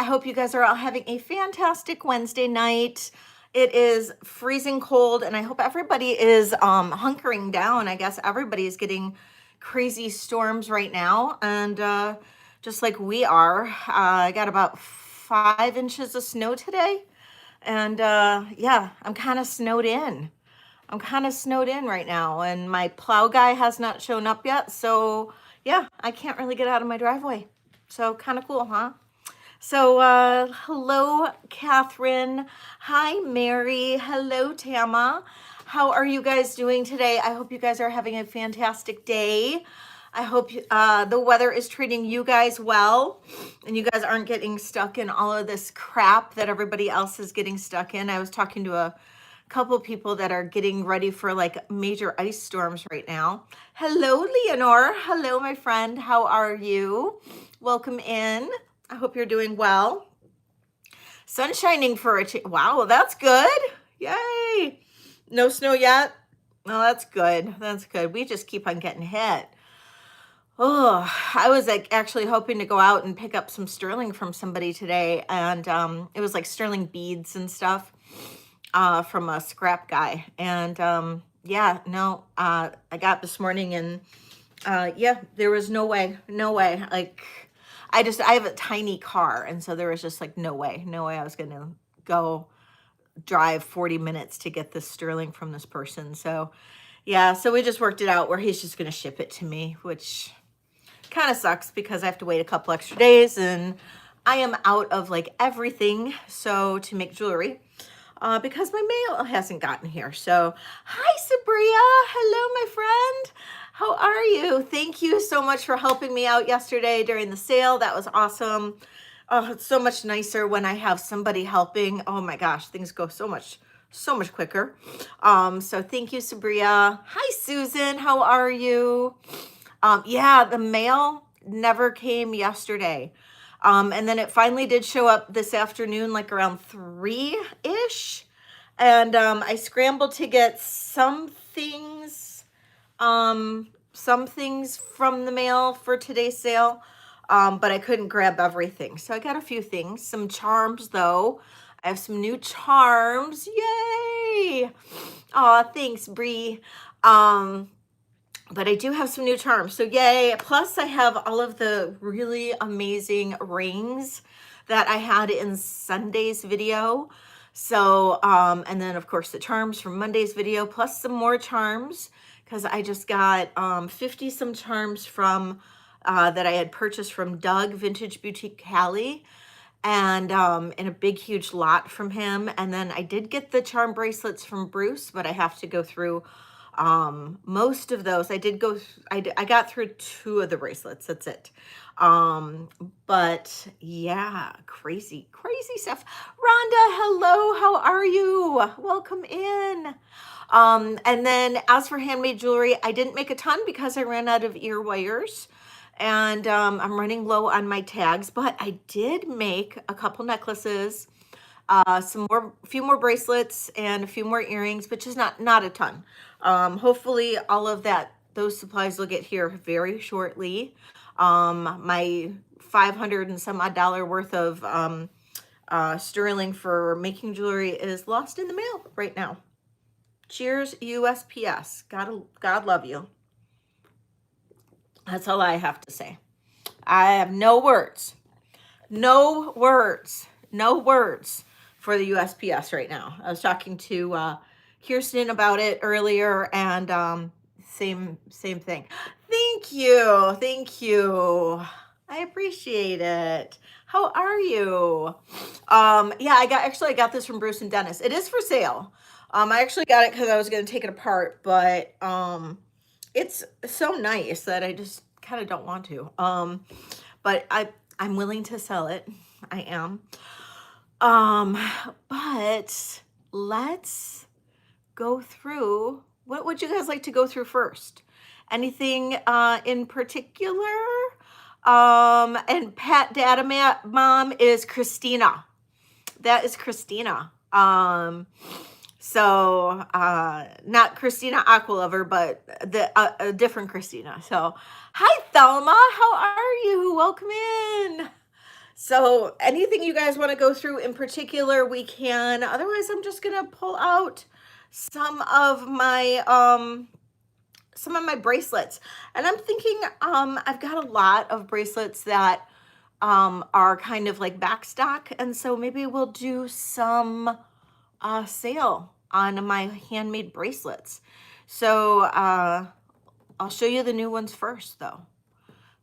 hope you guys are all having a fantastic Wednesday night. It is freezing cold, and I hope everybody is hunkering down. I guess everybody is getting crazy storms right now, and just like we are. I got about 5 inches of snow today, and yeah, I'm kind of snowed in. I'm kind of snowed in right now, and my plow guy has not shown up yet, so yeah, I can't really get out of my driveway. So kind of cool, huh? So hello, Catherine. Hi, Mary. Hello, Tama. How are you guys doing today? I hope you guys are having a fantastic day. I hope the weather is treating you guys well, and you guys aren't getting stuck in all of this crap that everybody else is getting stuck in. I was talking to a couple people that are getting ready for like major ice storms right now. Hello, Leonore. Hello, my friend. How are you? Welcome in. I hope you're doing well. Sun shining for a wow, that's good. Yay. No snow yet? No, that's good. That's good. We just keep on getting hit. Oh, I was like actually hoping to go out and pick up some sterling from somebody today, and it was like sterling beads and stuff from a scrap guy. And yeah, no, I got this morning, and yeah, there was no way. Like, I have a tiny car, and so there was just like no way I was gonna go drive 40 minutes to get this sterling from this person. So yeah, so we just worked it out where he's just gonna ship it to me, which kind of sucks because I have to wait a couple extra days, and I am out of like everything so to make jewelry because my mail hasn't gotten here. So hi, Sabria. Hello, my friend. How are you? Thank you so much for helping me out yesterday during the sale. That was awesome. Oh, it's so much nicer when I have somebody helping. Oh my gosh, things go so much quicker. So thank you, Sabria. Hi, Susan. How are you? Yeah, the mail never came yesterday. And then it finally did show up this afternoon, like around 3-ish. And I scrambled to get some things from the mail for today's sale, but I couldn't grab everything. So I got a few things, some charms though. I have some new charms. Yay! Aw, thanks, Bree. But I do have some new charms, so yay. Plus I have all of the really amazing rings that I had in Sunday's video. So, and then of course the charms from Monday's video, plus some more charms, because I just got 50 some charms from that I had purchased from Doug Vintage Boutique Cali, and in a big huge lot from him. And then I did get the charm bracelets from Bruce, but I have to go through most of those. I got through 2 of the bracelets, that's it. But yeah, crazy stuff. Rhonda, hello, how are you? Welcome in. And then as for handmade jewelry, I didn't make a ton because I ran out of ear wires, and I'm running low on my tags, but I did make a couple necklaces, a few more bracelets, and a few more earrings, which is not a ton. Hopefully all of those supplies will get here very shortly. My $500 and some odd worth of sterling for making jewelry is lost in the mail right now. Cheers, USPS. God love you. That's all I have to say. I have no words for the USPS right now. I was talking to Kirsten about it earlier, and same thing. Thank you. I appreciate it. How are you? Yeah, I got this from Bruce and Dennis. It is for sale. I actually got it because I was going to take it apart, but it's so nice that I just kind of don't want to. But I'm willing to sell it. I am. But let's go through. What would you guys like to go through first? Anything in particular? And Pat Data Mom is Christina. That is Christina. So not Christina Aqualover, but a different Christina. So hi, Thelma. How are you? Welcome in. So anything you guys want to go through in particular, we can. Otherwise, I'm just gonna pull out some of my bracelets. And I'm thinking I've got a lot of bracelets that are kind of like back stock, and so maybe we'll do some sale on my handmade bracelets. So I'll show you the new ones first, though.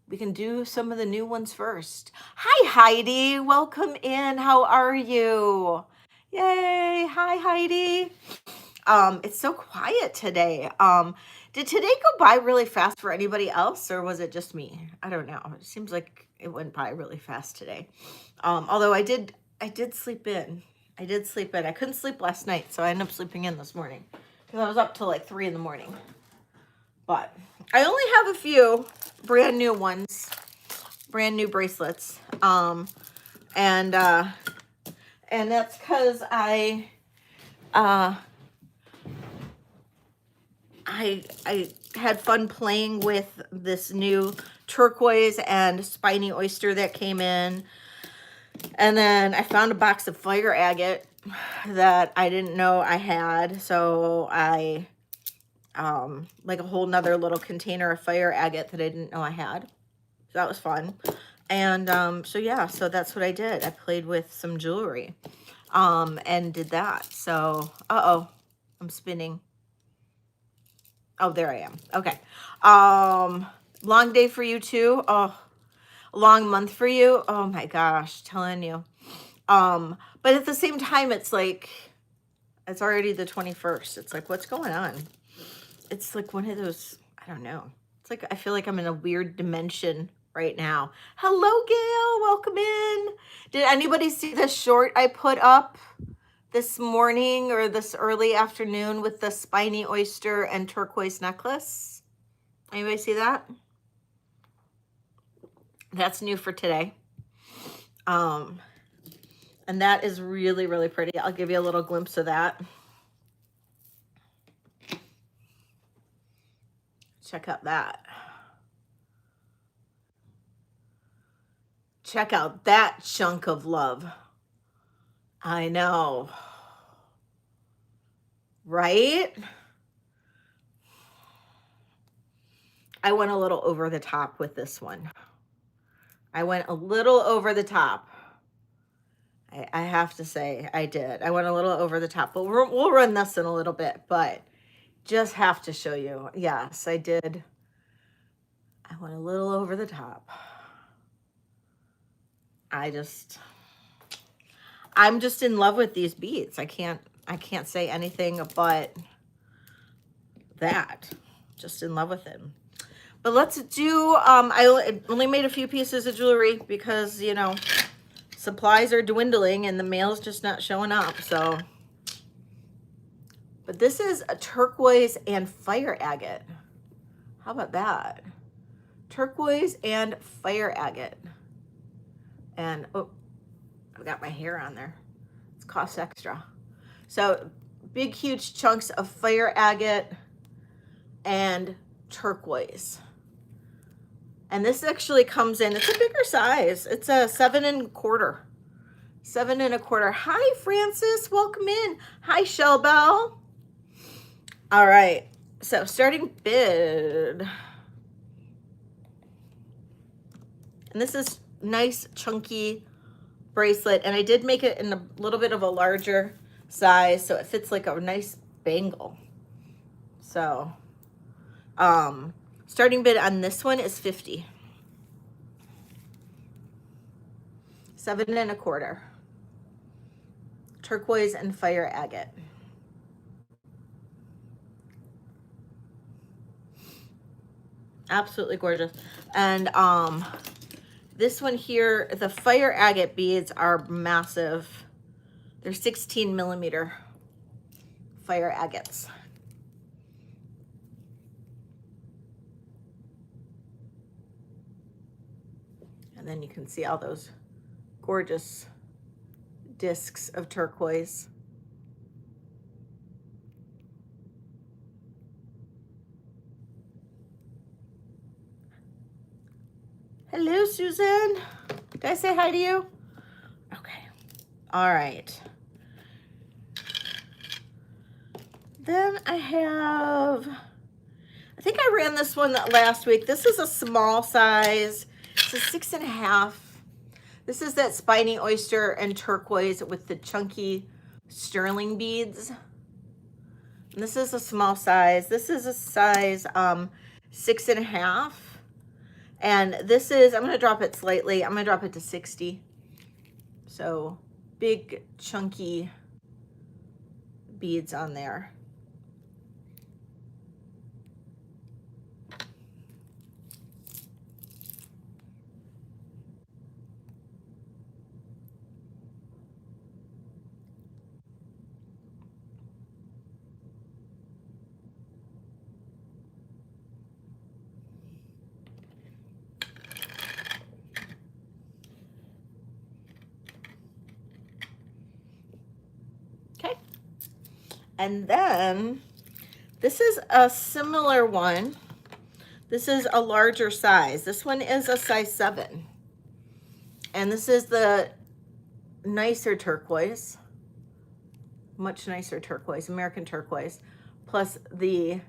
We can do some of the new ones first. Hi, Heidi. Welcome in. How are you? Yay. Hi, Heidi. It's so quiet today. Did today go by really fast for anybody else, or was it just me? I don't know. It seems like it went by really fast today. Although I did sleep in. I did sleep in. I couldn't sleep last night, so I ended up sleeping in this morning because I was up till like 3 in the morning. But I only have a few brand new ones, brand new bracelets. And that's because I had fun playing with this new turquoise and spiny oyster that came in. And then I found a box of fire agate that I didn't know I had. So I, like a whole nother little container of fire agate that I didn't know I had. So that was fun. And so yeah, so that's what I did. I played with some jewelry and did that. So, I'm spinning. Oh, there I am. Okay. Long day for you too. Oh, a long month for you. Oh my gosh, telling you. But at the same time, it's like, it's already the 21st. It's like, what's going on? It's like one of those, I don't know. It's like, I feel like I'm in a weird dimension right now. Hello, Gail. Welcome in. Did anybody see the short I put up this morning or this early afternoon with the spiny oyster and turquoise necklace? Anybody see that? That's new for today. And that is really, really pretty. I'll give you a little glimpse of that. Check out that. Check out that chunk of love. I know. Right? I went a little over the top with this one. I went a little over the top. I have to say I did. I went a little over the top, but we'll run this in a little bit, but just have to show you. Yes, I did. I went a little over the top. I'm just in love with these beads. I can't say anything but that. Just in love with them. But let's do, I only made a few pieces of jewelry because, you know, supplies are dwindling and the mail's just not showing up. So, but this is a turquoise and fire agate. How about that? Turquoise and fire agate. And, oh, I've got my hair on there. It costs extra. So big, huge chunks of fire agate and turquoise. And this actually comes in, it's a bigger size. It's a 7 1/4. 7 1/4. Hi, Francis. Welcome in. Hi, Shellbell. All right. So starting bid. And this is nice, chunky bracelet. And I did make it in a little bit of a larger size, so it fits like a nice bangle. So, starting bid on this one is $50. 7 1/4. Turquoise and fire agate. Absolutely gorgeous. And this one here, the fire agate beads are massive. They're 16 millimeter fire agates. And then you can see all those gorgeous discs of turquoise. Hello, Susan. Did I say hi to you? Okay. All right. Then I think I ran this one last week. This is a small size. It's a 6.5. This is that spiny oyster and turquoise with the chunky sterling beads. And this is a small size. This is a size 6.5. And this is, I'm going to drop it slightly. I'm going to drop it to 60. So big chunky beads on there. Okay. And then this is a similar one. This is a larger size. This one is a size 7. And this is the nicer turquoise. Much nicer turquoise, American turquoise. Plus the,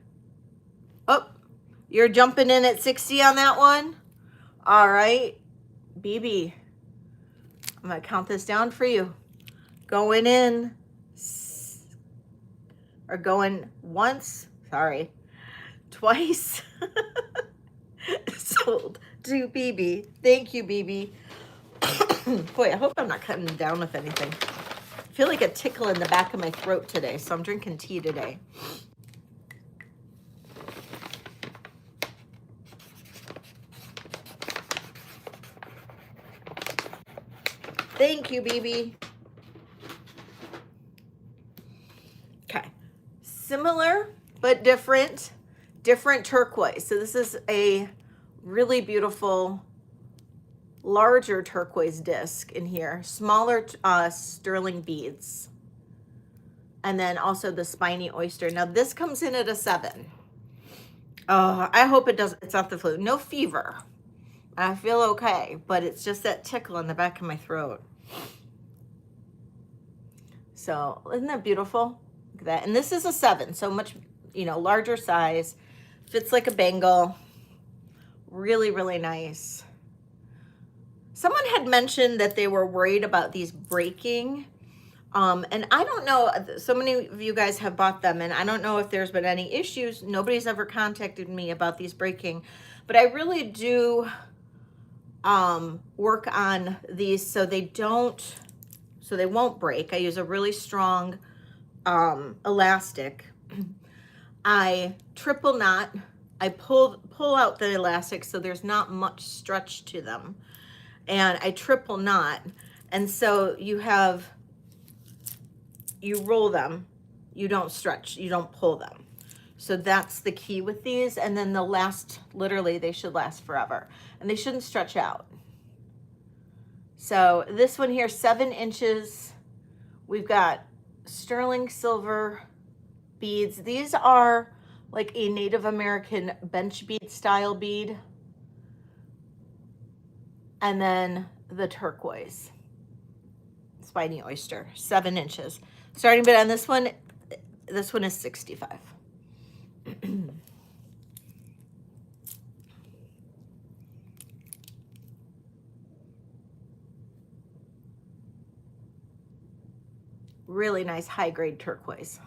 oh, you're jumping in at 60 on that one? All right, BB, I'm gonna count this down for you. Going in, or going once, sorry, twice. Sold to BB. Thank you, BB. Boy, I hope I'm not cutting down with anything. I feel like a tickle in the back of my throat today, so I'm drinking tea today. Thank you, BB. Okay. Similar, but different turquoise. So this is a really beautiful, larger turquoise disc in here. Smaller sterling beads. And then also the spiny oyster. Now this comes in at a 7. Oh, I hope it doesn't, it's not the flu. No fever. I feel okay, but it's just that tickle in the back of my throat. So isn't that beautiful? Look at that. And this is a 7, so much, larger size. Fits like a bangle. Really, really nice. Someone had mentioned that they were worried about these breaking. And I don't know, so many of you guys have bought them, and I don't know if there's been any issues. Nobody's ever contacted me about these breaking, but I really do work on these so they won't break. I use a really strong elastic. I triple knot. I pull out the elastic so there's not much stretch to them. And I triple knot. And so you roll them. You don't stretch. You don't pull them. So that's the key with these. And then they'll last, literally, they should last forever. And they shouldn't stretch out. So this one here, 7 inches. We've got sterling silver beads. These are like a Native American bench bead style bead. And then the turquoise, spiny oyster, 7 inches. Starting bid on this one is 65. Really nice high grade turquoise.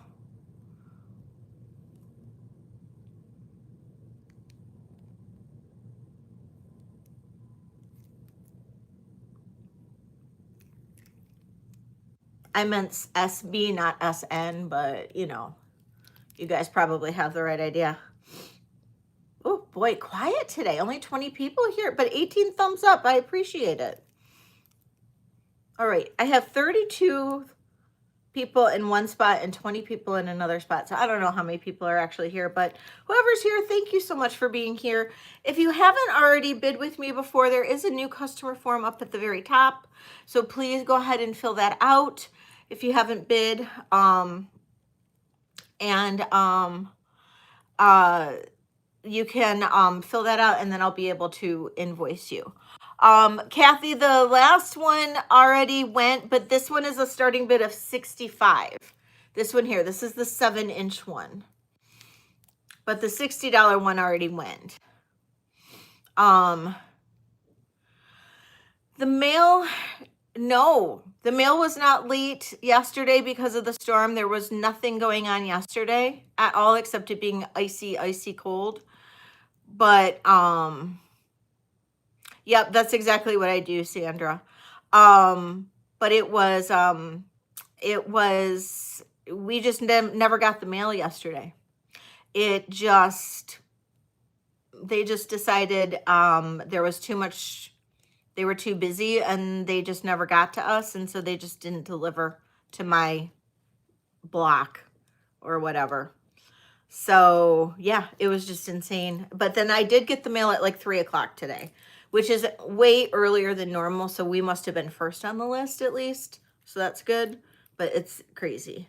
I meant SB, not SN, but you guys probably have the right idea. Oh boy, quiet today. Only 20 people here, but 18 thumbs up. I appreciate it. All right, I have 32 people in one spot and 20 people in another spot. So I don't know how many people are actually here, but whoever's here, thank you so much for being here. If you haven't already bid with me before, there is a new customer form up at the very top. So please go ahead and fill that out if you haven't bid. You can fill that out and then I'll be able to invoice you. Kathy, the last one already went, but this one is a starting bid of 65. This one here, this is the 7-inch one. But the $60 one already went. The mail, no, the mail was not late yesterday because of the storm. There was nothing going on yesterday at all except it being icy, icy cold. But, yep, that's exactly what I do, Sandra. But it was, we just never got the mail yesterday. They just decided, there was too much, they were too busy and they just never got to us. And so they just didn't deliver to my block or whatever. So yeah, it was just insane. But then I did get the mail at like 3 o'clock today, which is way earlier than normal. So we must have been first on the list at least. So that's good, but it's crazy.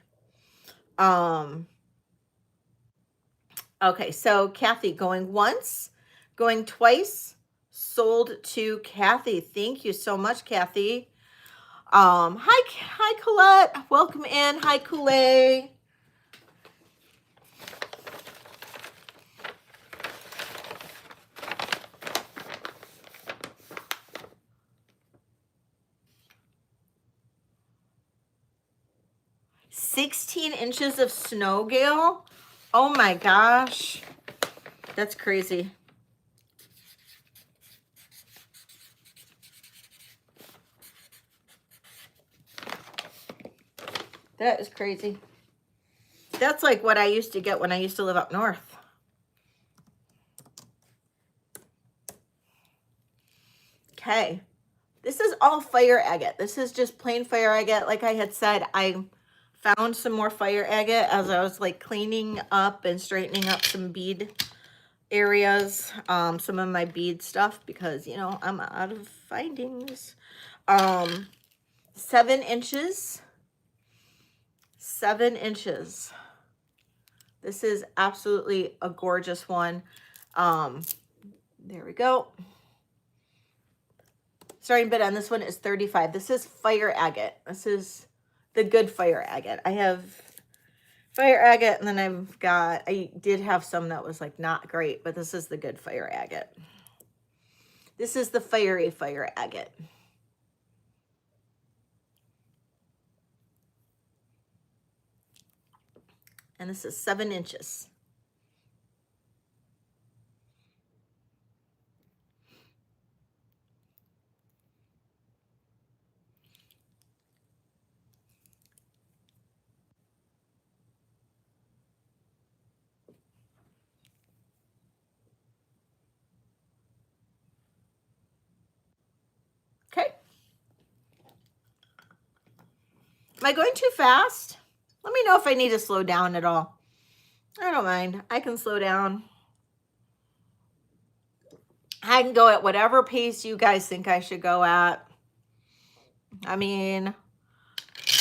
Okay, so Kathy, going once, going twice, sold to Kathy. Thank you so much, Kathy. Hi, Colette. Welcome in. Hi, Kool-Aid. $16 inches of snow, Gail. Oh my gosh. That's crazy. That is crazy. That's like what I used to get when I used to live up north. Okay. This is all fire agate. This is just plain fire agate. Like I had said, I found some more fire agate as I was like cleaning up and straightening up some bead areas, some of my bead stuff, because, you know, I'm out of findings. 7 inches. 7 inches. This is absolutely a gorgeous one. There we go. Starting bid on this one is 35. This is fire agate. This is the good fire agate. I have fire agate, and then I did have some that was like not great, but this is the good fire agate. This is the fiery fire agate. And this is 7 inches. Okay. Am I going too fast? Let me know if I need to slow down at all. I don't mind. I can slow down. I can go at whatever pace you guys think I should go at. I mean,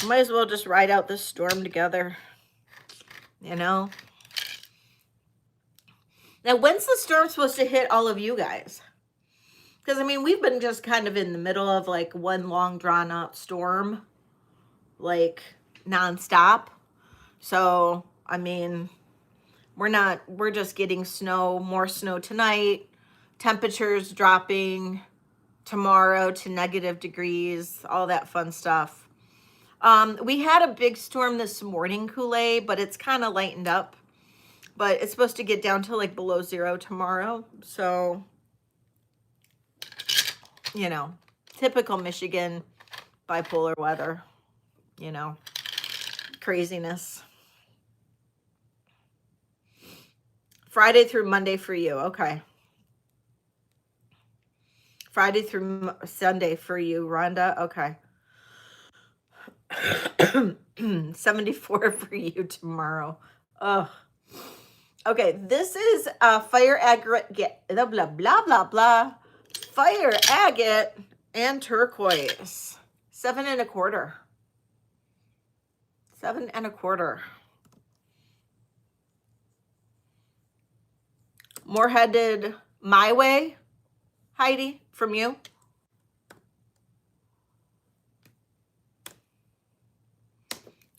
might as well just ride out this storm together, you know? Now, when's the storm supposed to hit all of you guys? Because, I mean, we've been just kind of in the middle of like one long drawn out storm, like nonstop. So, I mean, we're just getting snow, more snow tonight, temperatures dropping tomorrow to negative degrees, all that fun stuff. We had a big storm this morning, Kool-Aid, but it's kind of lightened up. But it's supposed to get down to like below 0 tomorrow. So, you know, typical Michigan bipolar weather, you know, craziness. Friday through Monday for you. Okay. Friday through Sunday for you, Rhonda. Okay. 74 for you tomorrow. Ugh. Okay, this is fire agate, blah, blah, blah, blah, blah. Fire agate and turquoise. 7 1/4. 7 1/4. More headed my way, Heidi, from you.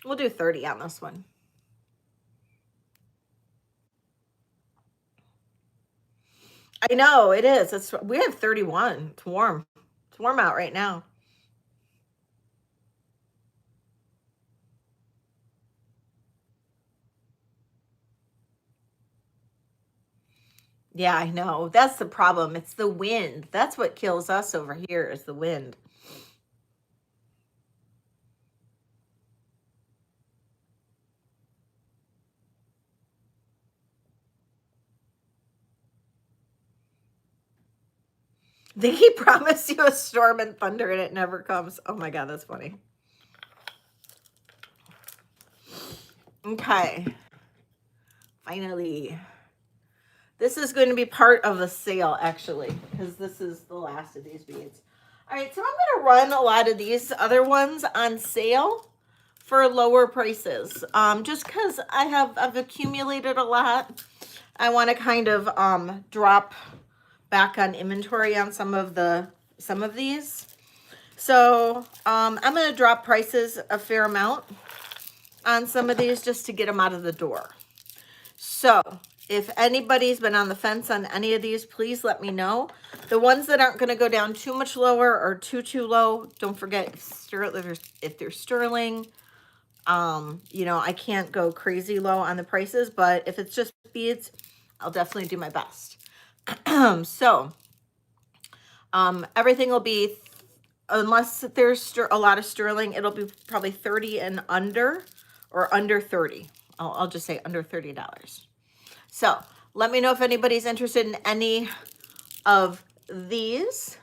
We'll do 30 on this one. I know it is. We have 31. It's warm. It's warm out right now. Yeah, I know. That's the problem. It's the wind. That's what kills us over here is the wind. They keep promise you a storm and thunder and it never comes. Oh my God, that's funny. Okay. Finally. This is going to be part of the sale, actually, because this is the last of these beads. All right, so I'm going to run a lot of these other ones on sale for lower prices. Just because I've accumulated a lot. I want to kind of drop back on inventory on some of these. So I'm going to drop prices a fair amount on some of these just to get them out of the door. So if anybody's been on the fence on any of these, please let me know. The ones that aren't going to go down too much lower or too low, don't forget if they're sterling. You know, I can't go crazy low on the prices, but if it's just beads, I'll definitely do my best. So everything will be, unless there's a lot of sterling, it'll be probably 30 and under, or under 30. I'll just say under $30. So let me know if anybody's interested in any of these.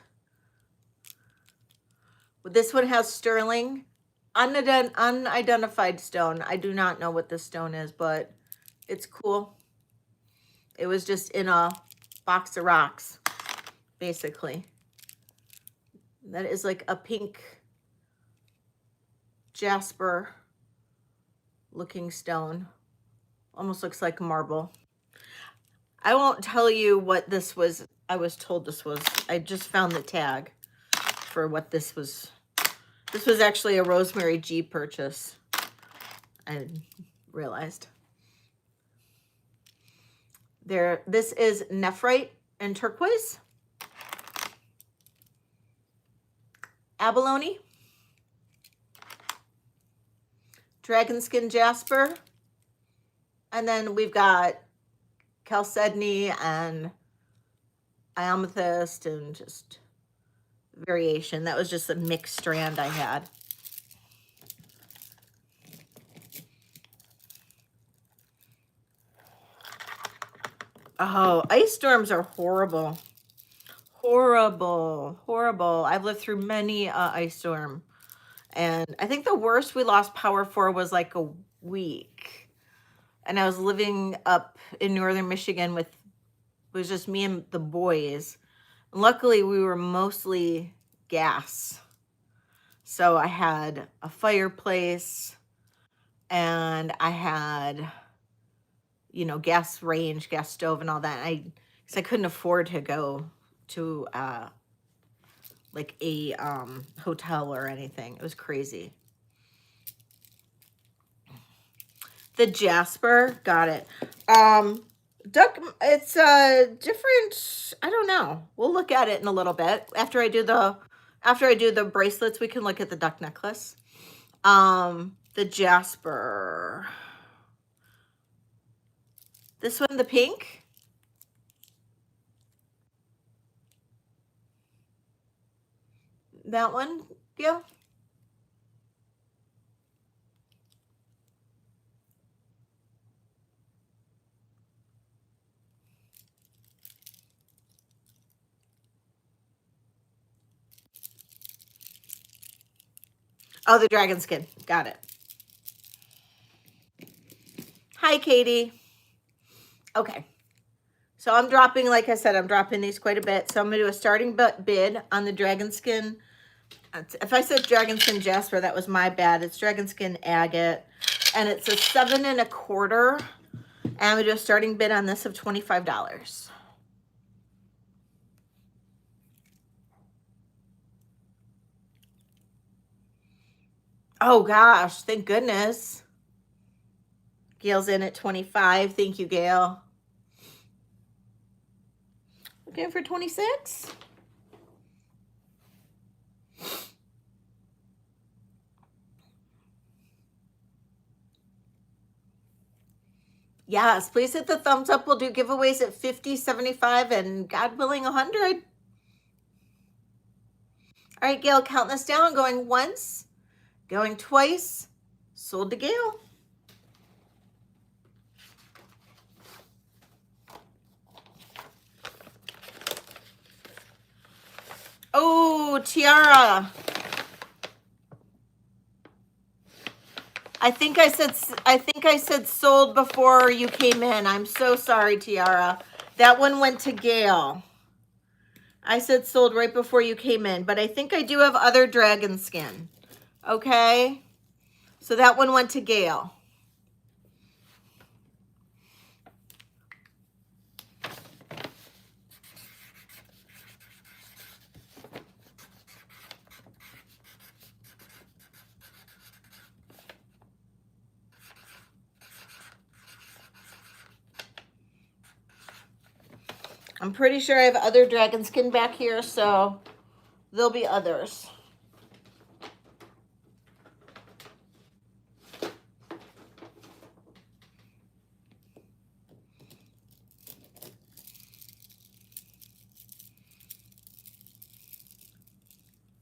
This one has sterling, unidentified stone. I do not know what this stone is, but it's cool. It was just in a box of rocks, basically. That is like a pink jasper looking stone. Almost looks like marble. I won't tell you what this was. I was told this was. I just found the tag for what this was. This was actually a Rosemary G purchase. I realized. This is nephrite and turquoise. Abalone. Dragon skin jasper. And then we've got chalcedony and amethyst and just variation. That was just a mixed strand I had. Oh, ice storms are horrible. Horrible, horrible. I've lived through many ice storm. And I think the worst we lost power for was like a week. And I was living up in northern Michigan it was just me and the boys. Luckily, we were mostly gas. So I had a fireplace and I had, you know, gas range, gas stove and all that. Because I couldn't afford to go to like a hotel or anything. It was crazy. The jasper, got it. Duck, it's different. I don't know. We'll look at it in a little bit after I do the bracelets. We can look at the duck necklace. The jasper. This one, the pink. That one, yeah. Oh, the dragon skin. Got it. Hi, Katie. Okay. So I'm dropping, like I said, I'm dropping these quite a bit. So I'm going to do a starting bid on the dragon skin. If I said dragon skin jasper, that was my bad. It's dragon skin agate. And it's a 7 1/4. And I'm going to do a starting bid on this of $25. Oh gosh, thank goodness. Gail's in at 25. Thank you, Gail. Looking for 26? Yes, please hit the thumbs up. We'll do giveaways at 50, 75, and God willing, 100. All right, Gail, counting this down, going once, going twice, sold to Gail. Oh, Tiara. I think I said sold before you came in. I'm so sorry, Tiara. That one went to Gail. I said sold right before you came in, but I think I do have other dragon skin. Okay? So that one went to Gail. I'm pretty sure I have other dragon skin back here, so there'll be others.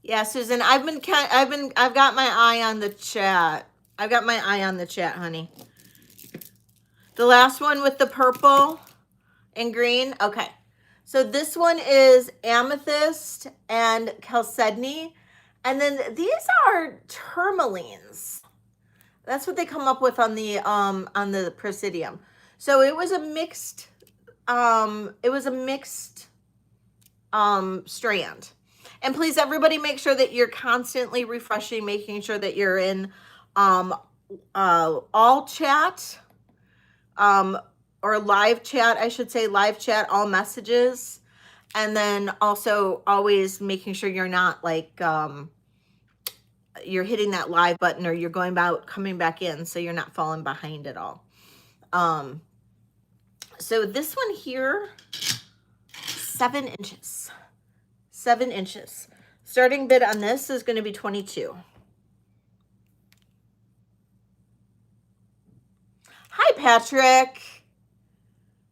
Yeah, Susan, I've got my eye on the chat. I've got my eye on the chat, honey. The last one with the purple and green. Okay. So this one is amethyst and chalcedony. And then these are tourmalines. That's what they come up with on the Presidium. So it was a mixed strand. And please, everybody, make sure that you're constantly refreshing, making sure that you're in all chat, or live chat, I should say, live chat, all messages. And then also always making sure you're not like, you're hitting that live button, or you're coming back in, so you're not falling behind at all. So this one here, 7 inches. 7 inches. Starting bid on this is going to be 22. Hi, Patrick.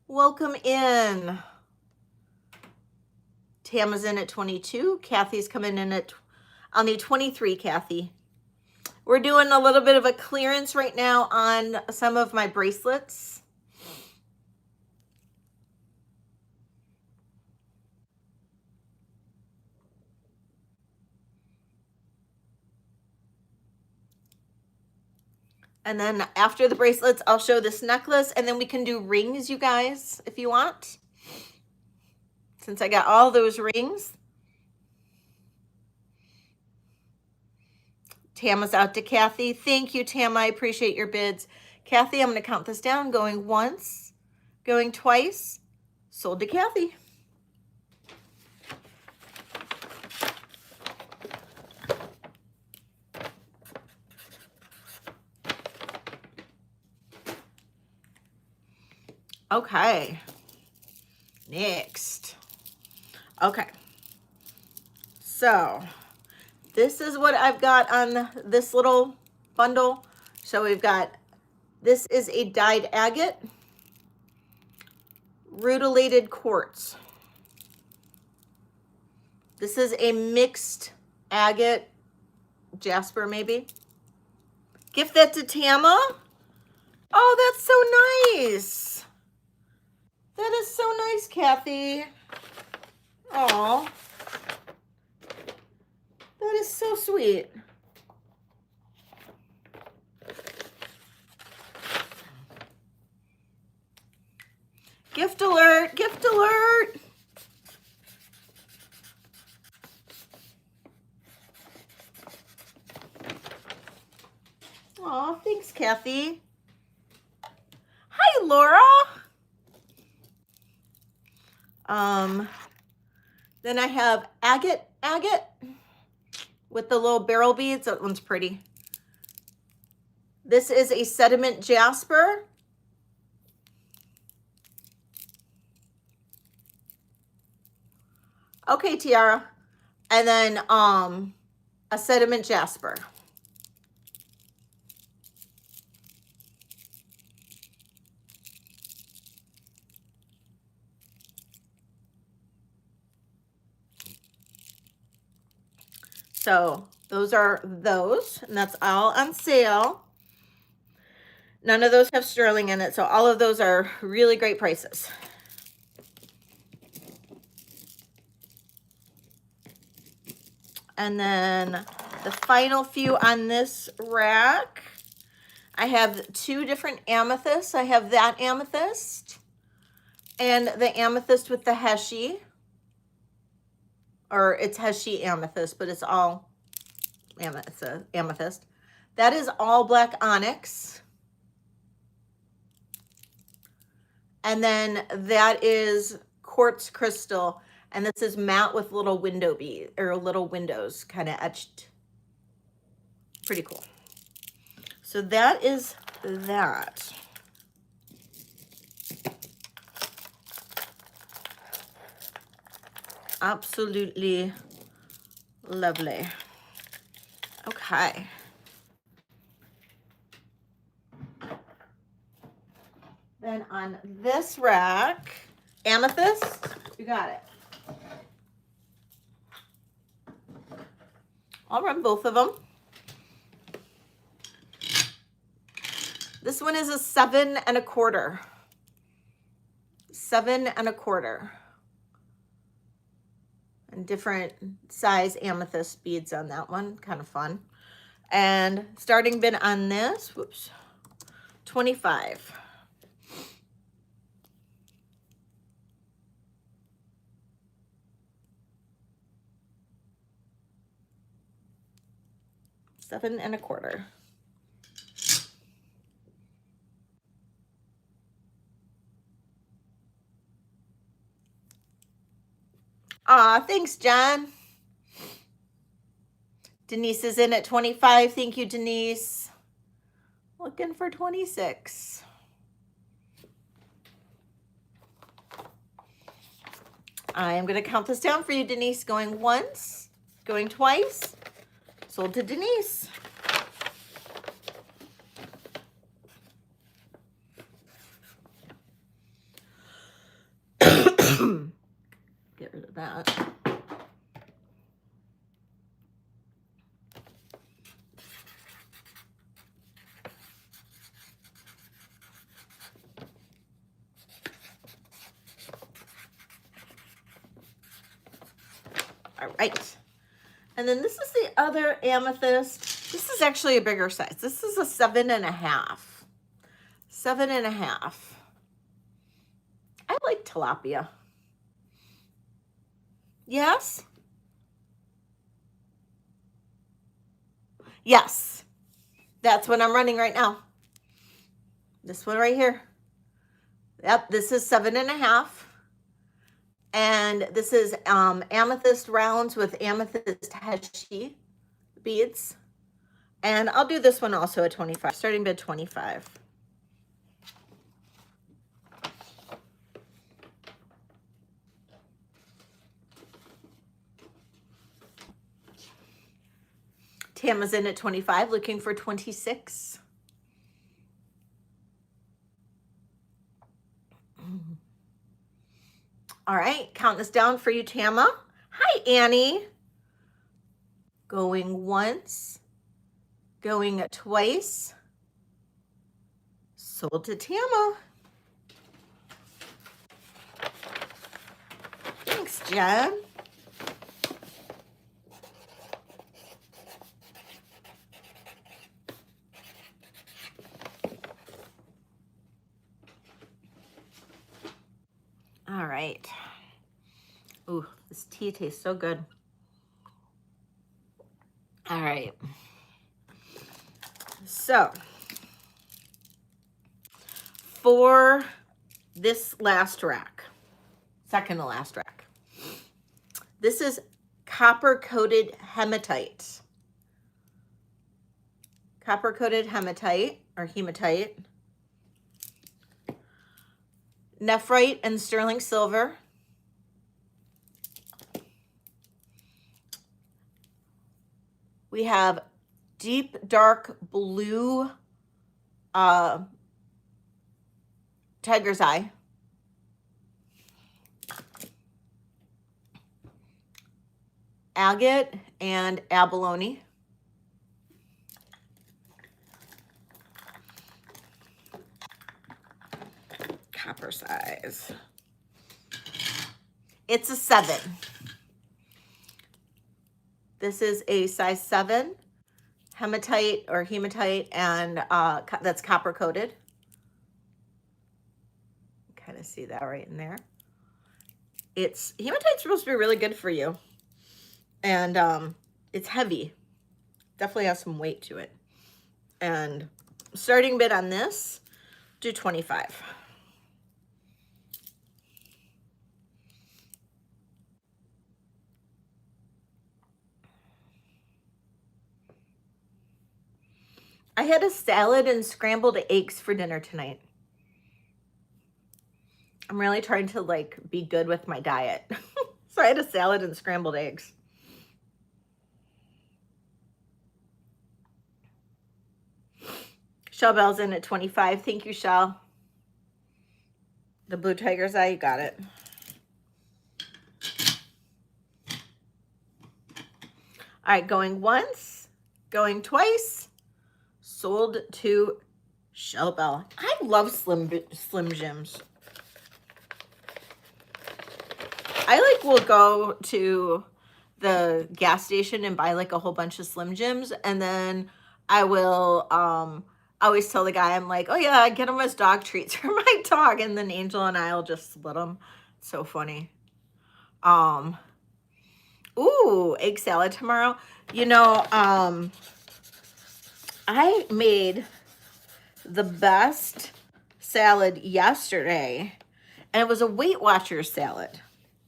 Welcome in. Tam is in at 22. Kathy's coming in at, I'll need 23, Kathy. We're doing a little bit of a clearance right now on some of my bracelets. And then after the bracelets, I'll show this necklace, and then we can do rings, you guys, if you want. Since I got all those rings. Tama's out to Kathy. Thank you, Tama. I appreciate your bids. Kathy, I'm going to count this down. Going once, going twice. Sold to Kathy. Okay. Next. Okay. So this is what I've got on this little bundle. So we've got, this is a dyed agate, rutilated quartz. This is a mixed agate, jasper maybe. Gift that to Tama. Oh, that's so nice. That is so nice, Kathy. Oh, that is so sweet. Gift alert, gift alert. Aw, thanks, Kathy. Hi, Laura. Then I have agate with the little barrel beads. That one's pretty. This is a sediment jasper. Okay, Tiara. And then a sediment jasper. So those are those, and that's all on sale. None of those have sterling in it, so all of those are really great prices. And then the final few on this rack, I have two different amethysts. I have that amethyst and the amethyst with the Heshi, or it's Heshi amethyst, but it's all amethyst. That is all black onyx. And then that is quartz crystal. And this is matte with little window bead or little windows kind of etched. Pretty cool. So that is that. Absolutely lovely. Okay. Then on this rack, amethyst, you got it. I'll run both of them. This one is a 7 1/4. 7 1/4. And different size amethyst beads on that one, kind of fun. And starting bid on this, whoops, 25. $7 1/4. Aw, thanks, John. Denise is in at 25. Thank you, Denise. Looking for 26. I am going to count this down for you, Denise. Going once, going twice. Sold to Denise. Get rid of that. All right. And then this is the other amethyst. This is actually a bigger size. This is a 7 1/2. 7 1/2. I like tilapia. Yes? Yes. That's what I'm running right now. This one right here. Yep, this is 7 1/2. And this is amethyst rounds with amethyst Heshi beads. And I'll do this one also at 25, starting bid 25. Tama's in at 25, looking for 26. All right, count this down for you, Tama. Hi, Annie. Going once, going twice. Sold to Tama. Thanks, Jen. All right. Ooh, this tea tastes so good. All right. So, for this last rack, second to last rack, this is copper coated hematite. copper coated hematite or hematite, nephrite and sterling silver, we have deep dark blue tiger's eye, agate and abalone, copper size. It's a 7. This is a size 7 hematite or hematite, and that's copper coated. Kind of see that right in there. Hematite's supposed to be really good for you, and it's heavy. Definitely has some weight to it. And starting bid on this, do 25. I had a salad and scrambled eggs for dinner tonight. I'm really trying to like be good with my diet. So I had a salad and scrambled eggs. Shell Bell's in at 25. Thank you, Shell. The blue tiger's eye, you got it. All right, going once, going twice. Sold to Shell Bell. I love Slim Jims. I like will go to the gas station and buy like a whole bunch of Slim Jims, and then I will always tell the guy, I'm like, oh yeah, get him as dog treats for my dog, and then Angel and I will just split them. So funny. Ooh, egg salad tomorrow. You know, I made the best salad yesterday, and it was a Weight Watchers salad.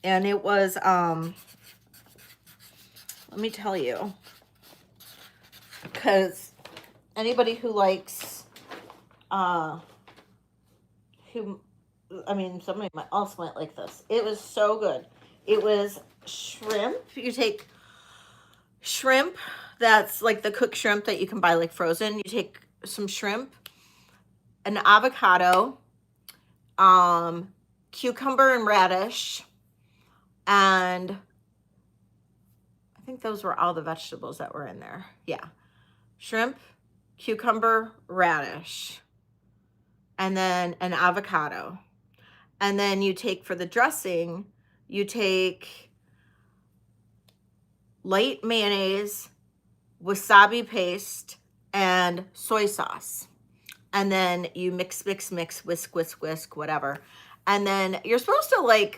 And it was, let me tell you, because anybody who likes, somebody else might like this. It was so good. It was shrimp. You take shrimp that's like the cooked shrimp that you can buy like frozen. You take some shrimp, an avocado, cucumber and radish, and I think those were all the vegetables that were in there. Yeah. Shrimp, cucumber, radish, and then an avocado. And then you take, for the dressing, you take light mayonnaise, wasabi paste, and soy sauce. And then you mix, whisk, whatever. And then you're supposed to like,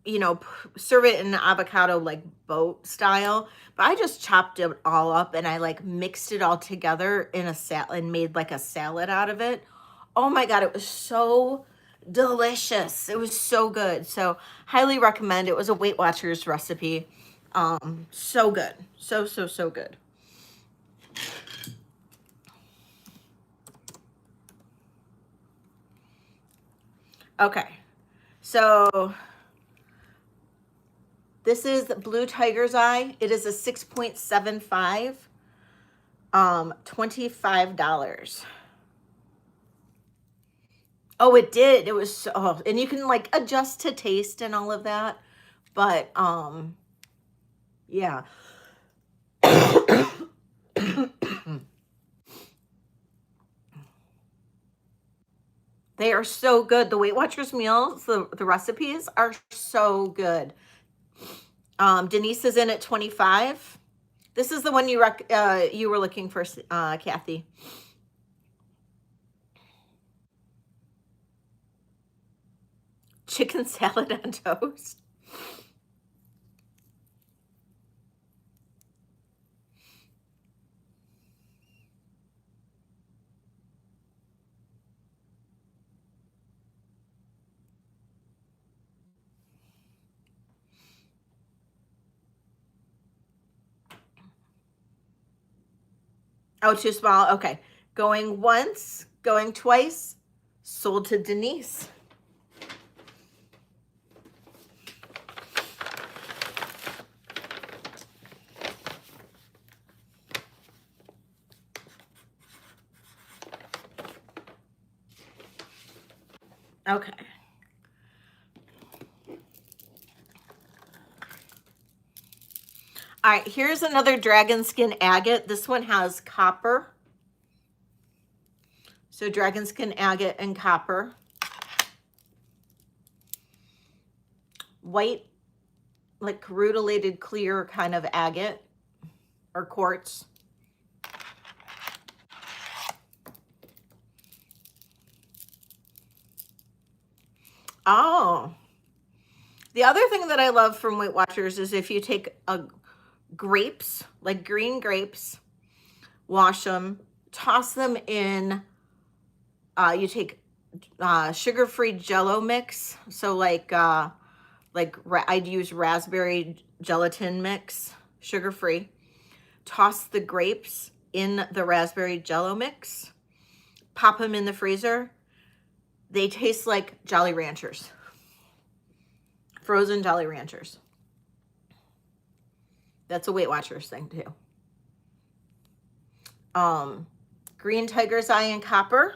you know, serve it in an avocado like boat style, but I just chopped it all up and I like mixed it all together in a salad and made like a salad out of it. Oh my God, it was so delicious. It was so good. So highly recommend. It was a Weight Watchers recipe. So good. So good. Okay. So this is Blue Tiger's Eye. It is a 6.75, $25. Oh, it did. It was so, oh, and you can like adjust to taste and all of that. But yeah. They are so good. The Weight Watchers meals, the recipes are so good. Denise is in at 25. This is the one you were looking for, Kathy. Chicken salad on toast. Oh, too small. Okay. Going once, going twice. Sold to Denise. Okay. All right, here's another dragon skin agate. This one has copper. So dragon skin agate and copper. White, like rutilated clear kind of agate or quartz. Oh, the other thing that I love from Weight Watchers is if you take grapes, like green grapes, wash them, toss them in, you take sugar-free Jello mix. So like I'd use raspberry gelatin mix, sugar-free. Toss the grapes in the raspberry Jello mix, pop them in the freezer. They taste like Jolly Ranchers, frozen Jolly Ranchers. That's a Weight Watchers thing too. Green tiger's eye and copper.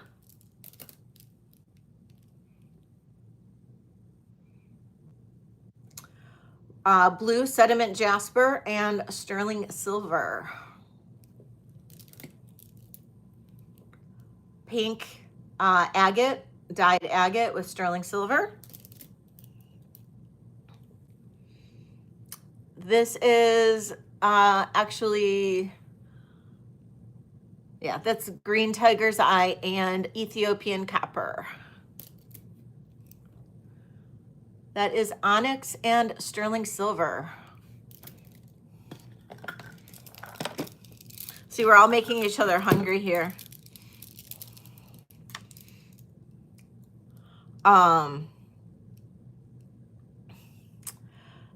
Blue sediment jasper and sterling silver. Pink agate, dyed agate with sterling silver. This is actually, yeah, that's green tiger's eye and Ethiopian copper. That is onyx and sterling silver. See, we're all making each other hungry here.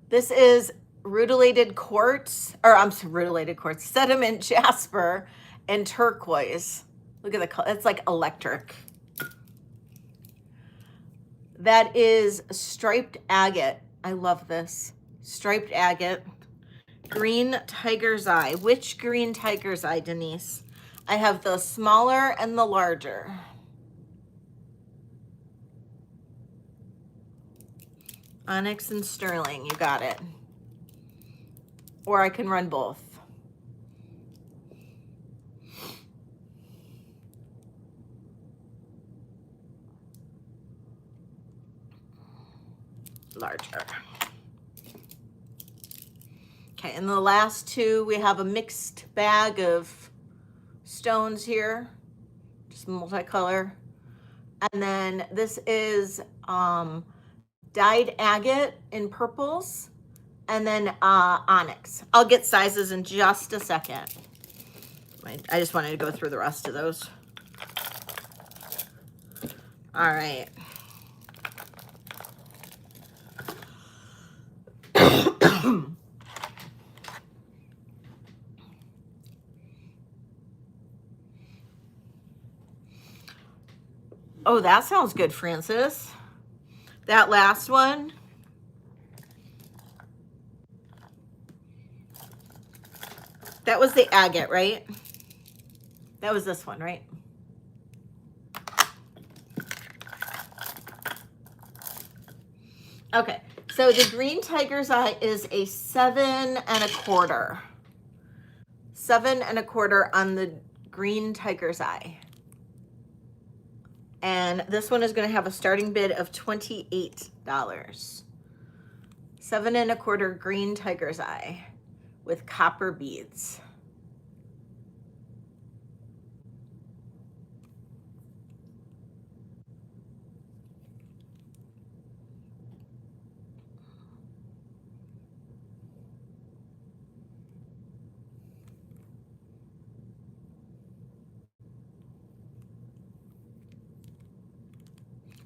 This is rutilated quartz, or I'm sorry, rutilated quartz, sediment jasper and turquoise. Look at the color, it's like electric. That is striped agate. I love this. Striped agate. Green tiger's eye. Which green tiger's eye, Denise? I have the smaller and the larger. Onyx and sterling, you got it. Or I can run both. Larger. Okay, and the last two, we have a mixed bag of stones here, just multicolor. And then this is dyed agate in purples, and then onyx. I'll get sizes in just a second. I just wanted to go through the rest of those. All right. Oh, that sounds good, Francis. That last one. That was the agate, right? That was this one, right? Okay, so the green tiger's eye is a 7 1/4. 7 1/4 on the green tiger's eye. And this one is going to have a starting bid of $28. 7 1/4 green tiger's eye with copper beads.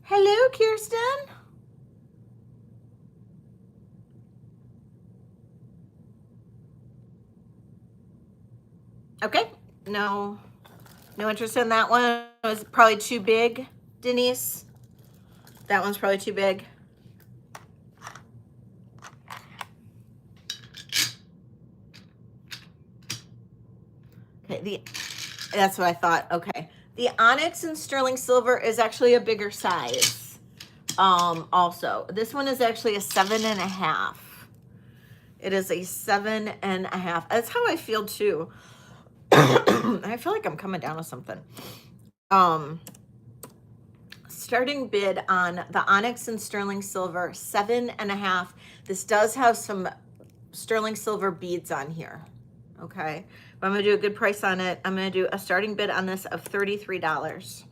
Hello, Kirsten. Okay, No, no interest in that one. It was probably too big, Denise. That one's probably too big. Okay, that's what I thought. Okay. The onyx and sterling silver is actually a bigger size. Also, this one is actually a 7.5. It is a 7.5. That's how I feel too. I feel like I'm coming down with something. Starting bid on the onyx and sterling silver, 7.5. This does have some sterling silver beads on here. Okay, but I'm gonna do a good price on it. I'm gonna do a starting bid on this of $33.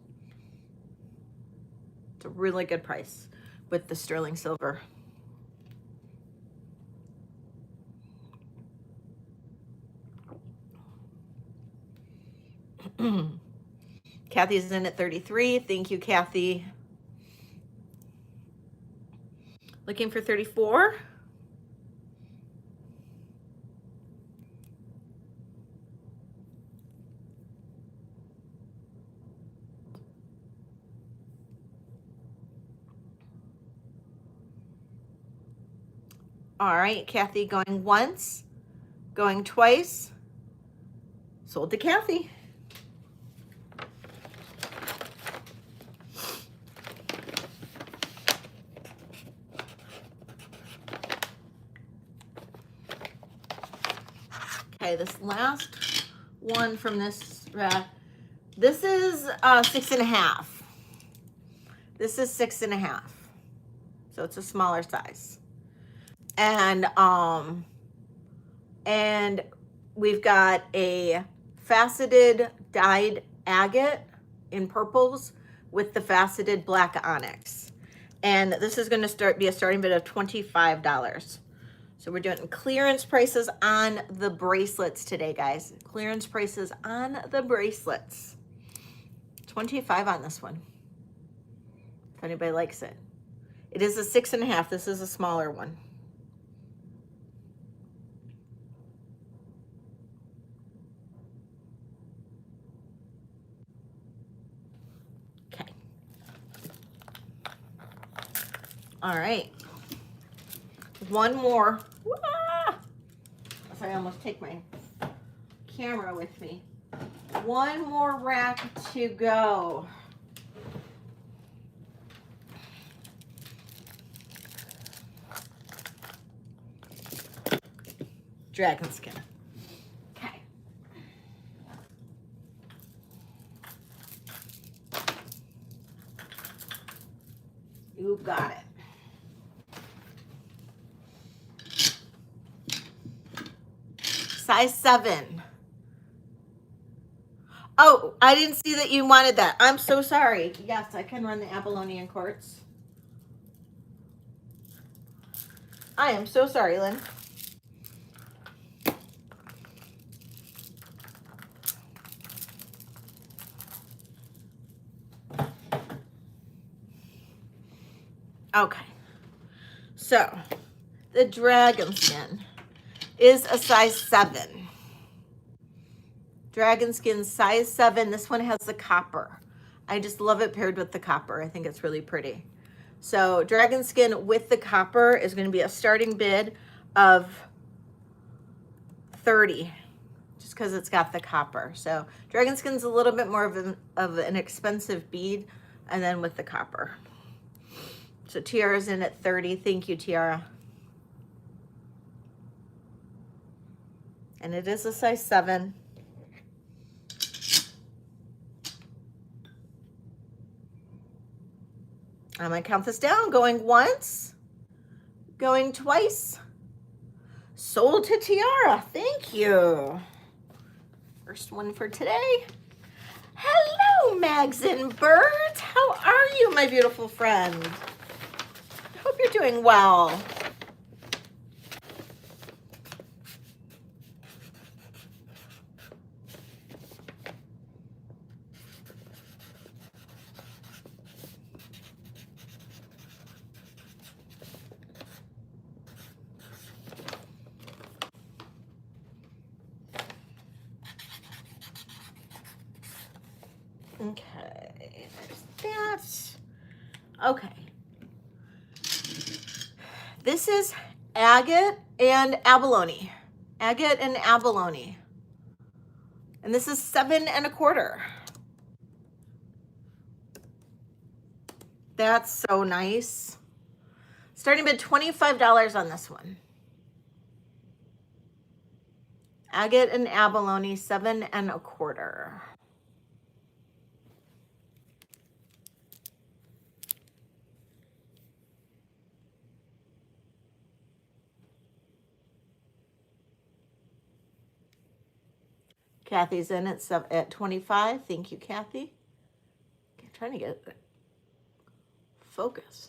It's a really good price with the sterling silver. Kathy's in at 33. Thank you, Kathy. Looking for 34. All right, Kathy going once, going twice. Sold to Kathy. Okay, this last one from this rack, this is 6.5. This is 6.5. So it's a smaller size. And we've got a faceted dyed agate in purples with the faceted black onyx. And this is going to be a starting bid of $25. So we're doing clearance prices on the bracelets today, guys. Clearance prices on the bracelets. 25 on this one, if anybody likes it. It is a 6.5. This is a smaller one. Okay. All right. One more. Ah! I almost take my camera with me. One more rack to go. Dragon skin. Okay. You got it. Size 7. Oh, I didn't see that you wanted that. I'm so sorry. Yes, I can run the Apollonian quartz. I am so sorry, Lynn. Okay. So, the dragon skin is a size 7. Dragon skin size 7. This one has the copper. I just love it paired with the copper. I think it's really pretty. So dragon skin with the copper is going to be a starting bid of 30, just because it's got the copper. So dragon skin's a little bit more of an expensive bead, and then with the copper. So Tiara's in at 30. Thank you, Tiara. And it is a size 7. I'm going to count this down. Going once, going twice. Sold to Tiara. Thank you. First one for today. Hello, Mags and Birds. How are you, my beautiful friend? I hope you're doing well. Okay, there's that. Okay. This is agate and abalone. Agate and abalone. And this is 7 1/4. That's so nice. Starting bid $25 on this one. Agate and abalone, 7 1/4. Kathy's in at 25. Thank you, Kathy. I'm trying to get focus.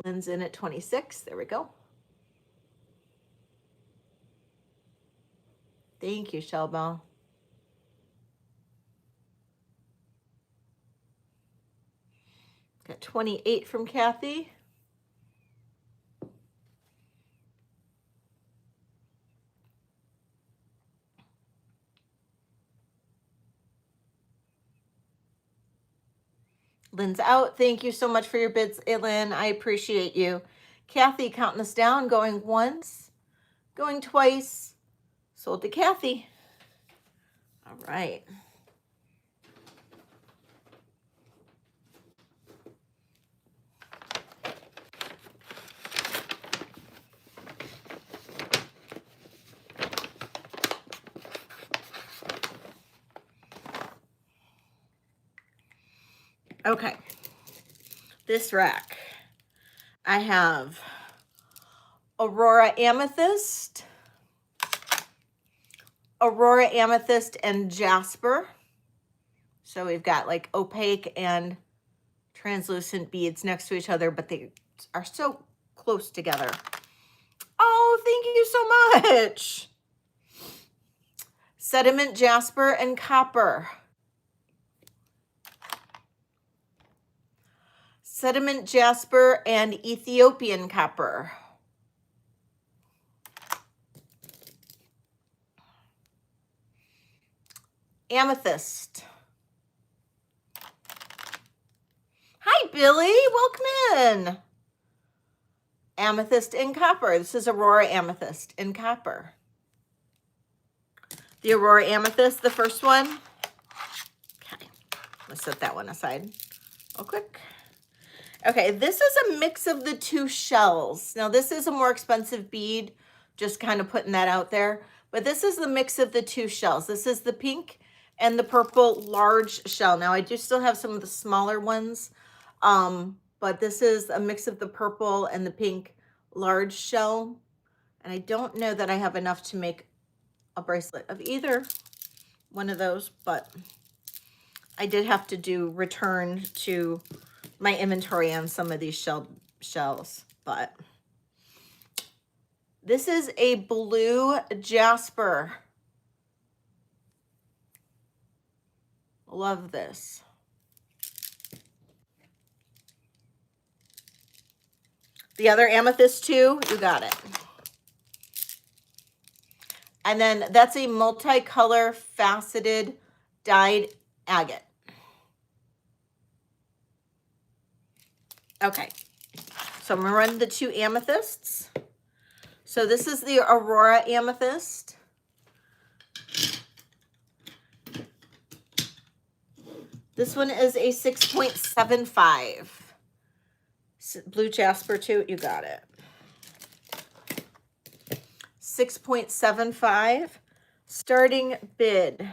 Lynn's in at 26. There we go. Thank you, Shelbell. Got 28 from Kathy. Lynn's out. Thank you so much for your bids, Lynn. I appreciate you. Kathy counting us down, going once, going twice. Sold to Kathy. All right. Okay. This rack, I have Aurora Amethyst, and Jasper. So we've got like opaque and translucent beads next to each other, but they are so close together. Oh, thank you so much. Sediment Jasper and Copper. Sediment Jasper and Ethiopian Copper. Amethyst. Hi, Billy. Welcome in. Amethyst and Copper. This is Aurora Amethyst and Copper. The Aurora Amethyst, the first one. Okay, let's set that one aside real quick. Okay, this is a mix of the two shells. Now, this is a more expensive bead, just kind of putting that out there. But this is the mix of the two shells. This is the pink and the purple large shell. Now, I do still have some of the smaller ones, but this is a mix of the purple and the pink large shell. And I don't know that I have enough to make a bracelet of either one of those, but I did have to do return to my inventory on some of these shells, but this is a blue Jasper. Love this. The other amethyst too, you got it. And then that's a multicolor faceted dyed agate. Okay, so I'm gonna run the two amethysts. So this is the Aurora Amethyst. This one is a 6.75. Blue Jasper too, you got it. 6.75. Starting bid.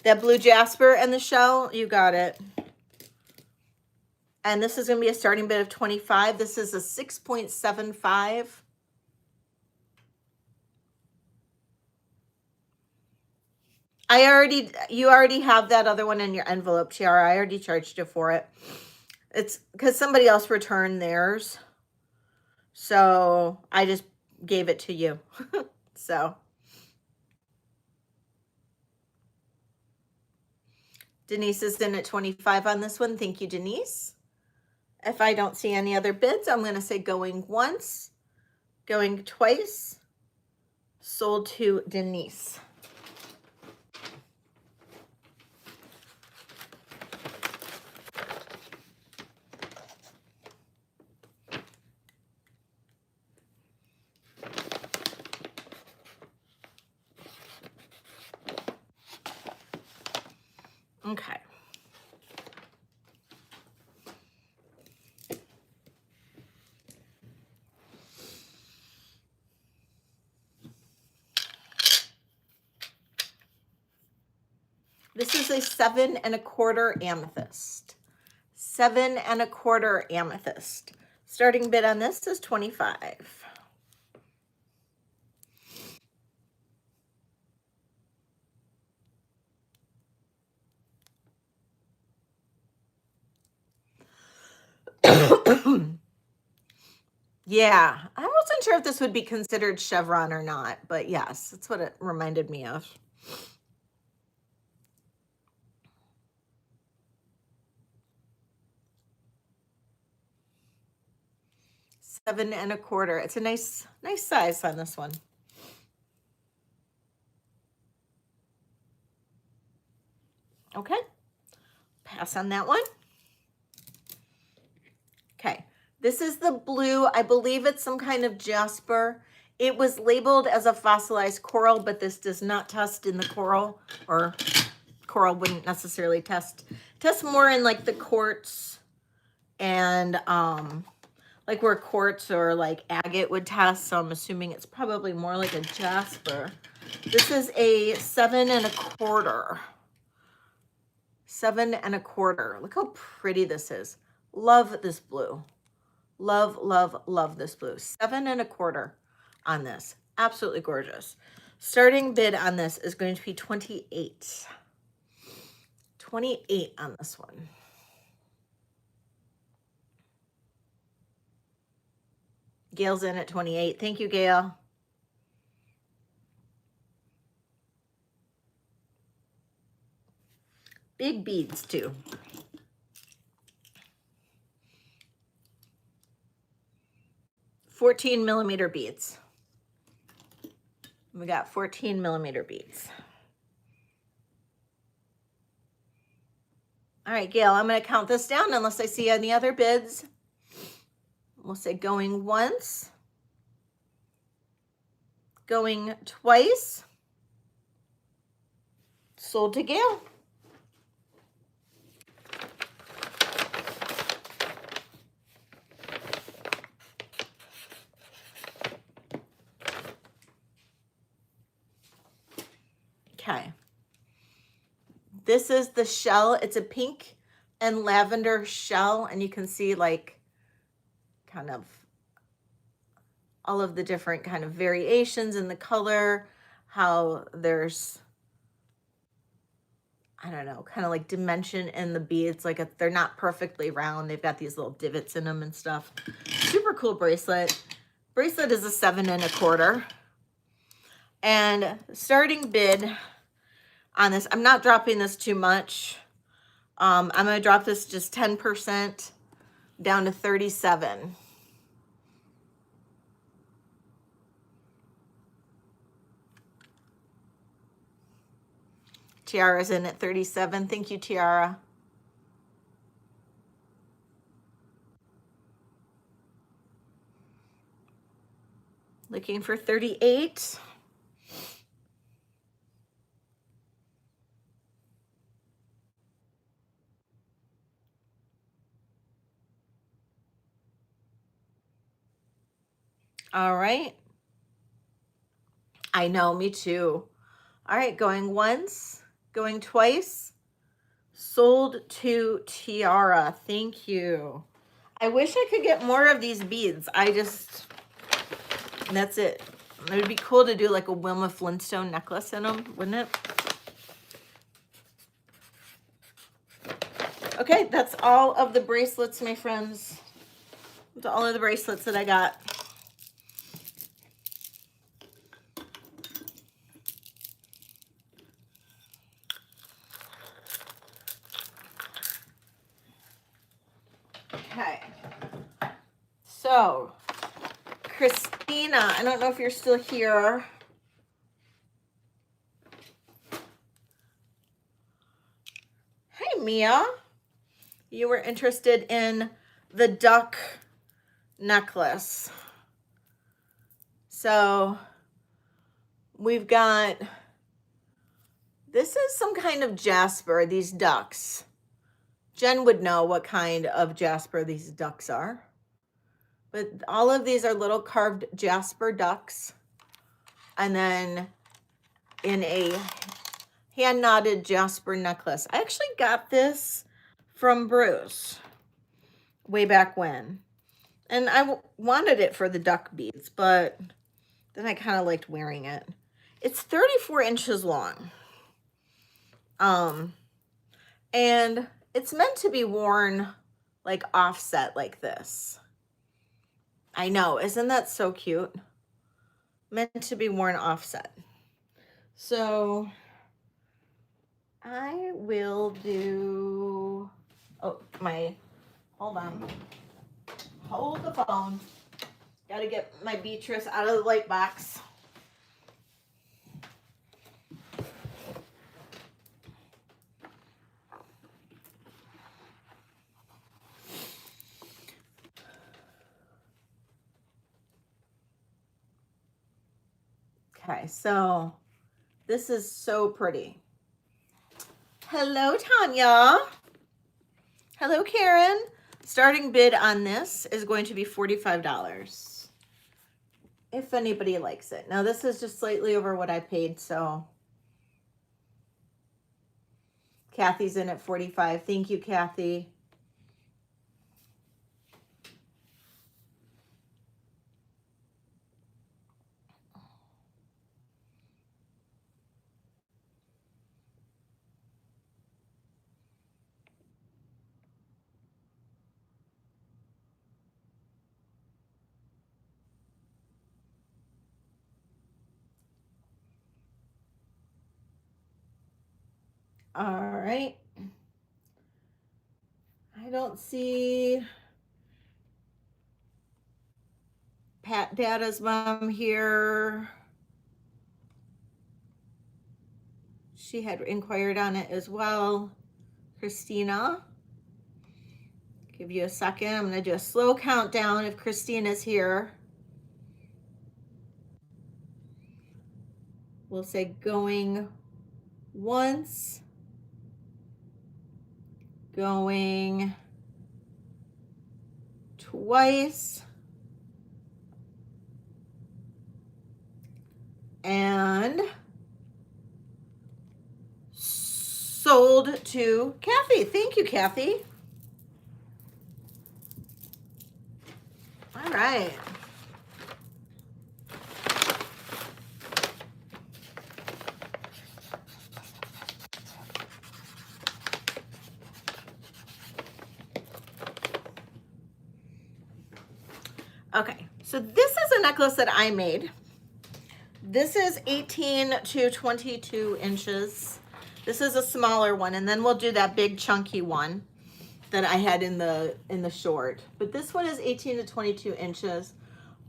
That blue Jasper and the shell, you got it. And this is going to be a starting bid of 25. This is a 6.75. You already have that other one in your envelope, Tiara. I already charged you for it. It's because somebody else returned theirs. So I just gave it to you. So Denise is in at 25 on this one. Thank you, Denise. If I don't see any other bids, I'm going to say going once, going twice, sold to Denise. Okay. This is a 7 1/4 amethyst. 7 1/4 amethyst. Starting bid on this is $25. Yeah, I wasn't sure if this would be considered chevron or not, but yes, that's what it reminded me of. Seven 1/4. It's a nice size on this one. Okay, pass on that one. Okay, this is the blue. I believe it's some kind of jasper. It was labeled as a fossilized coral, but this does not test in the coral, or coral wouldn't necessarily test. Test more in like the quartz and like where quartz or like agate would test. So I'm assuming it's probably more like a jasper. This is a 7 1/4. 7 1/4. Look how pretty this is. Love this blue. Love, love, love this blue. 7 1/4 on this. Absolutely gorgeous. Starting bid on this is going to be 28. 28 on this one. Gail's in at 28. Thank you, Gail. Big beads too. $14mm beads. We got 14mm beads. All right, Gail, I'm going to count this down unless I see any other bids. We'll say going once, going twice, sold to Gail. Okay. This is the shell. It's a pink and lavender shell, and you can see like kind of all of the different kind of variations in the color, how there's, I don't know, kind of like dimension in the beads. Like they're not perfectly round. They've got these little divots in them and stuff. Super cool bracelet. Bracelet is a 7 1/4. And starting bid on this, I'm not dropping this too much. I'm going to drop this just 10% down to 37. Tiara's in at 37. Thank you, Tiara. Looking for 38. All right. I know, me too. All right, going once, going twice. Sold to Tiara. Thank you. I wish I could get more of these beads. That's it. It would be cool to do like a Wilma Flintstone necklace in them, wouldn't it? Okay, that's all of the bracelets, my friends. That's all of the bracelets that I got. Okay. So, Christina, I don't know if you're still here. Mia. You were interested in the duck necklace. So we've got, this is some kind of jasper, these ducks. Jen would know what kind of jasper these ducks are. But all of these are little carved jasper ducks. And then in a hand knotted jasper necklace. I actually got this from Bruce way back when. And I wanted it for the duck beads, but then I kind of liked wearing it. It's 34 inches long. And it's meant to be worn like offset like this. I know, isn't that so cute? Meant to be worn offset. So I will do, oh, hold on. Hold the phone. Gotta get my Beatrice out of the light box. Okay, so this is so pretty. Hello, Tanya. Hello, Karen. Starting bid on this is going to be $45. If anybody likes it. Now, this is just slightly over what I paid, so. Kathy's in at $45. Thank you, Kathy. All right. I don't see Pat Dada's mom here. She had inquired on it as well. Christina. Give you a second. I'm going to do a slow countdown if Christina's here. We'll say going once. Going twice. And sold to Kathy. Thank you, Kathy. All right. Okay, so this is a necklace that I made. This is 18 to 22 inches. This is a smaller one, and then we'll do that big chunky one that I had in the short. But this one is 18 to 22 inches.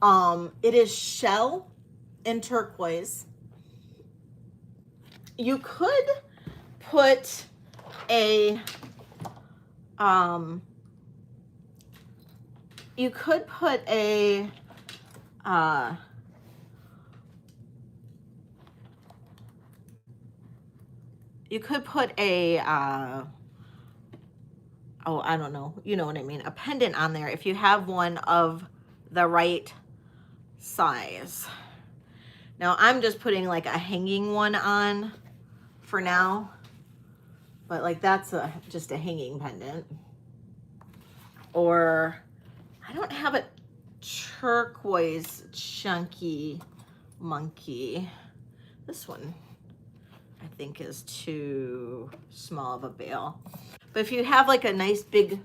It is shell and turquoise. You could put a you could put a oh, I don't know, you know what I mean, a pendant on there if you have one of the right size. Now I'm just putting like a hanging one on for now, but like that's just a hanging pendant. Or I don't have a turquoise chunky monkey. This one I think is too small of a bail. But if you have like a nice big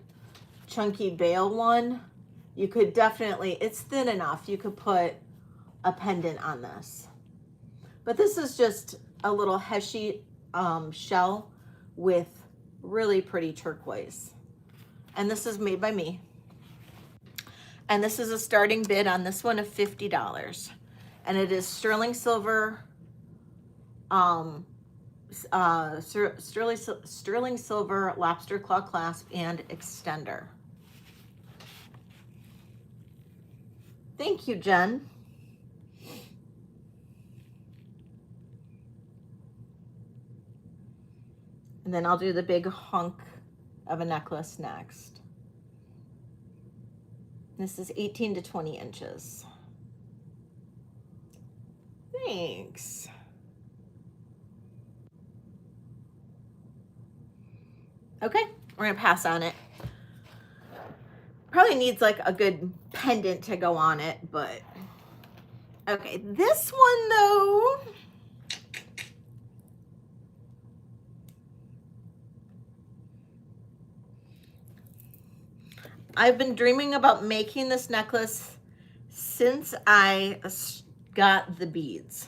chunky bail one, you could definitely, it's thin enough, you could put a pendant on this. But this is just a little heshy shell with really pretty turquoise. And this is made by me. And this is a starting bid on this one of $50. And it is sterling silver sterling silver lobster claw clasp and extender. Thank you, Jen. And then I'll do the big hunk of a necklace next. This is 18 to 20 inches. Thanks. Okay, we're gonna pass on it. Probably needs like a good pendant to go on it, but okay. This one though, I've been dreaming about making this necklace since I got the beads.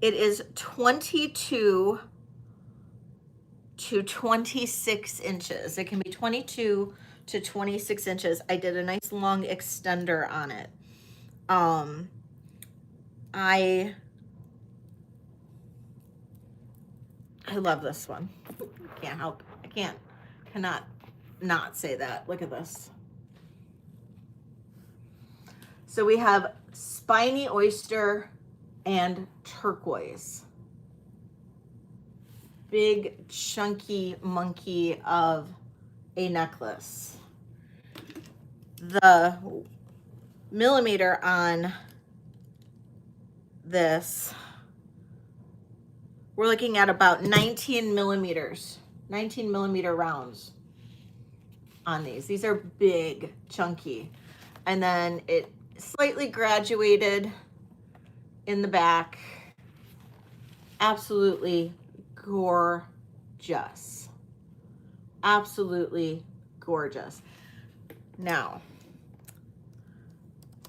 It is 22 to 26 inches. It can be 22 to 26 inches. I did a nice long extender on it. I love this one. Can't help. I cannot not say that. Look at this. So we have spiny oyster and turquoise. Big chunky monkey of a necklace. The millimeter on this, we're looking at about 19 millimeters, 19 millimeter rounds on these. These are big, chunky. And then it slightly graduated in the back. Absolutely gorgeous. Absolutely gorgeous. Now,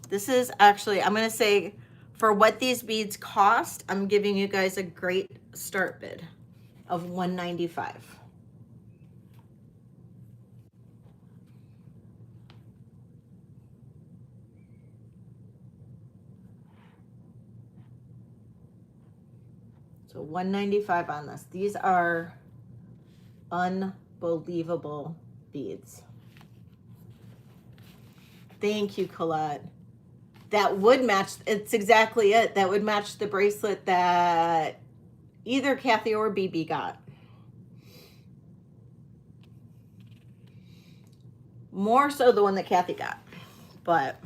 this is actually, I'm going to say, for what these beads cost, I'm giving you guys a great start bid of $195. So $195 on this. These are unbelievable beads. Thank you, Colette. That would match, it's exactly it. That would match the bracelet that either Kathy or BB got. More so the one that Kathy got, but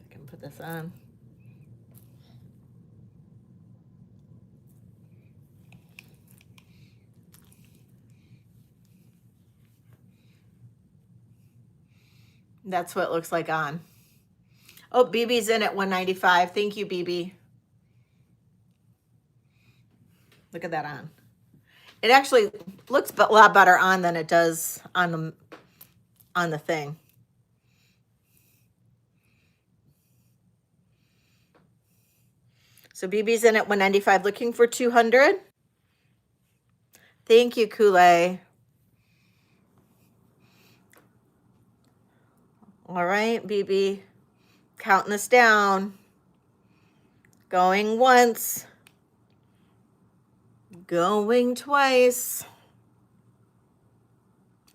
I can put this on. That's what it looks like on. Oh, BB's in at $195. Thank you, BB. Look at that on. It actually looks a lot better on than it does on the thing. So BB's in at $195, looking for $200. Thank you, Kool-Aid. All right, BB, counting this down. Going once. Going twice.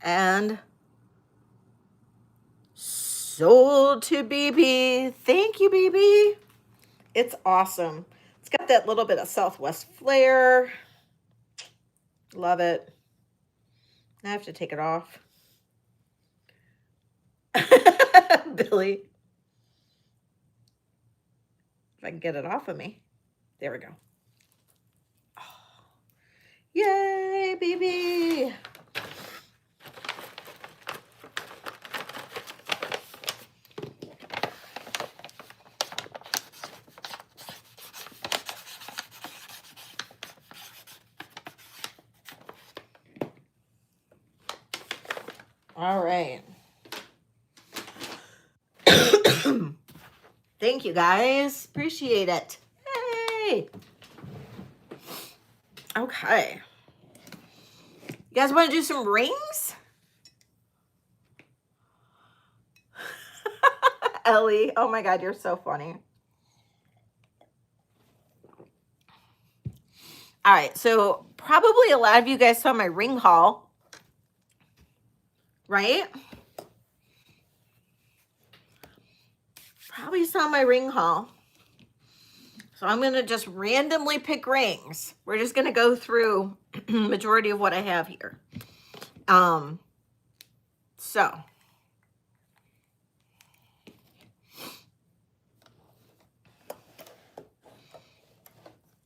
And sold to BB. Thank you, BB. It's awesome. It's got that little bit of Southwest flair. Love it. I have to take it off. Billy. If I can get it off of me. There we go. Oh. Yay, BB. All right. Thank you, guys. Appreciate it. Hey. Okay. You guys want to do some rings? Ellie, oh my God, you're so funny. All right, so probably a lot of you guys saw my ring haul, right? Probably saw my ring haul. So I'm going to just randomly pick rings. We're just going to go through majority of what I have here. So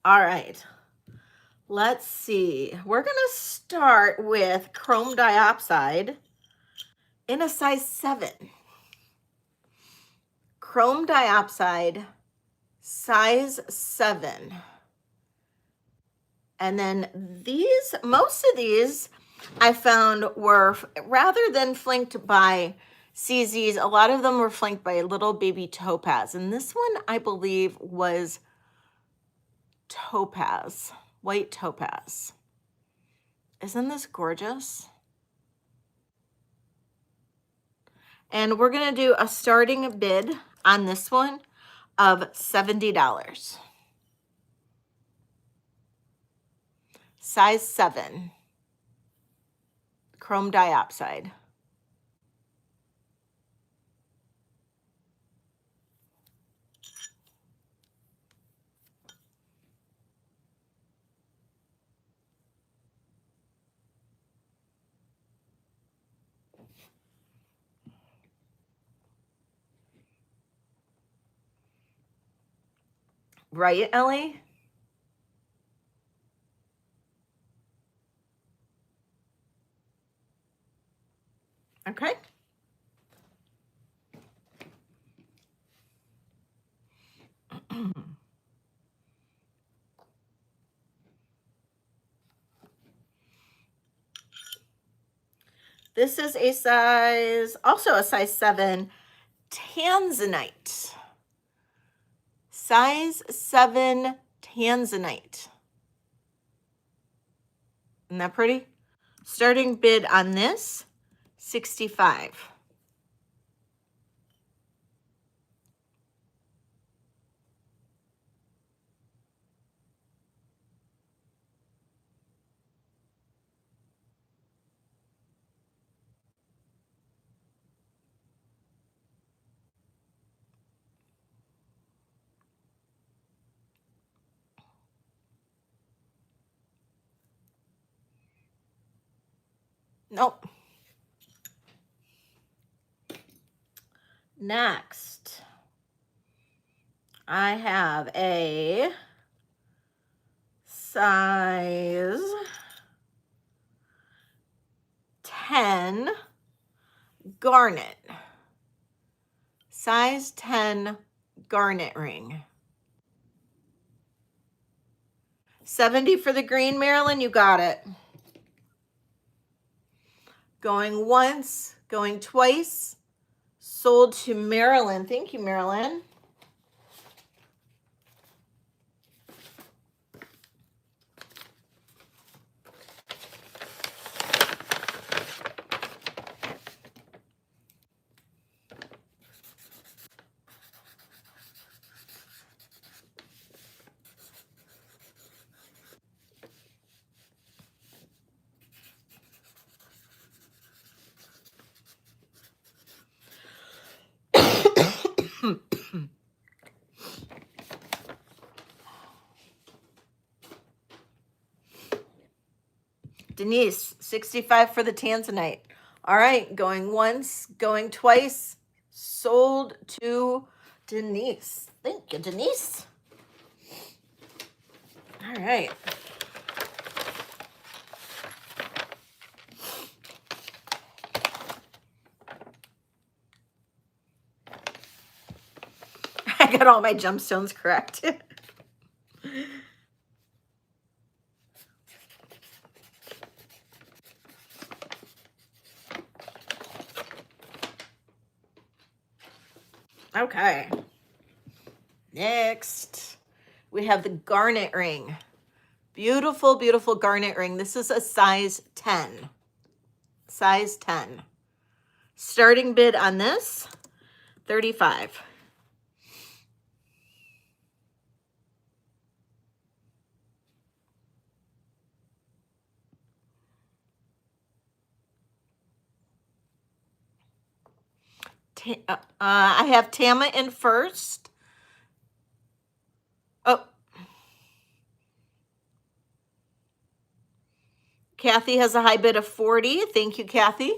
all right, let's see. We're going to start with chrome diopside in a size 7. Chrome diopside, size 7. And then these, most of these I found were, rather than flanked by CZs, a lot of them were flanked by little baby topaz. And this one, I believe, was topaz, white topaz. Isn't this gorgeous? And we're going to do a starting bid on this one of $70. Size 7. Chrome diopside. Right, Ellie? Okay. This is a size, also a size 7, tanzanite. Size 7 tanzanite. Isn't that pretty? Starting bid on this, $65. Nope. Next, I have a size 10 garnet. Size 10 garnet ring. 70 for the green, Marilyn, you got it. Going once, going twice. Sold to Marilyn. Thank you, Marilyn. Denise, 65 for the tanzanite. All right, going once, going twice. Sold to Denise. Thank you, Denise. All right. I got all my gemstones correct. Okay. Next, we have the garnet ring. Beautiful, beautiful garnet ring. This is a size 10. Size 10. Starting bid on this, $35. I have Tama in first. Oh, Kathy has a high bid of 40. Thank you, Kathy.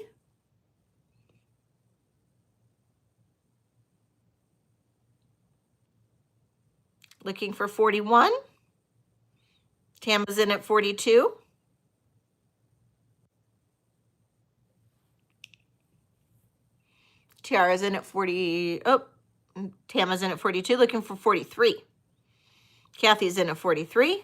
Looking for 41. Tama's in at 42. Tiara's in at 40. Oh, Tama's in at 42, looking for 43. Kathy's in at 43.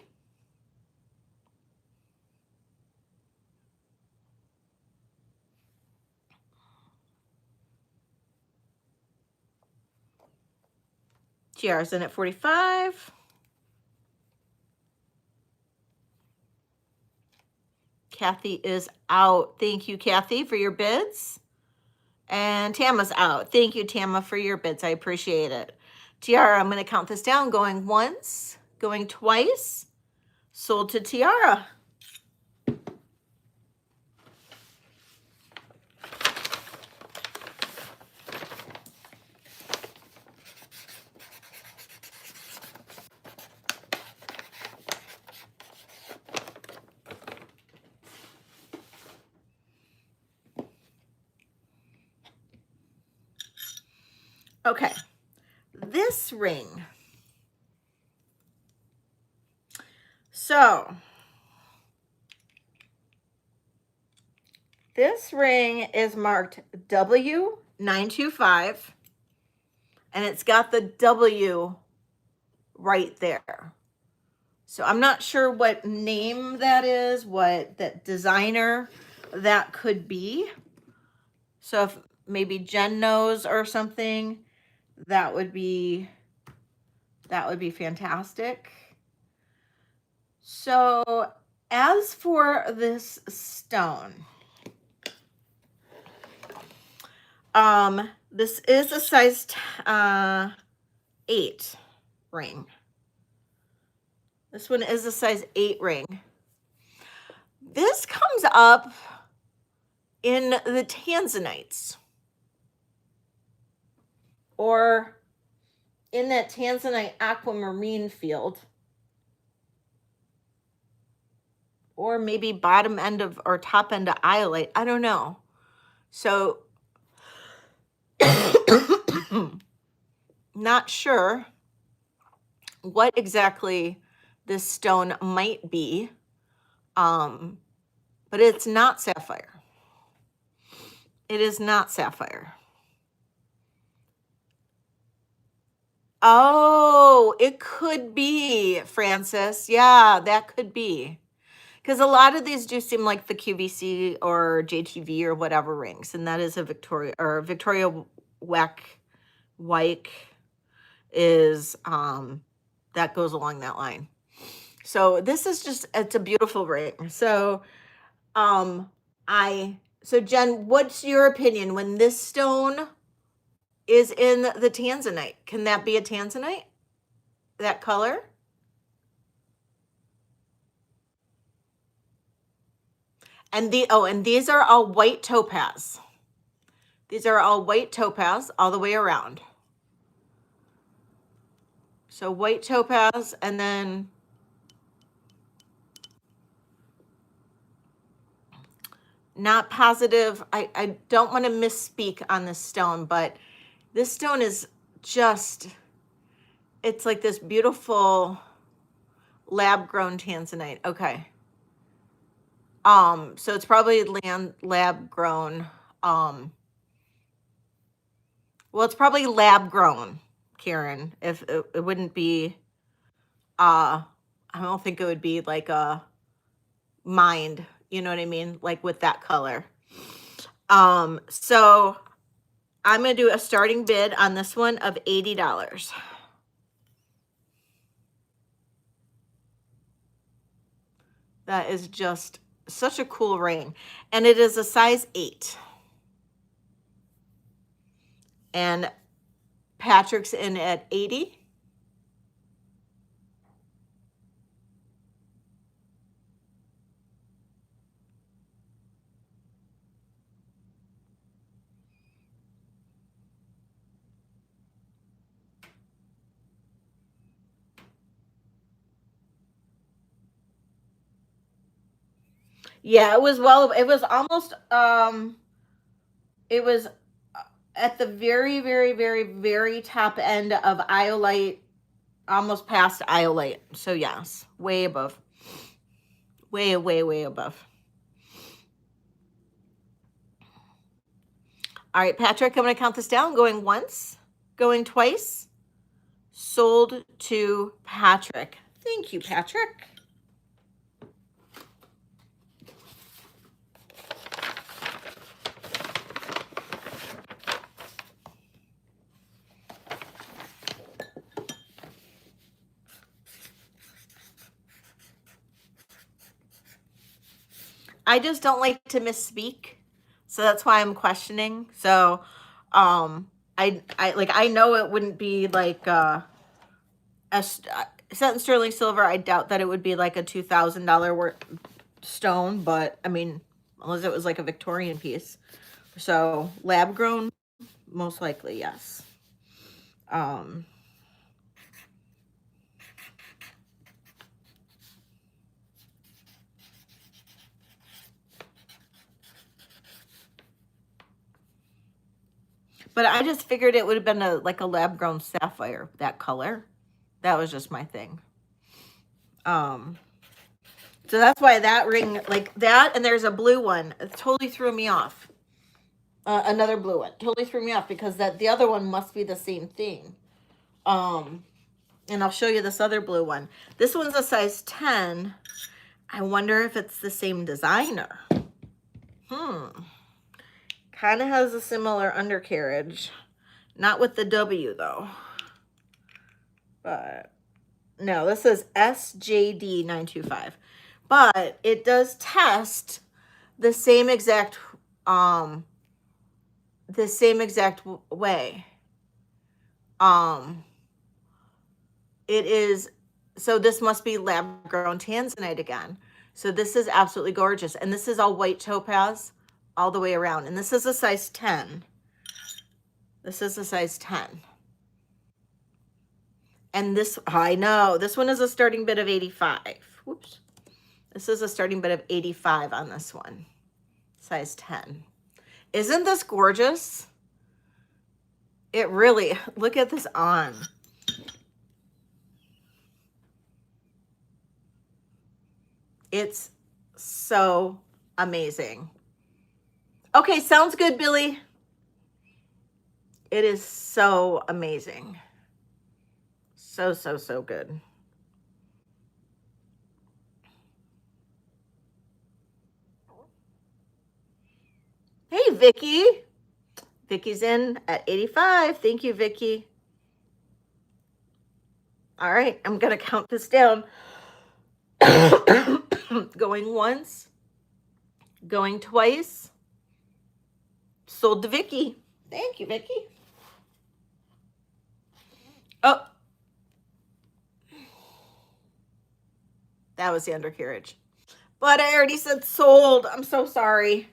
Tiara's in at 45. Kathy is out. Thank you, Kathy, for your bids. And Tama's out. Thank you, Tama, for your bids. I appreciate it. Tiara, I'm going to count this down. Going once, going twice. Sold to Tiara. Okay, this ring. So, this ring is marked W925, and it's got the W right there. So I'm not sure what name that is, what that designer that could be. So if maybe Jen knows or something, that would be fantastic. So as for this stone, this is a size 8 ring. This one is a size 8 ring. This comes up in the tanzanites, or in that tanzanite aquamarine field, or maybe bottom end of or top end of iolite. I don't know. So not sure what exactly this stone might be, but it's not sapphire. It is not sapphire. Oh, it could be, Francis. Yeah, that could be. Because a lot of these do seem like the QVC or JTV or whatever rings, and that is a Victoria Wyke is that goes along that line. So this is just, it's a beautiful ring. So so Jen, what's your opinion when this stone is in the tanzanite? Can that be a tanzanite? That color? And these are all white topaz. These are all white topaz all the way around. So white topaz, and then not positive. I don't want to misspeak on this stone, but this stone is just, it's like this beautiful lab grown tanzanite. Okay. So it's probably lab grown. Well, it's probably lab grown, Karen. If it wouldn't be, I don't think it would be like a mined, you know what I mean? Like with that color. So I'm going to do a starting bid on this one of $80. That is just such a cool ring. And it is a size 8. And Patrick's in at 80. Yeah, it was it was almost, it was at the very, very, very, very top end of Iolite, almost past Iolite. So yes, way above. Way, way, way above. All right, Patrick, I'm going to count this down. Going once, going twice. Sold to Patrick. Thank you, Patrick. I just don't like to misspeak, so that's why I'm questioning. So, I know it wouldn't be like set in sterling silver. I doubt that it would be like a $2,000 worth stone, but I mean, unless it was like a Victorian piece. So lab grown, most likely, yes. But I just figured it would have been like a lab grown sapphire, that color. That was just my thing. So that's why that ring, like that, and there's a blue one, it totally threw me off. Another blue one totally threw me off because the other one must be the same thing. And I'll show you this other blue one. This one's a size 10. I wonder if it's the same designer. Kind of has a similar undercarriage. Not with the W though. But no, this is SJD925. But it does test the same exact way. It is, so this must be lab grown tanzanite again. So this is absolutely gorgeous. And this is all white topaz all the way around. And this is a size 10. This is a size 10. And this, I know, this one is a starting bid of 85. Whoops. This is a starting bid of 85 on this one. Size 10. Isn't this gorgeous? It really, look at this on. It's so amazing. Okay, sounds good, Billy. It is so amazing. So, so, so good. Hey, Vicky. Vicky's in at 85. Thank you, Vicky. All right, I'm going to count this down. Going once, going twice. Sold to Vicky. Thank you, Vicky. Oh, that was the undercarriage. But I already said sold. I'm so sorry.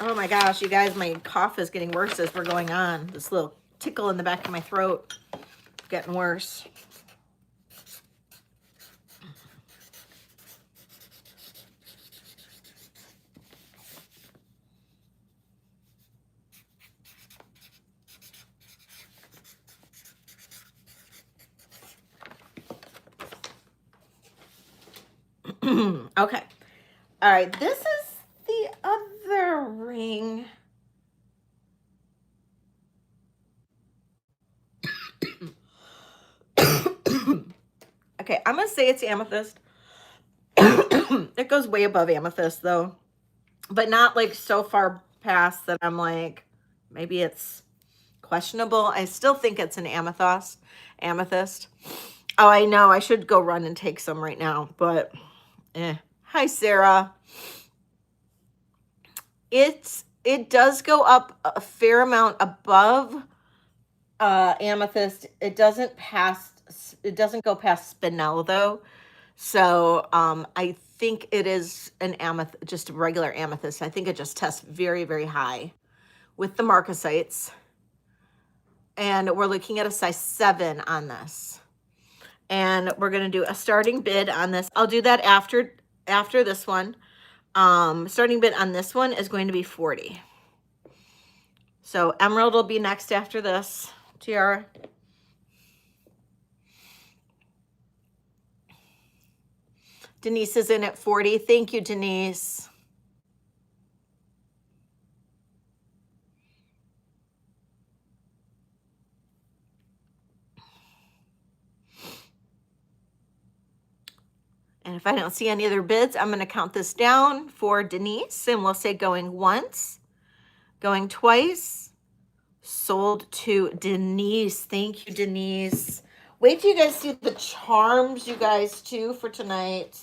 Oh my gosh, you guys, my cough is getting worse as we're going on. This little tickle in the back of my throat getting worse. Okay. All right, this is the other ring. Okay, I'm going to say it's amethyst. It goes way above amethyst though, but not like so far past that I'm like, maybe it's questionable. I still think it's an amethyst. Amethyst. Oh, I know. I should go run and take some right now, but Hi, Sarah. It does go up a fair amount above amethyst. It doesn't go past spinel though. So I think it is an amethyst, just a regular amethyst. I think it just tests very, very high with the marcasites. And we're looking at a size 7 on this. And we're going to do a starting bid on this. I'll do that after this one. Starting bid on this one is going to be 40. So emerald will be next after this, Tiara. Denise is in at 40. Thank you, Denise. And if I don't see any other bids, I'm going to count this down for Denise, and we'll say going once, going twice, sold to Denise. Thank you, Denise. Wait till you guys see the charms, you guys, too, for tonight.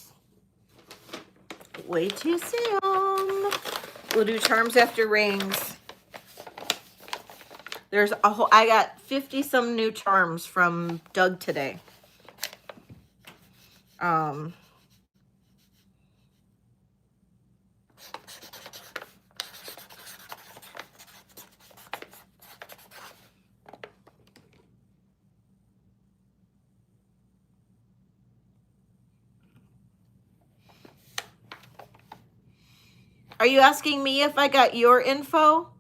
Wait till you see them. We'll do charms after rings. There's a whole, I got 50 some new charms from Doug today. Are you asking me if I got your info?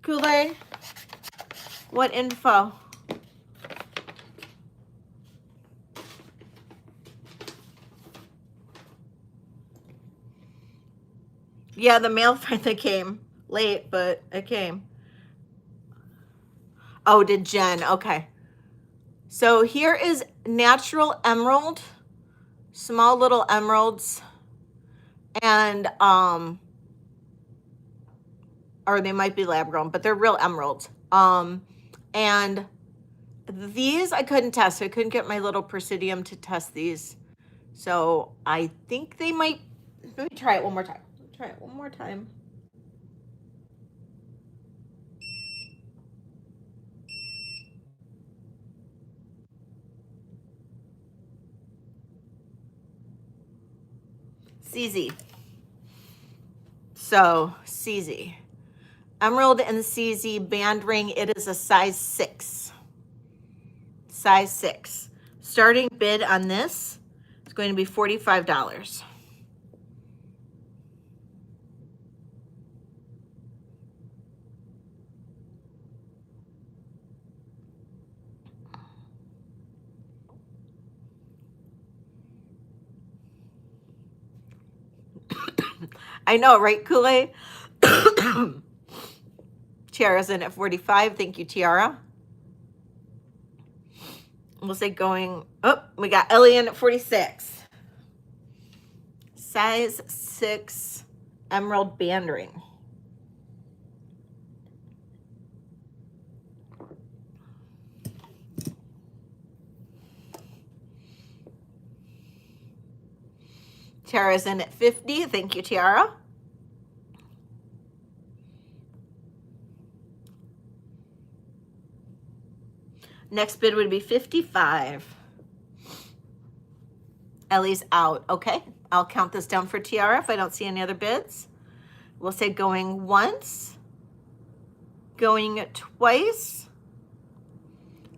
Kool-Aid? What info? Yeah, the mail finally came. Late, but it came. Oh, did Jen? Okay. So here is natural emerald. Small little emeralds. And, or they might be lab grown, but they're real emeralds. And these I couldn't test. I couldn't get my little Presidium to test these. So I think they might, let me try it one more time. Try it one more time. CZ. So CZ. Emerald and CZ band ring. It is a size 6. Size 6. Starting bid on this is going to be $45. I know, right, Kool-Aid? Tiara's in at 45. Thank you, Tiara. We'll say going, oh, we got Ellie in at 46. Size 6 emerald band ring. Tiara's in at 50. Thank you, Tiara. Next bid would be 55. Ellie's out. Okay, I'll count this down for Tiara if I don't see any other bids. We'll say going once, going twice,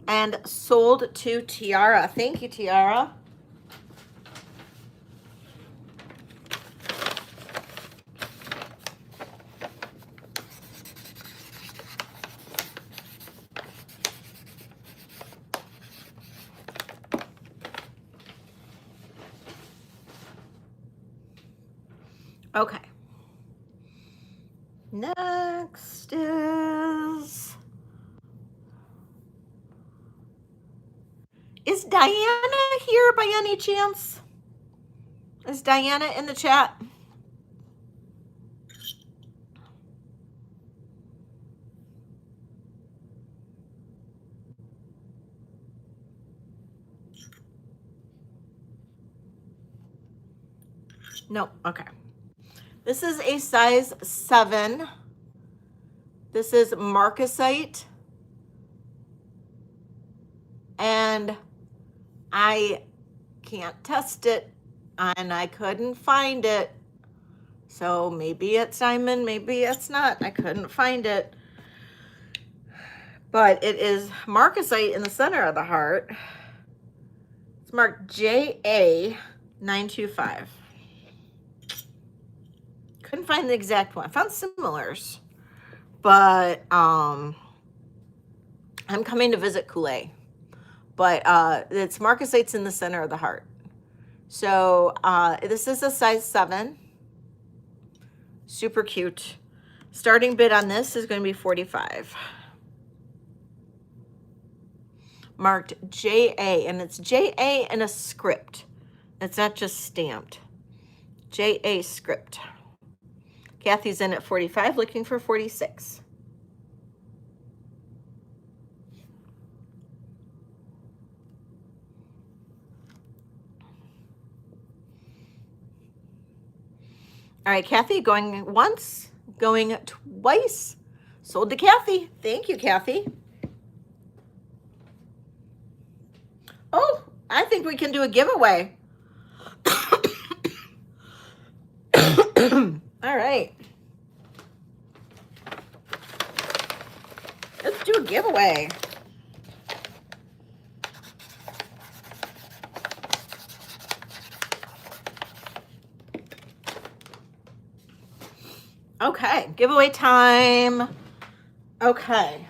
and sold to Tiara. Thank you, Tiara. Okay. Next is Diana here by any chance? Is Diana in the chat? Nope. Okay. This is a size 7. This is marcasite. And I can't test it. And I couldn't find it. So maybe it's diamond, maybe it's not. I couldn't find it. But it is marcasite in the center of the heart. It's marked JA925. Couldn't find the exact one. I found similars. But I'm coming to visit Kool-Aid. But it's marcasite's in the center of the heart. So this is a size 7. Super cute. Starting bid on this is going to be $45. Marked JA, and it's JA in a script. It's not just stamped. JA script. Kathy's in at 45, looking for 46. All right, Kathy, going once, going twice. Sold to Kathy. Thank you, Kathy. Oh, I think we can do a giveaway. All right. Let's do a giveaway. Okay, giveaway time. Okay.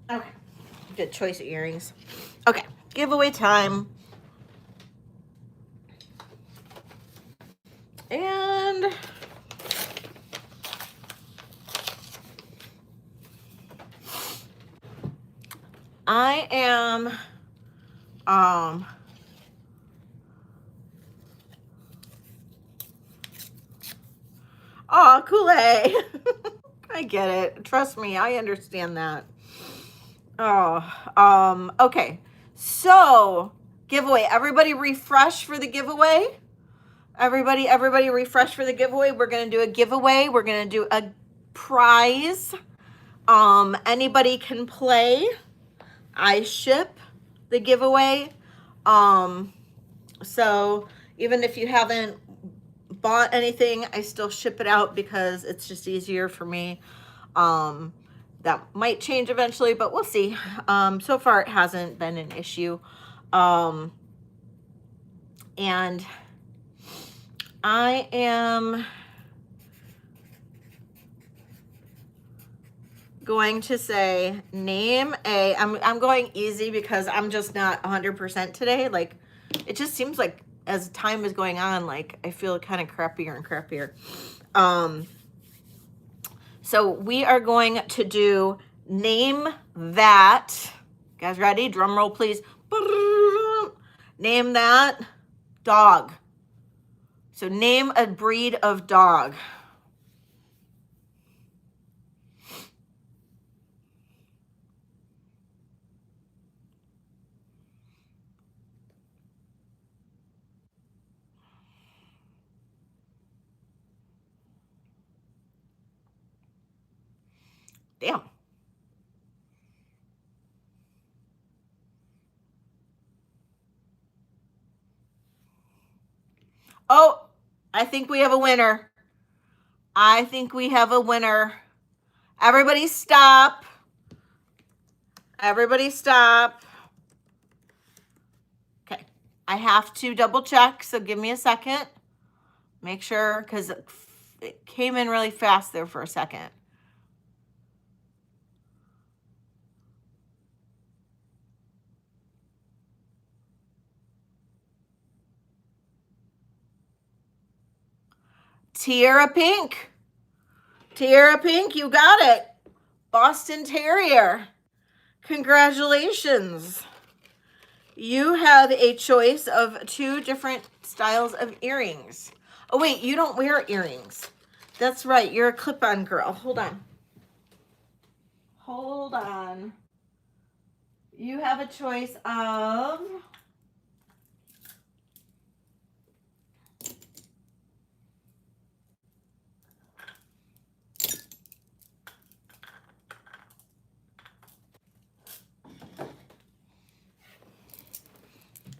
Okay, good choice of earrings. Okay, giveaway time. And I am oh, Kool-Aid. I get it. Trust me, I understand that. Oh, okay. So, giveaway. Everybody refresh for the giveaway. Everybody refresh for the giveaway. We're going to do a giveaway. We're going to do a prize. Anybody can play. I ship the giveaway. So even if you haven't bought anything, I still ship it out because it's just easier for me. That might change eventually, but we'll see. So far it hasn't been an issue. And I am going to say name a, I'm going easy because I'm just not 100% today. Like, it just seems like as time is going on, like I feel kind of crappier and crappier. So we are going to do name that. You guys ready? Drum roll, please. Name that dog. So name a breed of dog. Damn. Oh, I think we have a winner. I think we have a winner. Everybody stop. Everybody stop. Okay. I have to double check, so give me a second. Make sure, because it came in really fast there for a second. Tiara Pink. Tiara Pink, you got it. Boston Terrier. Congratulations. You have a choice of 2 different styles of earrings. Oh, wait, you don't wear earrings. That's right. You're a clip-on girl. Hold on. Hold on. You have a choice of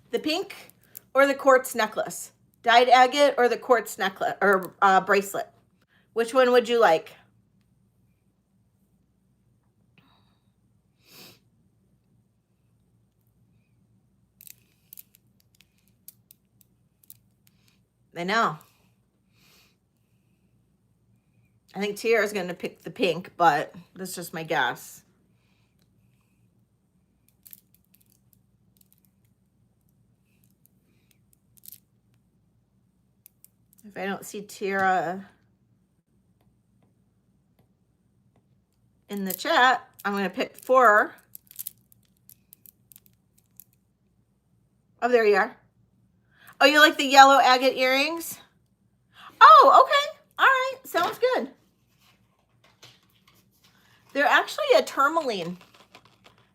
the pink or the quartz necklace, dyed agate or the quartz necklace or bracelet. Which one would you like? I know. I think Tiara's going to pick the pink, but that's just my guess. If I don't see Tiara in the chat, I'm going to pick 4. Oh, there you are. Oh, you like the yellow agate earrings? Oh, okay. All right. Sounds good. They're actually a tourmaline.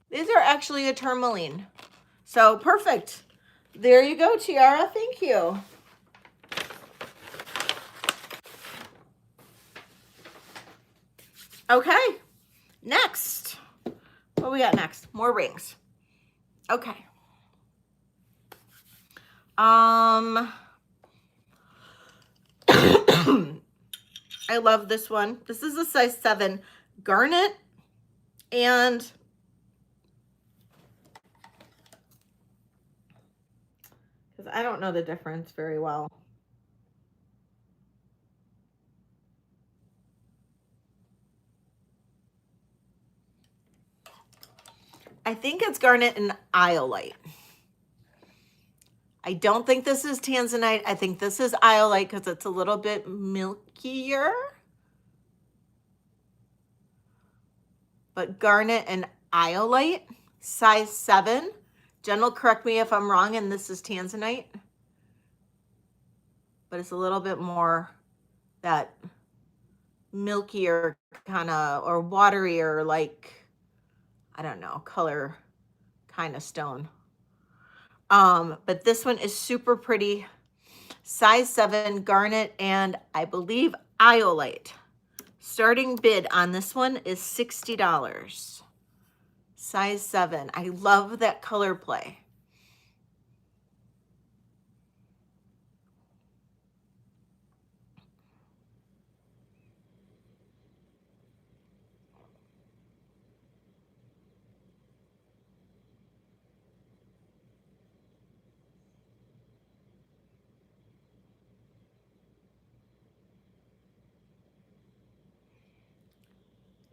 These are actually a tourmaline. So perfect. There you go, Tiara. Thank you. Okay. Next. What we got next? More rings. Okay. I love this one. This is a size 7 garnet, and because I don't know the difference very well. I think it's garnet and iolite. I don't think this is tanzanite. I think this is iolite because it's a little bit milkier. But garnet and iolite, size 7. Jen will correct me if I'm wrong, and this is tanzanite. But it's a little bit more that milkier kind of, or waterier, like, I don't know, color kind of stone. But this one is super pretty. Size 7 garnet, and I believe iolite. Starting bid on this one is $60. Size 7. I love that color play.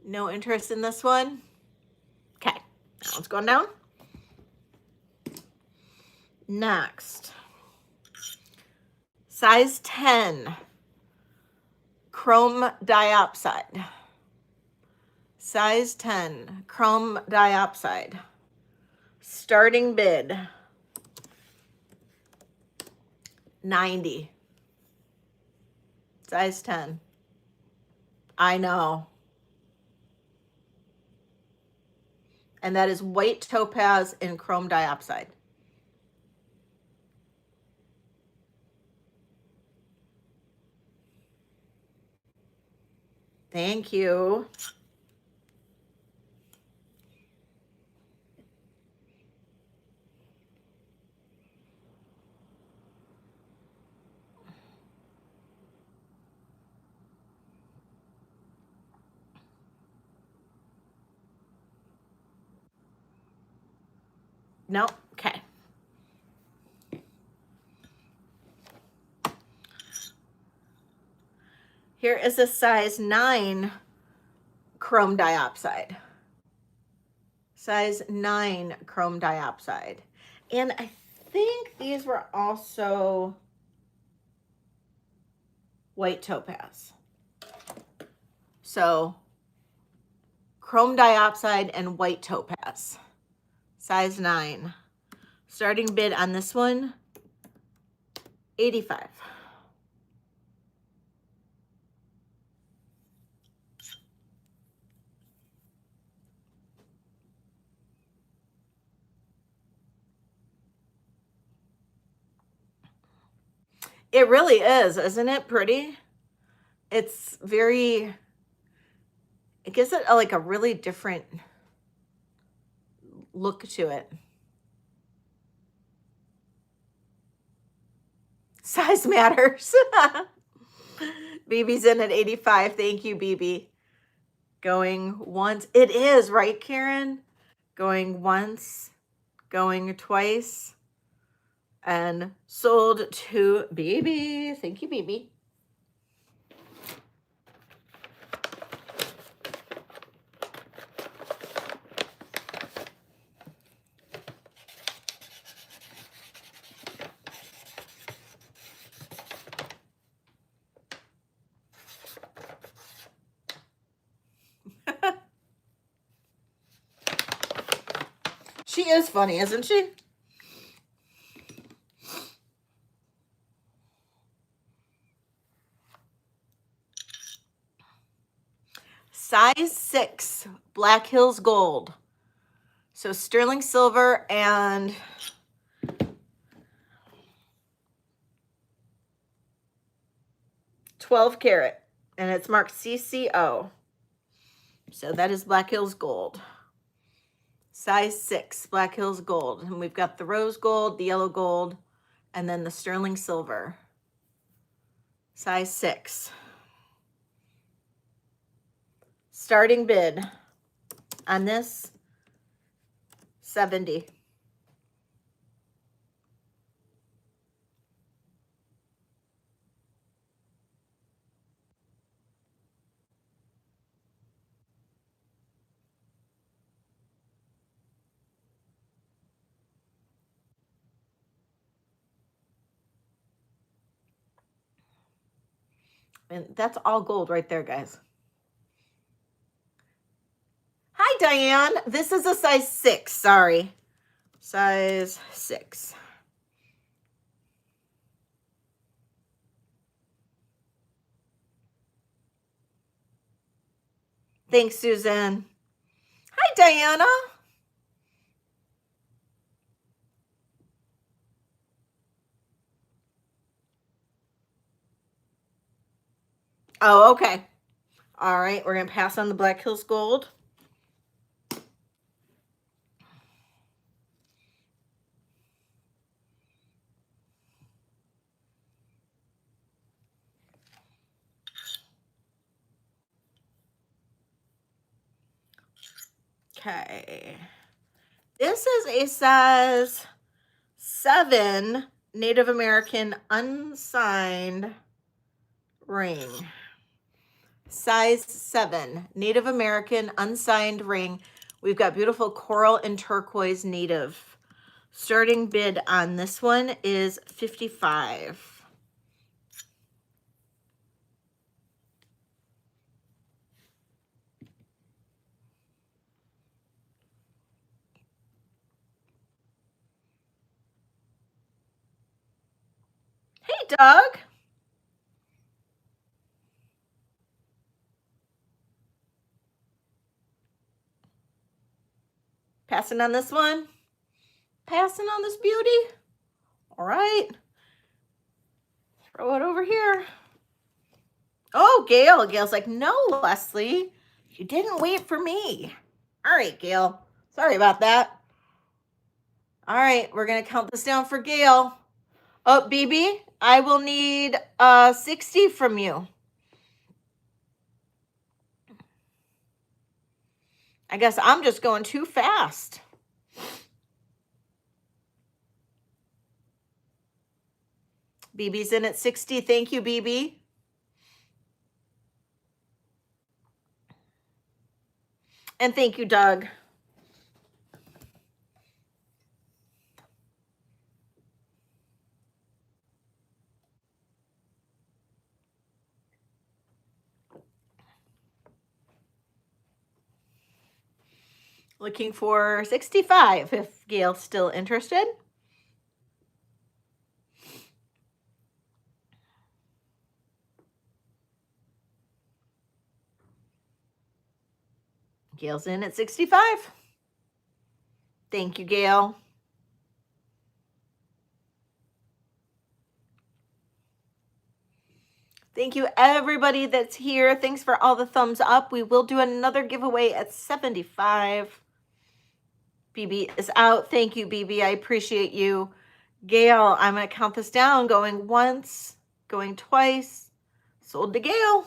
No interest in this one? Okay, that one's going down. Next, size 10, chrome diopside. Size 10, chrome diopside. Starting bid, $90. Size 10. I know. And that is white topaz and chrome diopside. Thank you. No, okay. Here is a size 9 chrome diopside. Size 9 chrome diopside. And I think these were also white topaz. So chrome diopside and white topaz. Size 9. Starting bid on this one, $85. It really is, isn't it pretty? It's very, it gives it like a really different look to it. Size matters. BB's in at 85. Thank you, BB. Going once. It is, right, Karen? Going once, going twice, and sold to BB. Thank you, BB. She is funny, isn't she? Size 6, Black Hills Gold. So sterling silver and $12 and it's marked CCO. So that is Black Hills Gold. Size 6, Black Hills Gold. And we've got the rose gold, the yellow gold, and then the sterling silver. Size 6. Starting bid on this, 70. And that's all gold right there, guys. Hi, Diane. This is a size 6. Sorry. Size 6. Thanks, Susan. Hi, Diana. Oh, okay. All right. We're going to pass on the Black Hills Gold. Okay. This is a size 7 Native American unsigned ring. Size 7 Native American unsigned ring. We've got beautiful coral and turquoise native. Starting bid on this one is 55. Hey, Doug. Passing on this one. Passing on this beauty. All right. Throw it over here. Oh, Gail. Gail's like, no, Leslie, you didn't wait for me. All right, Gail. Sorry about that. All right, we're going to count this down for Gail. Oh, BB, I will need 60 from you. I guess I'm just going too fast. BB's in at 60. Thank you, BB. And thank you, Doug. Looking for 65 if Gail's still interested. Gail's in at 65. Thank you, Gail. Thank you, everybody that's here. Thanks for all the thumbs up. We will do another giveaway at 75. BB is out. Thank you, BB. I appreciate you. Gail, I'm going to count this down. Going once, going twice. Sold to Gail.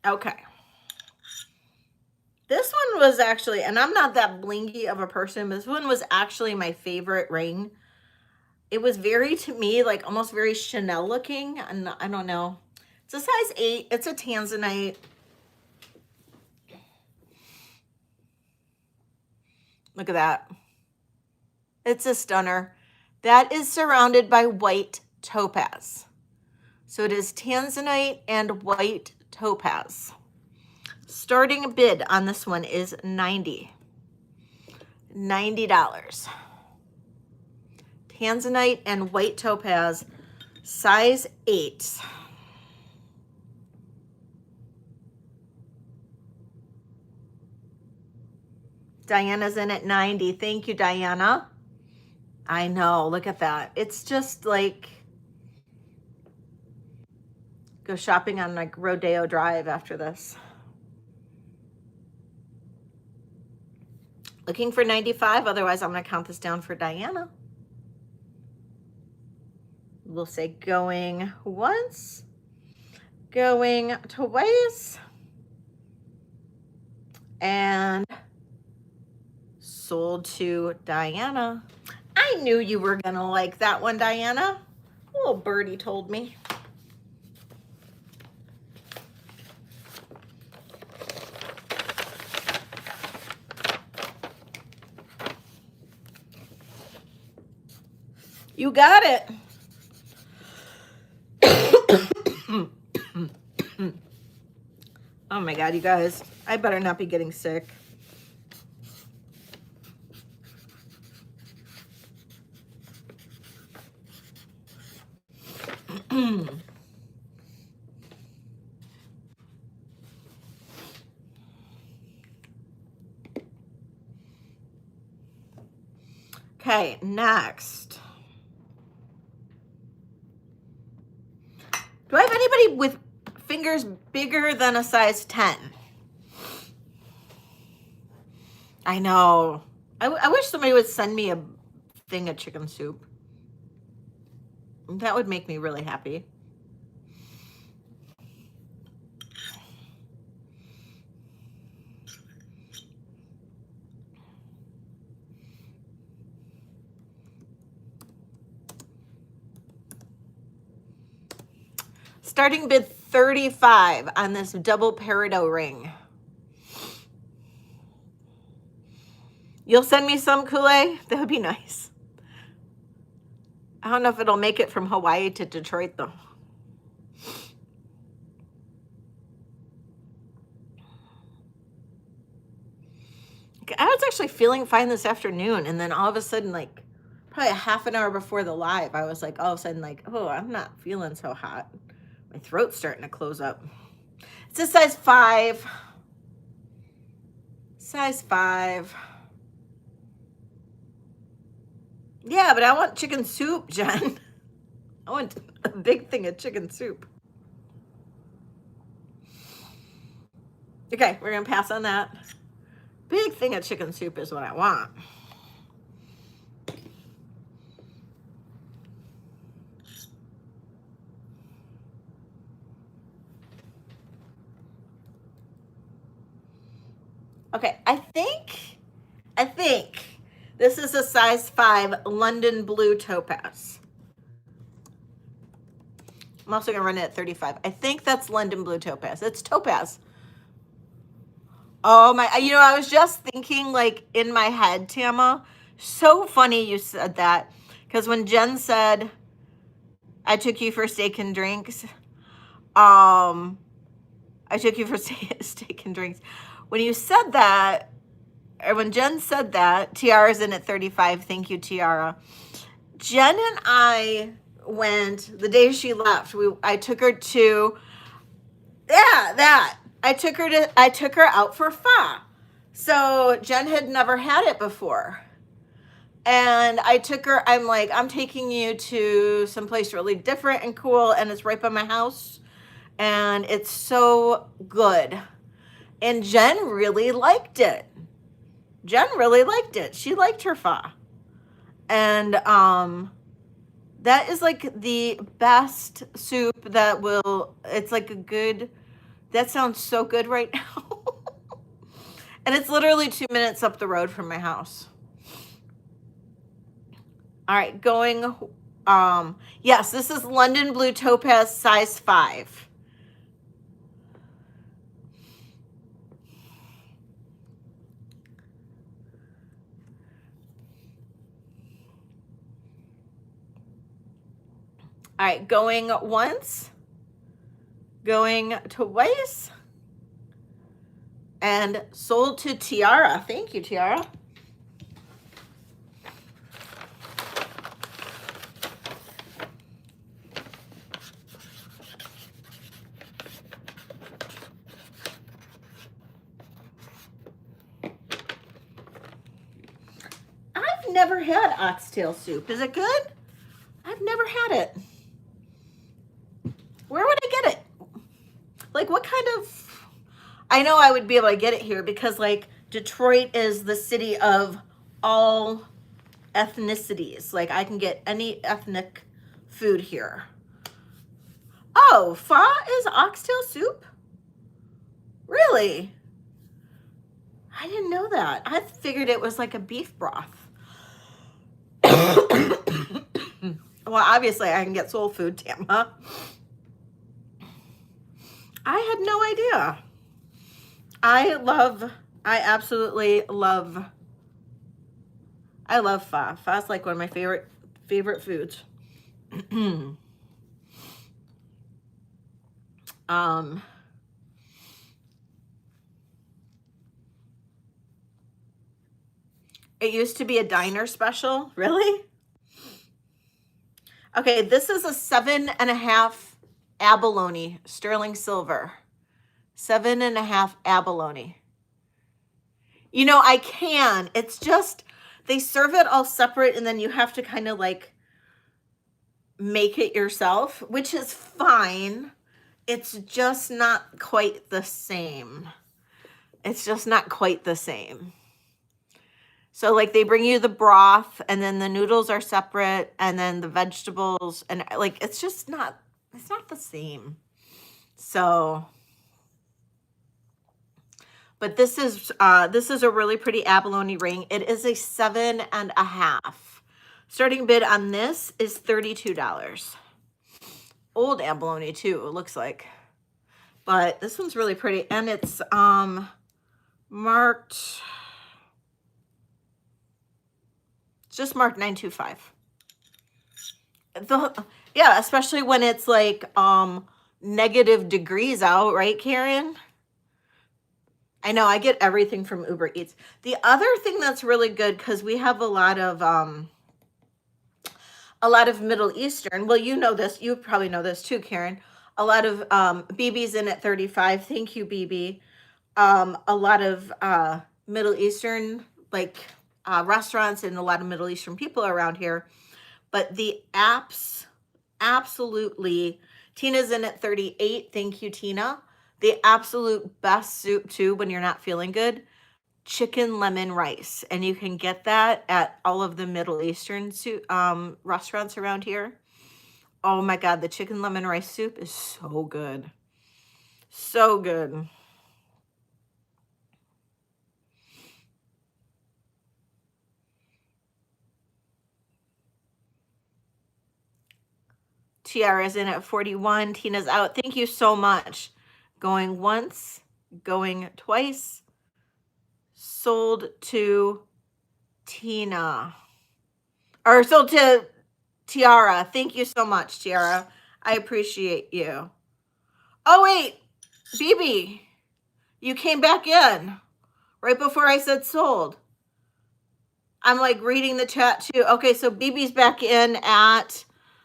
Okay. This one was actually, and I'm not that blingy of a person, but this one was actually my favorite ring. It was very, to me, like almost very Chanel looking. And I don't know. It's a size 8. It's a tanzanite. Look at that. It's a stunner. That is surrounded by white topaz. So it is tanzanite and white topaz. Starting bid on this one is $90. Tanzanite and white topaz, size 8. Diana's in at 90. Thank you, Diana. I know, look at that. It's just like go shopping on like Rodeo Drive after this. Looking for 95, otherwise I'm gonna count this down for Diana. We'll say going once, going twice, and sold to Diana. I knew you were gonna like that one, Diana. Little birdie told me. You got it. Oh my God, you guys, I better not be getting sick. Okay, next. Do I have anybody with fingers bigger than a size 10? I know. I wish somebody would send me a thing of chicken soup. That would make me really happy. Starting bid 35 on this double peridot ring. You'll send me some, Kool-Aid? That would be nice. I don't know if it'll make it from Hawaii to Detroit, though. I was actually feeling fine this afternoon, and then all of a sudden, like, probably a half an hour before the live, I was like, all of a sudden, like, oh, I'm not feeling so hot. My throat's starting to close up. It's a size 5. Size 5. Yeah, but I want chicken soup, Jen. I want a big thing of chicken soup. Okay, we're going to pass on that. Big thing of chicken soup is what I want. Okay, I think this is a size 5 London blue topaz. I'm also going to run it at 35. I think that's London blue topaz. It's topaz. Oh my, you know, I was just thinking like in my head, Tama, so funny you said that. Because when Jen said, I took you for steak and drinks, I took you for steak and drinks. when you said that, or when Jen said that, Tiara's in at 35. Thank you, Tiara. Jen and I went the day she left. I took her to I took her out for pho. So Jen had never had it before. And I took her, I'm like, I'm taking you to someplace really different and cool, and it's right by my house. And it's so good. And Jen really liked it. She liked her pho. And that is like the best soup it's like a good, that sounds so good right now. And it's literally 2 minutes up the road from my house. All right, going, yes, this is London Blue Topaz size 5. All right, going once, going twice, and sold to Tiara. Thank you, Tiara. I've never had oxtail soup. Is it good? I've never had it. Where would I get it? Like, what kind of, I know I would be able to get it here because like Detroit is the city of all ethnicities. Like I can get any ethnic food here. Oh, pho is oxtail soup? Really? I didn't know that. I figured it was like a beef broth. Well, obviously I can get soul food, Tama. I had no idea. I absolutely love, I love pho. Pho's like one of my favorite foods. It used to be a diner special. Really? Okay, this is a 7.5 abalone, sterling silver. 7.5 abalone. You know, I can. It's just, they serve it all separate and then you have to kind of like make it yourself, which is fine. It's just not quite the same. It's just not quite the same. So like they bring you the broth and then the noodles are separate and then the vegetables and like it's just not, it's not the same. So, but this is a really pretty abalone ring. It is a 7.5. Starting bid on this is $32. Old abalone too, it looks like. But this one's really pretty and it's marked, it's just marked 925. Yeah, especially when it's like negative degrees out, right, Karen? I know, I get everything from Uber Eats. The other thing that's really good, because we have a lot of Middle Eastern, well, you know this, you probably know this too, Karen. A lot of BB's in at 35. Thank you, BB. A lot of Middle Eastern, like restaurants and a lot of Middle Eastern people around here. But the apps, absolutely, Tina's in at 38. Thank you, Tina. The absolute best soup too when you're not feeling good, chicken lemon rice. And you can get that at all of the Middle Eastern restaurants around here. Oh my God, the chicken lemon rice soup is so good. So good. Tiara's in at 41. Tina's out. Thank you so much. Going once, going twice. Sold to Tina. Or sold to Tiara. Thank you so much, Tiara. I appreciate you. Oh, wait. BB. You came back in right before I said sold. I'm like reading the chat too. Okay, so BB's back in at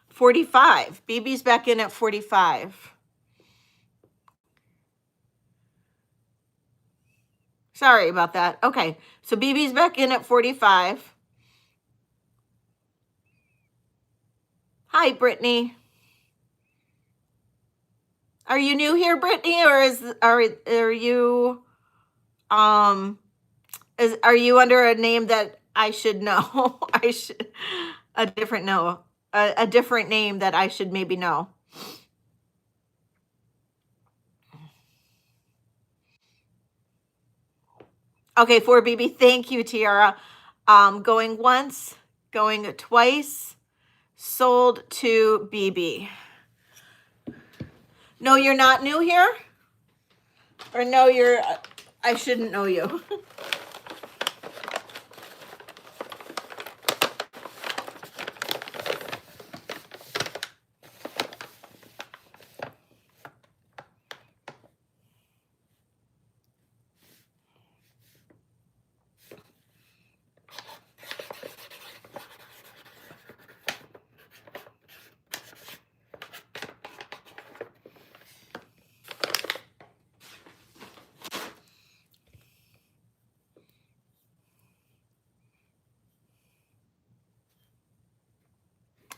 45. BB's back in at 45. Sorry about that. Okay, so BB's back in at 45. Hi, Brittany. Are you new here, Brittany, or are you are you under a name that I should know? I should a different name that I should maybe know. Okay, for BB. Thank you, Tiara. Going once, going twice, sold to BB. No, you're not new here? Or no, I shouldn't know you.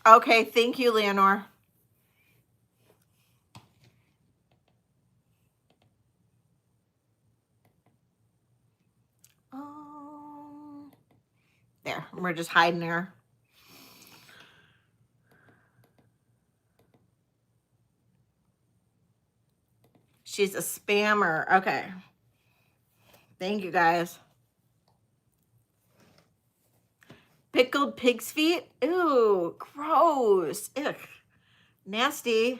Okay, thank you, Leonore. There, we're just hiding her. She's a spammer. Okay. Thank you, guys. Pickled pig's feet? Ew, gross. Ugh. Nasty.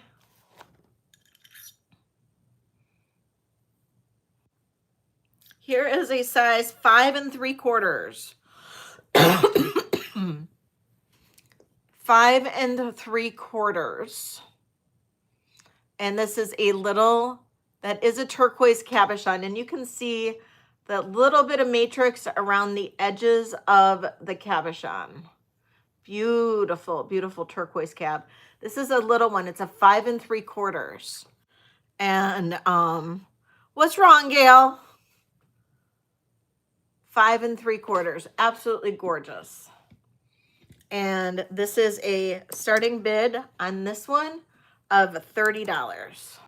Here is a size 5 3/4. 5 3/4. And this is a little, that is a turquoise cabochon. And you can see the little bit of matrix around the edges of the cabochon. Beautiful, beautiful turquoise cab. This is a little one. It's a 5 3/4. And what's wrong, Gail? 5 3/4. Absolutely gorgeous. And this is a starting bid on this one of $30.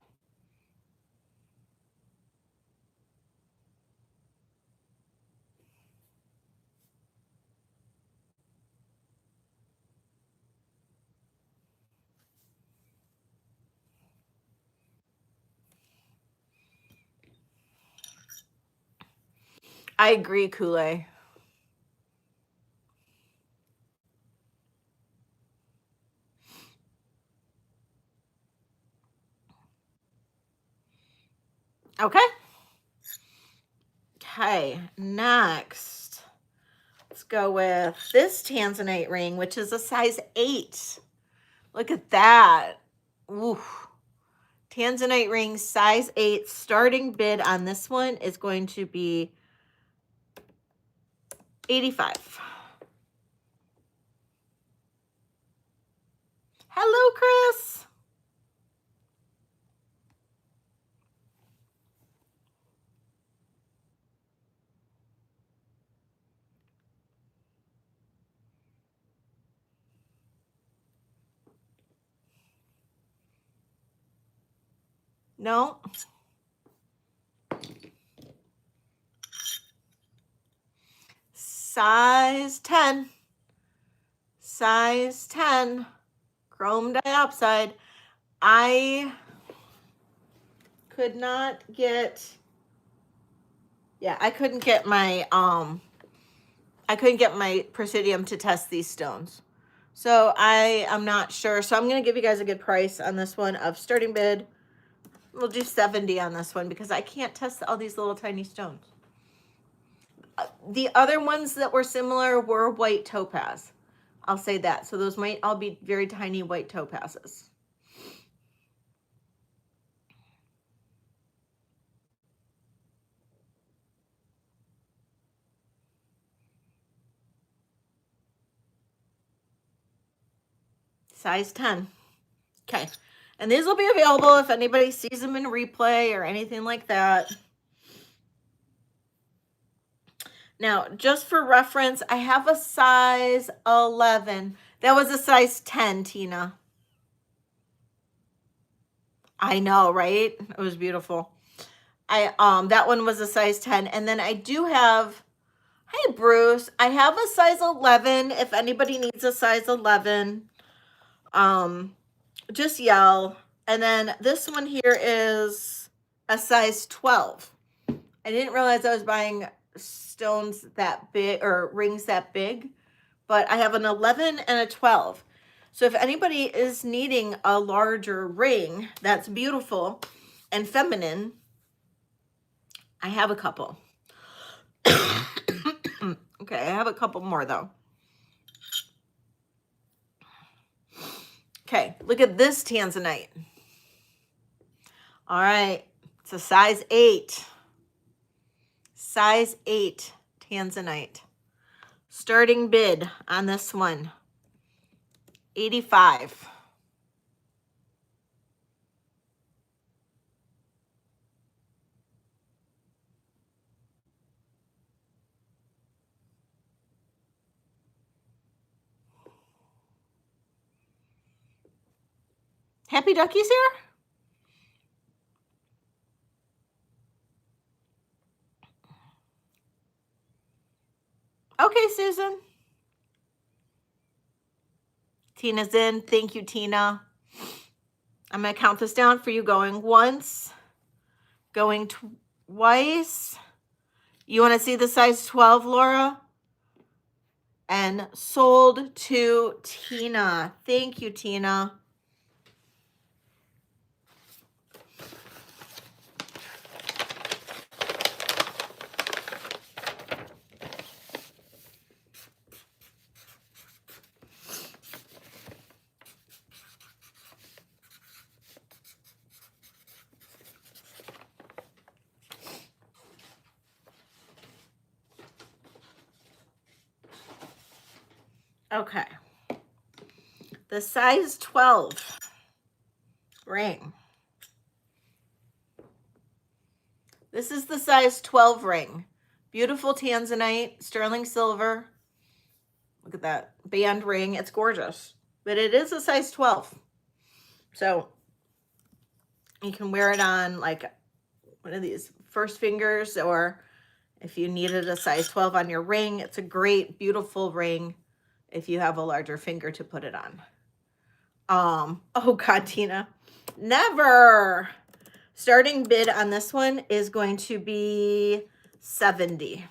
I agree, Kool-Aid. Okay. Okay, next, let's go with this tanzanite ring, which is a size 8. Look at that. Ooh. Tanzanite ring, size 8. Starting bid on this one is going to be $85. Hello, Chris. No. Size 10. Size 10. Chrome diopside. I could not get, I couldn't get my Presidium to test these stones. So I am not sure. So I'm going to give you guys a good price on this one of starting bid. We'll do 70 on this one because I can't test all these little tiny stones. The other ones that were similar were white topaz. I'll say that. So those might all be very tiny white topazes. Size 10. Okay. And these will be available if anybody sees them in replay or anything like that. Now, just for reference, I have a size 11. That was a size 10, Tina. I know, right? It was beautiful. That one was a size 10. And then I do have, hey, Bruce, I have a size 11. If anybody needs a size 11, just yell. And then this one here is a size 12. I didn't realize I was buying stones that big or rings that big, but I have an 11 and a 12. So if anybody is needing a larger ring that's beautiful and feminine, I have a couple. Okay, I have a couple more though. Okay, look at this tanzanite. All right, it's a size 8. Size 8 tanzanite. Starting bid on this one, $85. Happy Ducky's here? Okay, Susan. Tina's in. Thank you, Tina. I'm going to count this down for you, going once, going twice. You want to see the size 12, Laura? And sold to Tina. Thank you, Tina. Okay. The size 12 ring. This is the size 12 ring. Beautiful tanzanite, sterling silver. Look at that band ring. It's gorgeous. But it is a size 12. So you can wear it on like one of these first fingers, or if you needed a size 12 on your ring, it's a great, beautiful ring if you have a larger finger to put it on. Oh God, Tina, never. Starting bid on this one is going to be $70.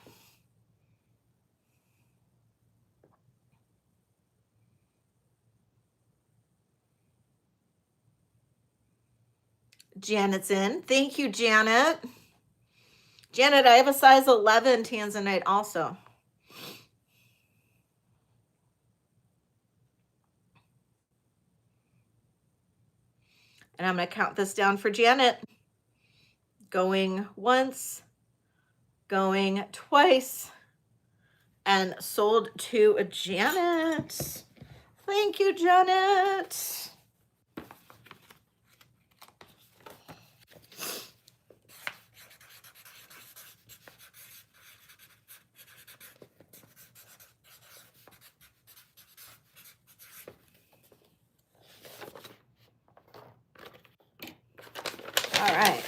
Janet's in. Thank you, Janet. Janet, I have a size 11 tanzanite also. And I'm going to count this down for Janet. Going once, going twice, and sold to Janet. Thank you, Janet. All right.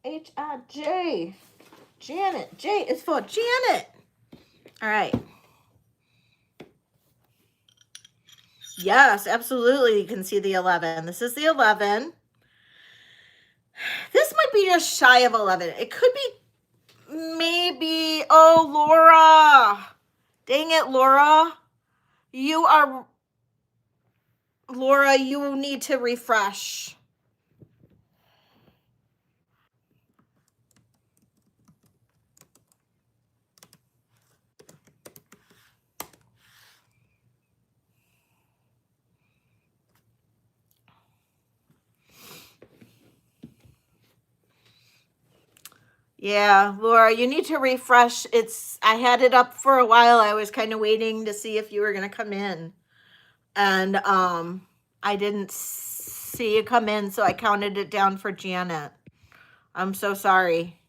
H-I-J. Janet. J is for Janet. All right. Yes, absolutely. You can see the 11. This is the 11. This might be just shy of 11. It could be maybe, oh, Laura. Dang it, Laura. Laura, you need to refresh. Yeah, Laura, you need to refresh. I had it up for a while. I was kind of waiting to see if you were going to come in. And I didn't see you come in, so I counted it down for Janet. I'm so sorry.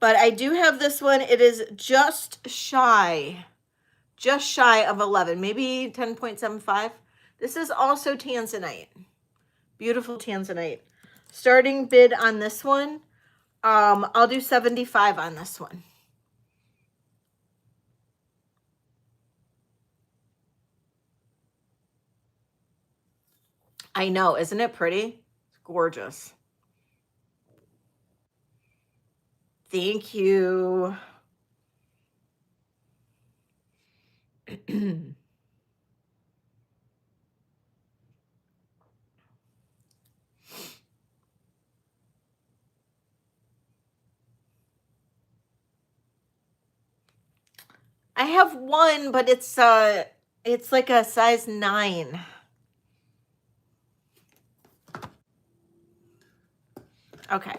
But I do have this one. It is just shy of 11, maybe 10.75. This is also tanzanite. Beautiful tanzanite. Starting bid on this one, I'll do 75 on this one. I know, isn't it pretty? It's gorgeous. Thank you. I have one, but it's like a size 9. Okay.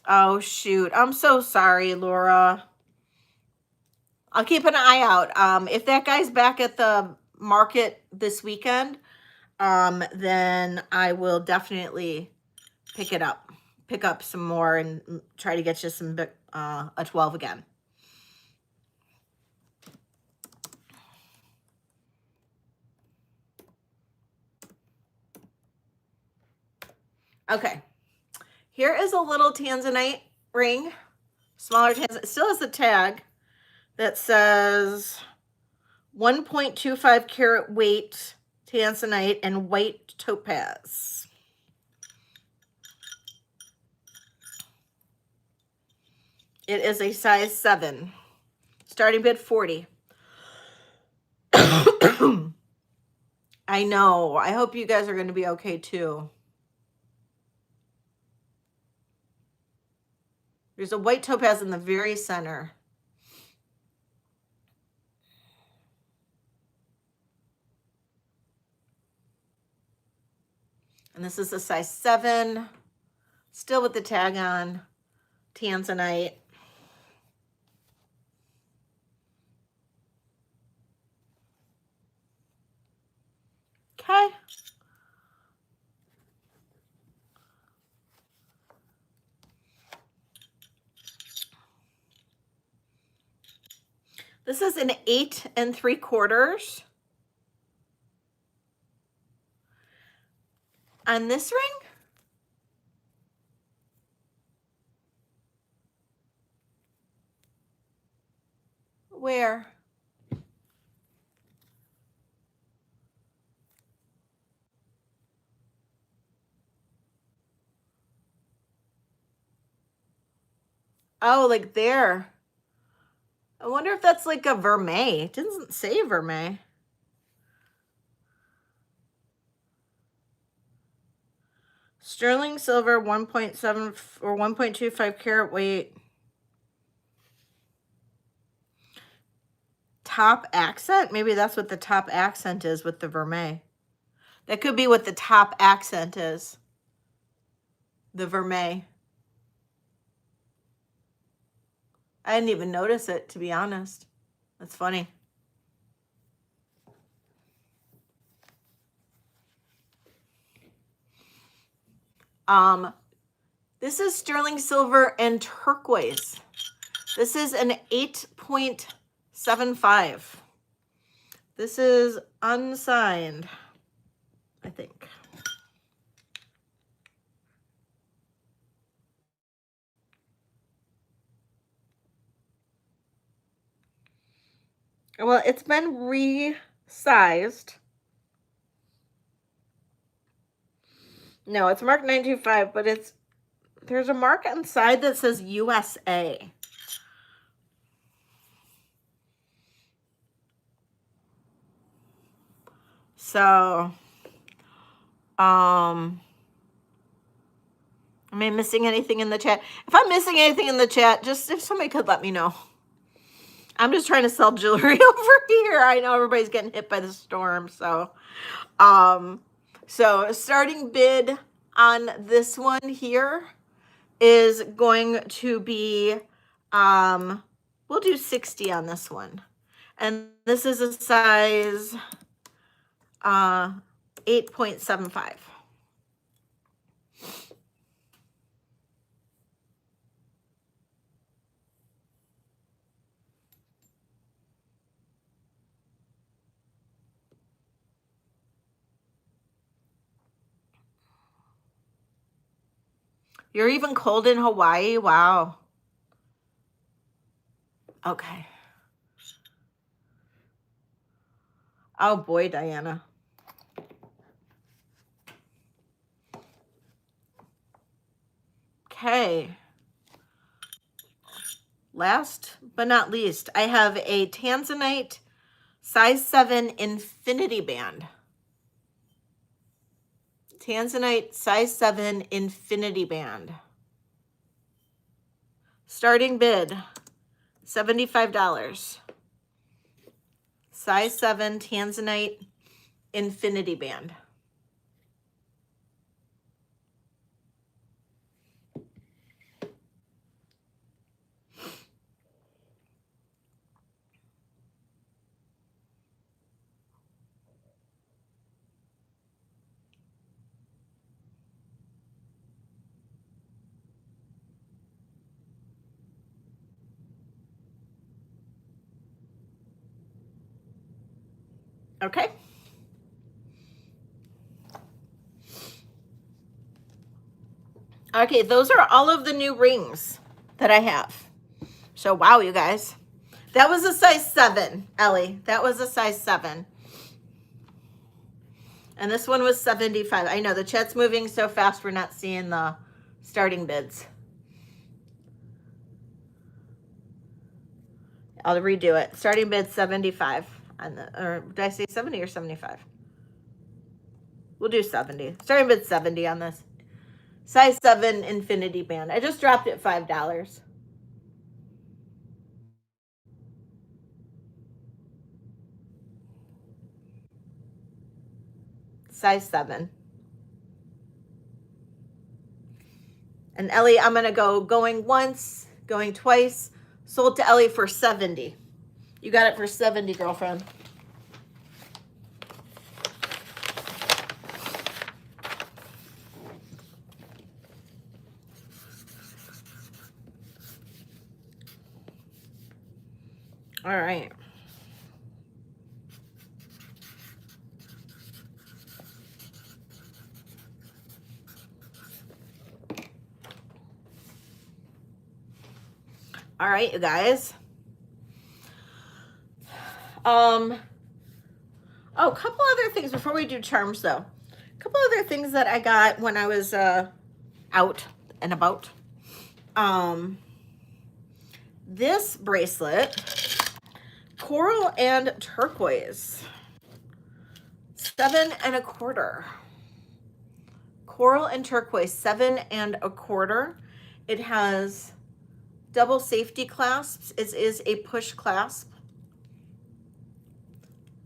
Oh shoot. I'm so sorry, Laura. I'll keep an eye out. If that guy's back at the market this weekend, then I will definitely pick up some more and try to get you some a 12 again. Okay. Here is a little tanzanite ring, smaller tanzanite. It still has the tag that says 1.25 carat weight tanzanite and white topaz. It is a size 7. Starting bid 40. I know. I hope you guys are going to be okay too. There's a white topaz in the very center. And this is a size 7. Still with the tag on. Tanzanite. Okay. This is an 8 3/4. On this ring? Where? Oh, like there. I wonder if that's like a vermeil. It doesn't say vermeil. Sterling silver, 1.7 or 1.25 carat weight. Top accent? Maybe that's what the top accent is with the vermeil. That could be what the top accent is. The vermeil. I didn't even notice it, to be honest. That's funny. This is sterling silver and turquoise. This is an 8.75. This is unsigned, I think. Well, it's been resized. No, it's marked 925, but there's a mark inside that says USA. So, am I missing anything in the chat? If I'm missing anything in the chat, just if somebody could let me know. I'm just trying to sell jewelry over here. I know everybody's getting hit by the storm. So starting bid on this one here is going to be, we'll do 60 on this one. And this is a size 8.75. You're even cold in Hawaii? Wow. Okay. Oh boy, Diana. Okay. Last but not least, I have a Tanzanite size 7 infinity band. Tanzanite size 7 infinity band. Starting bid, $75. Size 7 Tanzanite infinity band. Okay. Okay, those are all of the new rings that I have. So, wow, you guys. That was a size 7, Ellie. That was a size 7. And this one was 75. I know the chat's moving so fast we're not seeing the starting bids. I'll redo it. Starting bid 75 on the, or did I say 70 or 75? We'll do 70. Starting bid 70 on this. Size 7 infinity band. I just dropped it $5. Size 7. And Ellie, I'm going to go going once, going twice. Sold to Ellie for 70. You got it for 70, girlfriend. All right. All right, you guys. Oh, a couple other things before we do charms, though. A couple other things that I got when I was out and about. This bracelet, coral and turquoise, 7 1/4. Coral and turquoise, 7 1/4. It has double safety clasps. It is a push clasp.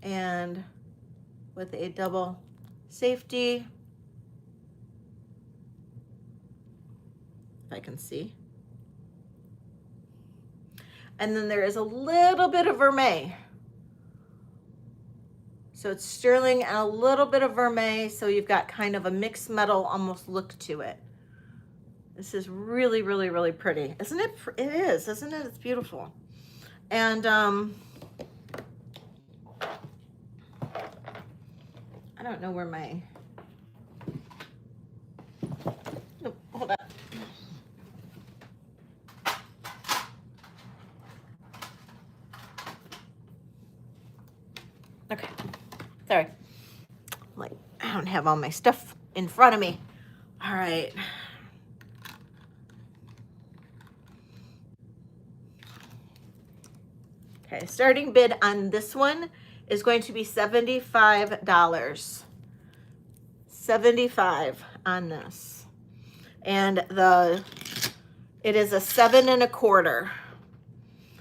And with a double safety, if I can see. And then there is a little bit of vermeil. So it's sterling and a little bit of vermeil. So you've got kind of a mixed metal almost look to it. This is really, really, really pretty. Isn't it? It is, isn't it? It's beautiful. And I don't know where my, oh, hold on. Okay, sorry. Like, I don't have all my stuff in front of me. All right. Okay, starting bid on this one is going to be $75. 75 on this. And it is a 7 1/4.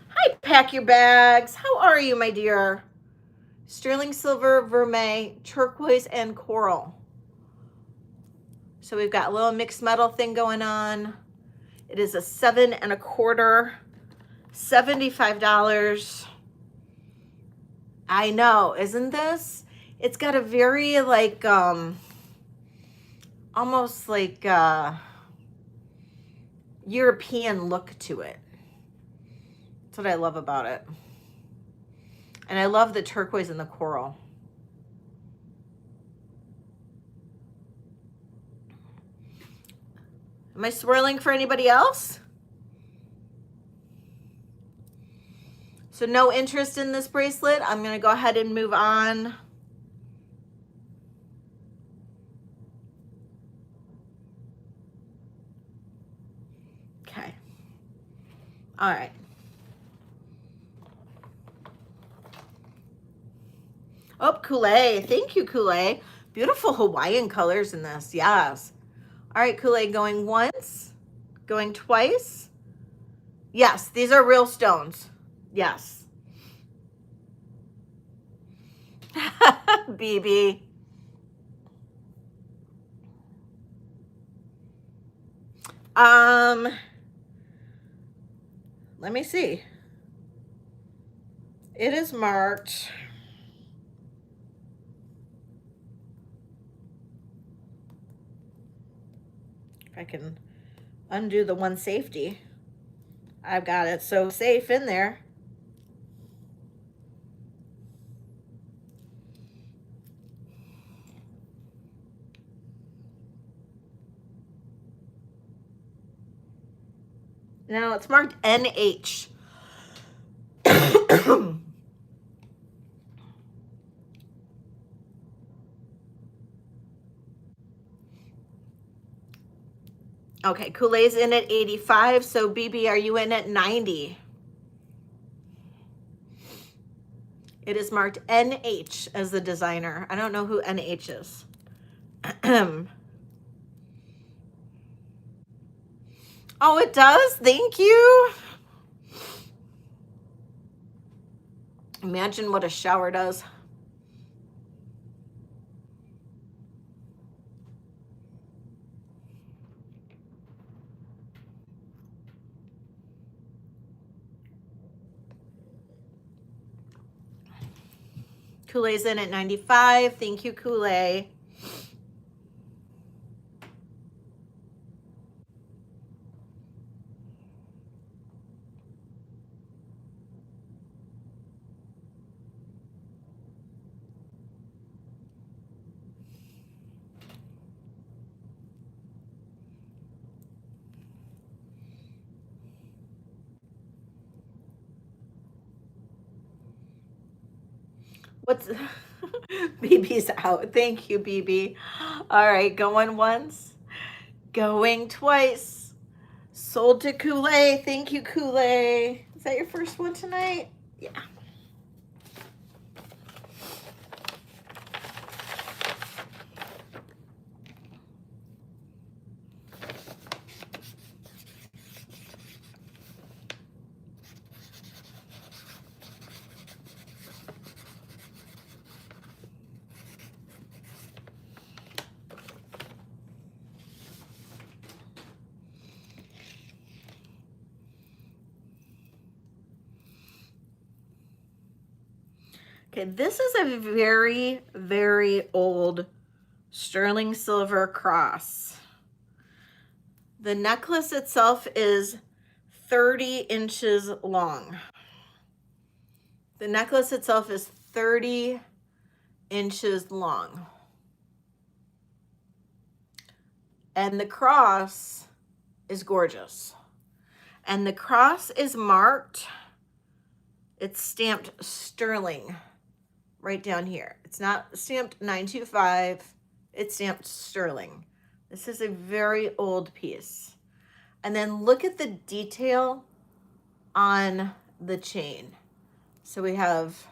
Hi Hi, pack your bags. How are you, my dear? Sterling silver, vermeil, turquoise, and coral. So we've got a little mixed metal thing going on. It is a 7 1/4, $75. I know, isn't this? It's got a very like almost like European look to it. That's what I love about it. And I love the turquoise and the coral. Am I swirling for anybody else? So no interest in this bracelet. I'm going to go ahead and move on. Okay. All right. Oh, Kool-Aid. Thank you, Kool-Aid. Beautiful Hawaiian colors in this. Yes. All right, Kool-Aid, going once, going twice. Yes, these are real stones. Yes. BB. Let me see. It is marked. If I can undo the one safety. I've got it so safe in there. Now it's marked NH. Okay, Kool-Aid's in at 85, so BB, are you in at 90? It is marked NH as the designer. I don't know who NH is. Oh, it does? Thank you. Imagine what a shower does. Kool-Aid's in at 95. Thank you, Kool-Aid. What's BB's out? Thank you, BB. All right, going once, going twice. Sold to Kool-Aid. Thank you, Kool-Aid. Is that your first one tonight? Yeah. Okay, this is a very, very old sterling silver cross. The necklace itself is 30 inches long. The necklace itself is 30 inches long. And the cross is gorgeous. And the cross is marked, it's stamped sterling right down here. It's not stamped 925, it's stamped sterling. This is a very old piece. And then look at the detail on the chain. So we have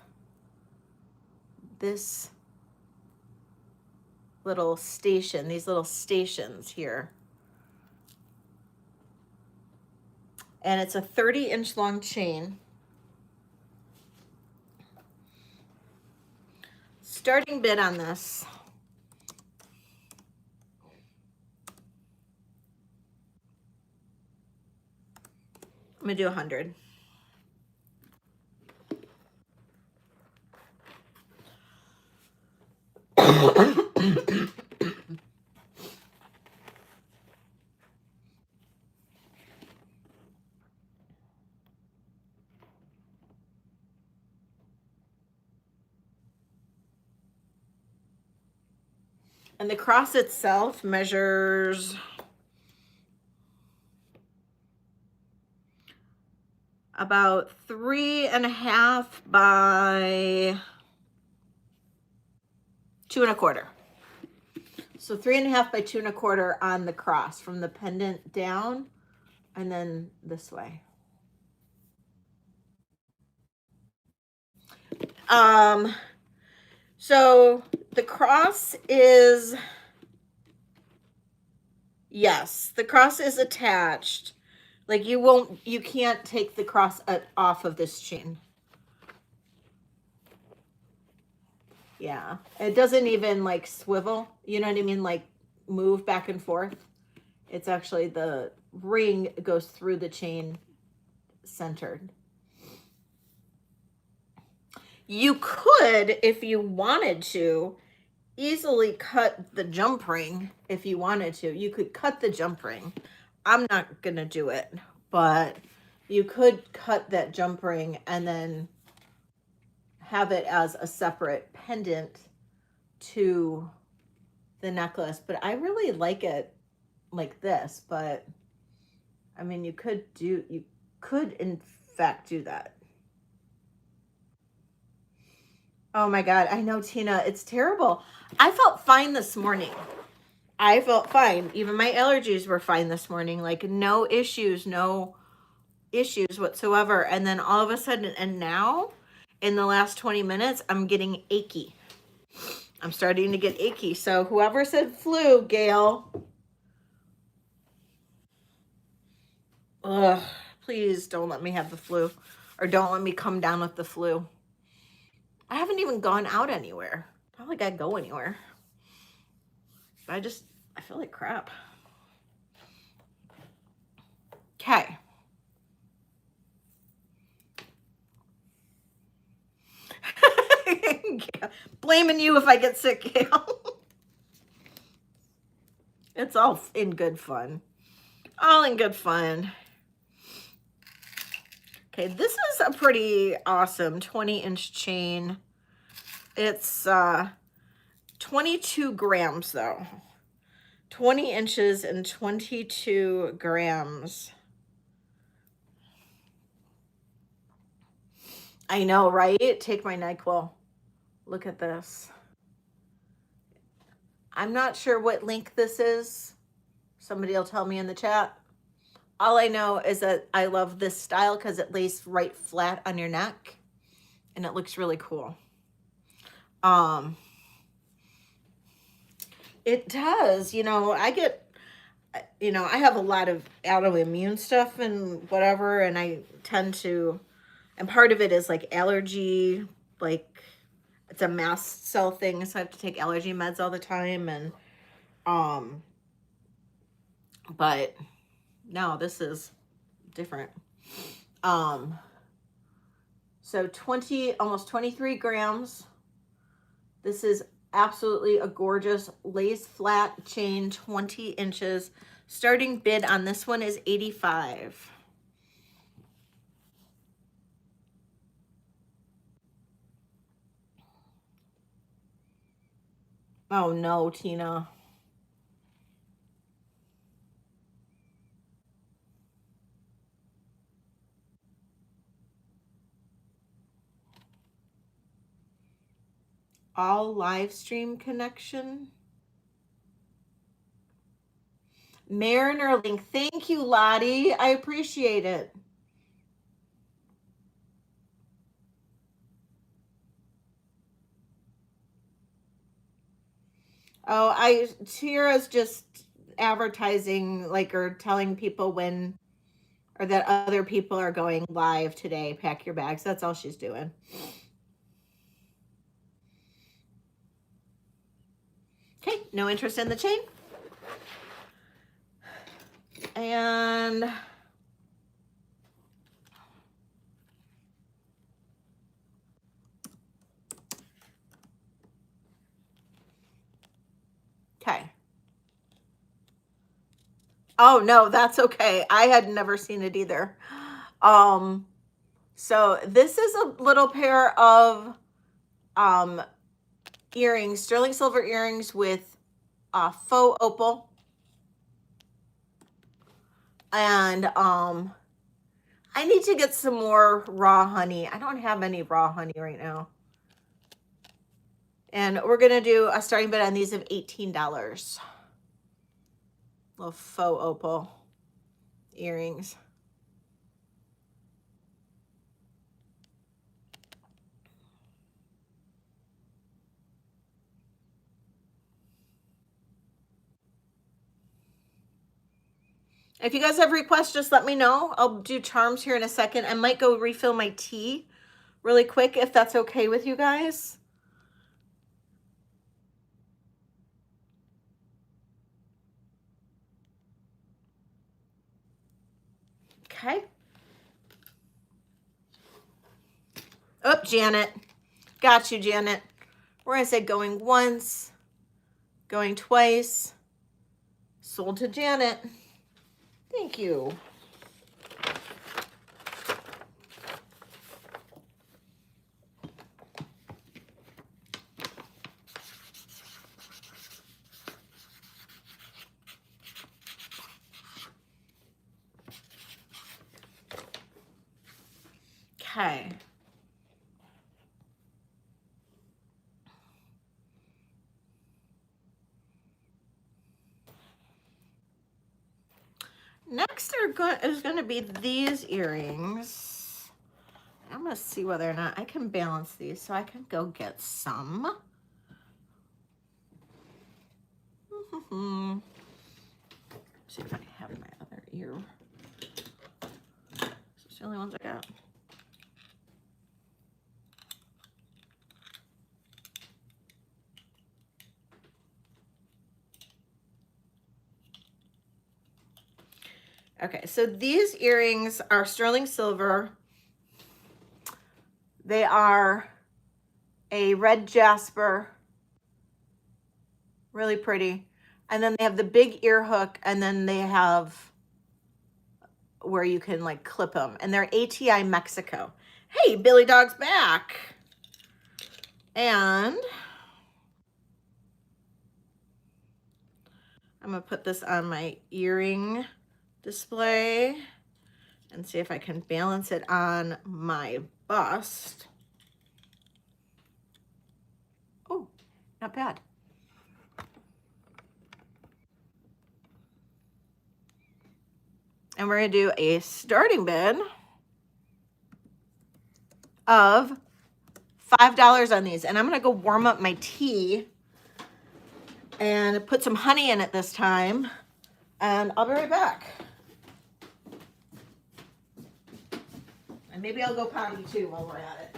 this little station, these little stations here. And it's a 30-inch long chain. Starting bid on this. I'm gonna do 100. And the cross itself measures about 3.5 by 2.25. So 3.5 by 2.25 on the cross from the pendant down and then this way. So the cross is, yes, the cross is attached. Like you can't take the cross off of this chain. Yeah, it doesn't even like swivel, you know what I mean? Like move back and forth. It's actually the ring goes through the chain centered. You could, if you wanted to, easily cut the jump ring if you wanted to. You could cut the jump ring. I'm not gonna do it, but you could cut that jump ring and then have it as a separate pendant to the necklace. But I really like it like this, but I mean, you could in fact do that. Oh my God, I know, Tina, it's terrible. I felt fine this morning. I felt fine. Even my allergies were fine this morning. Like no issues whatsoever. And then all of a sudden, and now in the last 20 minutes, I'm getting achy. I'm starting to get achy. So whoever said flu, Gail, ugh, please don't let me have the flu, or don't let me come down with the flu. I haven't even gone out anywhere. Not like I go anywhere. I feel like crap. Okay. Blaming you if I get sick, Gail. It's all in good fun. All in good fun. Okay, this is a pretty awesome 20-inch chain. It's 22 grams though. 20 inches and 22 grams. I know, right? Take my NyQuil. Look at this. I'm not sure what link this is. Somebody will tell me in the chat. All I know is that I love this style because it lays right flat on your neck and it looks really cool. It does, I have a lot of autoimmune stuff and whatever, and I tend to, and part of it is like allergy, like it's a mast cell thing, so I have to take allergy meds all the time, and but no, this is different. So 20, almost 23 grams. This is absolutely a gorgeous lace flat chain, 20 inches. Starting bid on this one is $85. Oh no, Tina. All live stream connection. Mariner link. Thank you, Lottie. I appreciate it. Oh, Tira's just advertising, like, or telling people when, or that other people are going live today. Pack your bags. That's all she's doing. Okay, no interest in the chain. And okay. Oh no, that's okay. I had never seen it either. So this is a little pair of earrings, sterling silver earrings with faux opal. And I need to get some more raw honey. I don't have any raw honey right now. And we're gonna do a starting bid on these of $18. Little faux opal earrings. If you guys have requests, just let me know. I'll do charms here in a second. I might go refill my tea really quick if that's okay with you guys. Okay. Oh, Janet. Got you, Janet. We're going to say going once, going twice. Sold to Janet. Thank you. Okay. Next is going to be these earrings. I'm going to see whether or not I can balance these so I can go get some. See if I have my other ear. Those are the only ones I got. Okay, so these earrings are sterling silver. They are a red jasper, really pretty. And then they have the big ear hook, and then they have where you can like clip them. And they're ATI Mexico. Hey, Billy Dog's back. And I'm gonna put this on my earring display and see if I can balance it on my bust. Oh, not bad. And we're gonna do a starting bid of $5 on these. And I'm gonna go warm up my tea and put some honey in it this time. And I'll be right back. And maybe I'll go potty too while we're at it.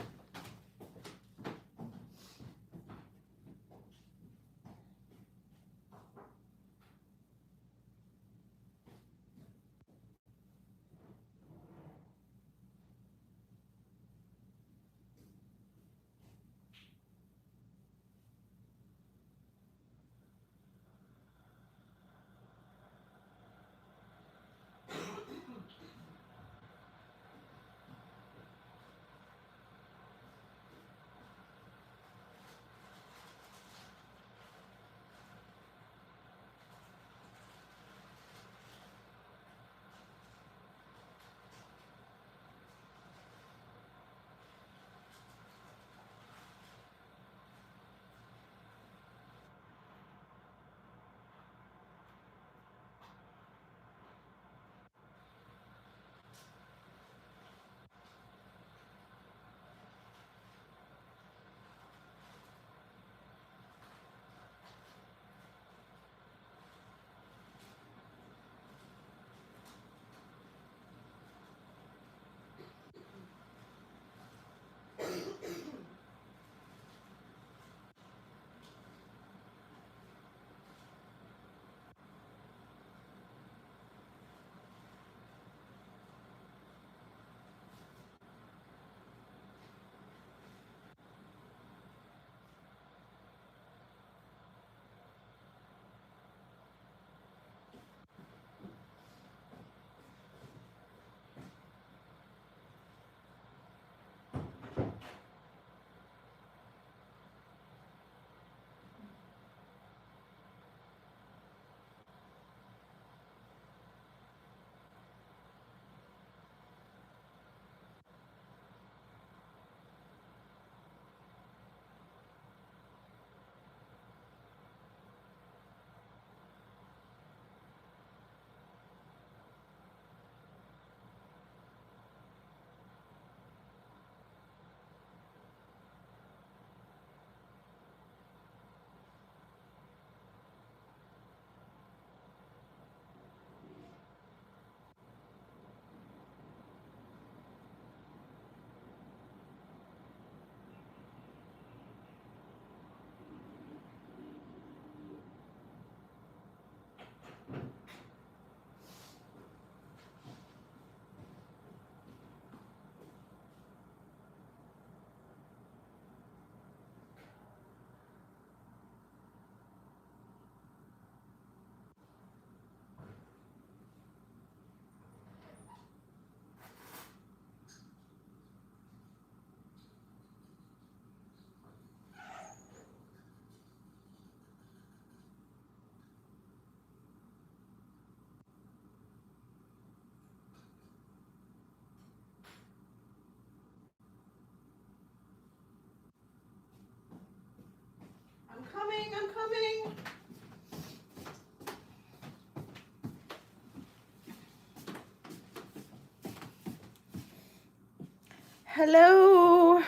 Hello.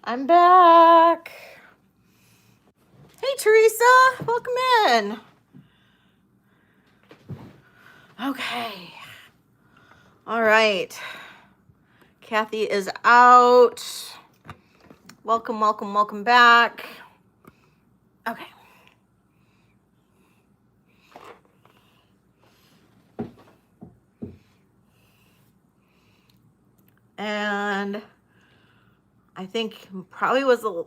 I'm back. Hey, Teresa. Welcome in. Okay. All right. Kathy is out. Welcome, welcome, welcome back. Okay. And I think probably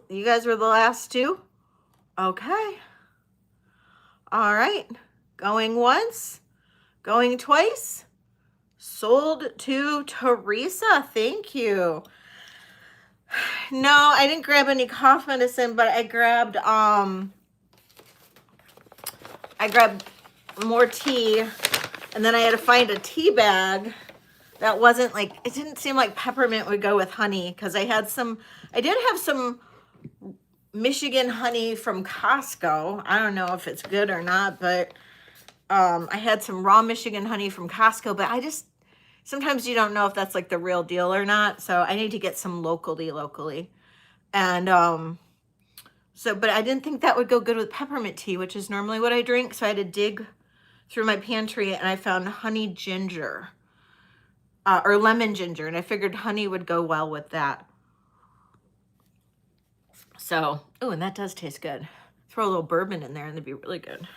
you guys were the last two. Okay. All right. Going once, going twice. Sold to Teresa. Thank you. No, I didn't grab any cough medicine, but I grabbed more tea, and then I had to find a tea bag that wasn't like, it didn't seem like peppermint would go with honey, because I did have some Michigan honey from Costco. I don't know if it's good or not, but I had some raw Michigan honey from Costco, but sometimes you don't know if that's like the real deal or not. So I need to get some locally. And but I didn't think that would go good with peppermint tea, which is normally what I drink. So I had to dig through my pantry, and I found honey ginger or lemon ginger. And I figured honey would go well with that. So, oh, and that does taste good. Throw a little bourbon in there and it'd be really good.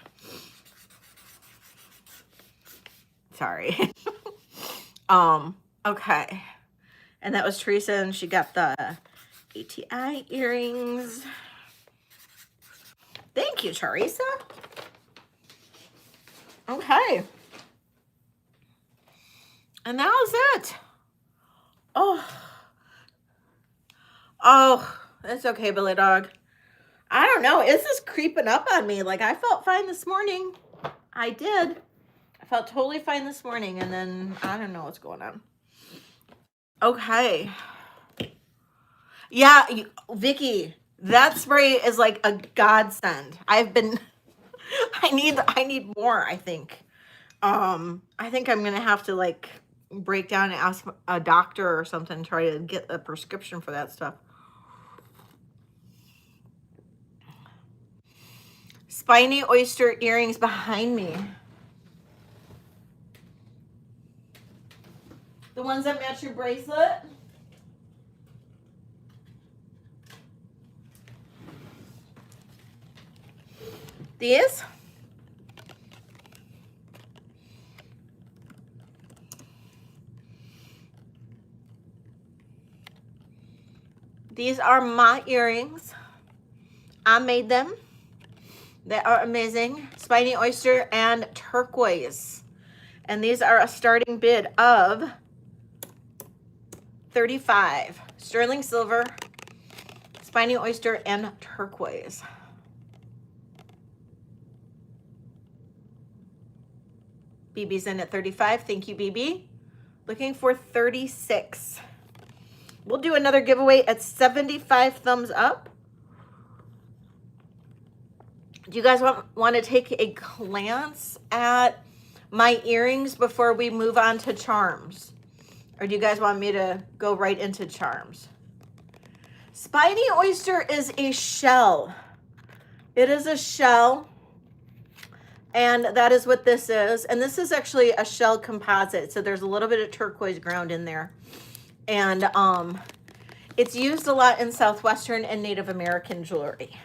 Sorry. Okay. And that was Teresa, and she got the ATI earrings. Thank you, Teresa. Okay. And that was it. Oh, that's okay, Billy Dog. I don't know. Is this creeping up on me? Like, I felt fine this morning. I did. I felt totally fine this morning, and then I don't know what's going on. Okay. Yeah, Vicky, that spray is like a godsend. I need more, I think. I think I'm gonna have to like break down and ask a doctor or something, try to get a prescription for that stuff. Spiny oyster earrings behind me. The ones that match your bracelet. These. These are my earrings. I made them. They are amazing. Spiny oyster and turquoise. And these are a starting bid of $35. Sterling silver, spiny oyster, and turquoise. BB's in at 35. Thank you, BB. Looking for 36. We'll do another giveaway at 75 thumbs up. Do you guys want to take a glance at my earrings before we move on to charms? Or do you guys want me to go right into charms? Spiny oyster is a shell. It is a shell. And that is what this is. And this is actually a shell composite. So there's a little bit of turquoise ground in there. And it's used a lot in Southwestern and Native American jewelry.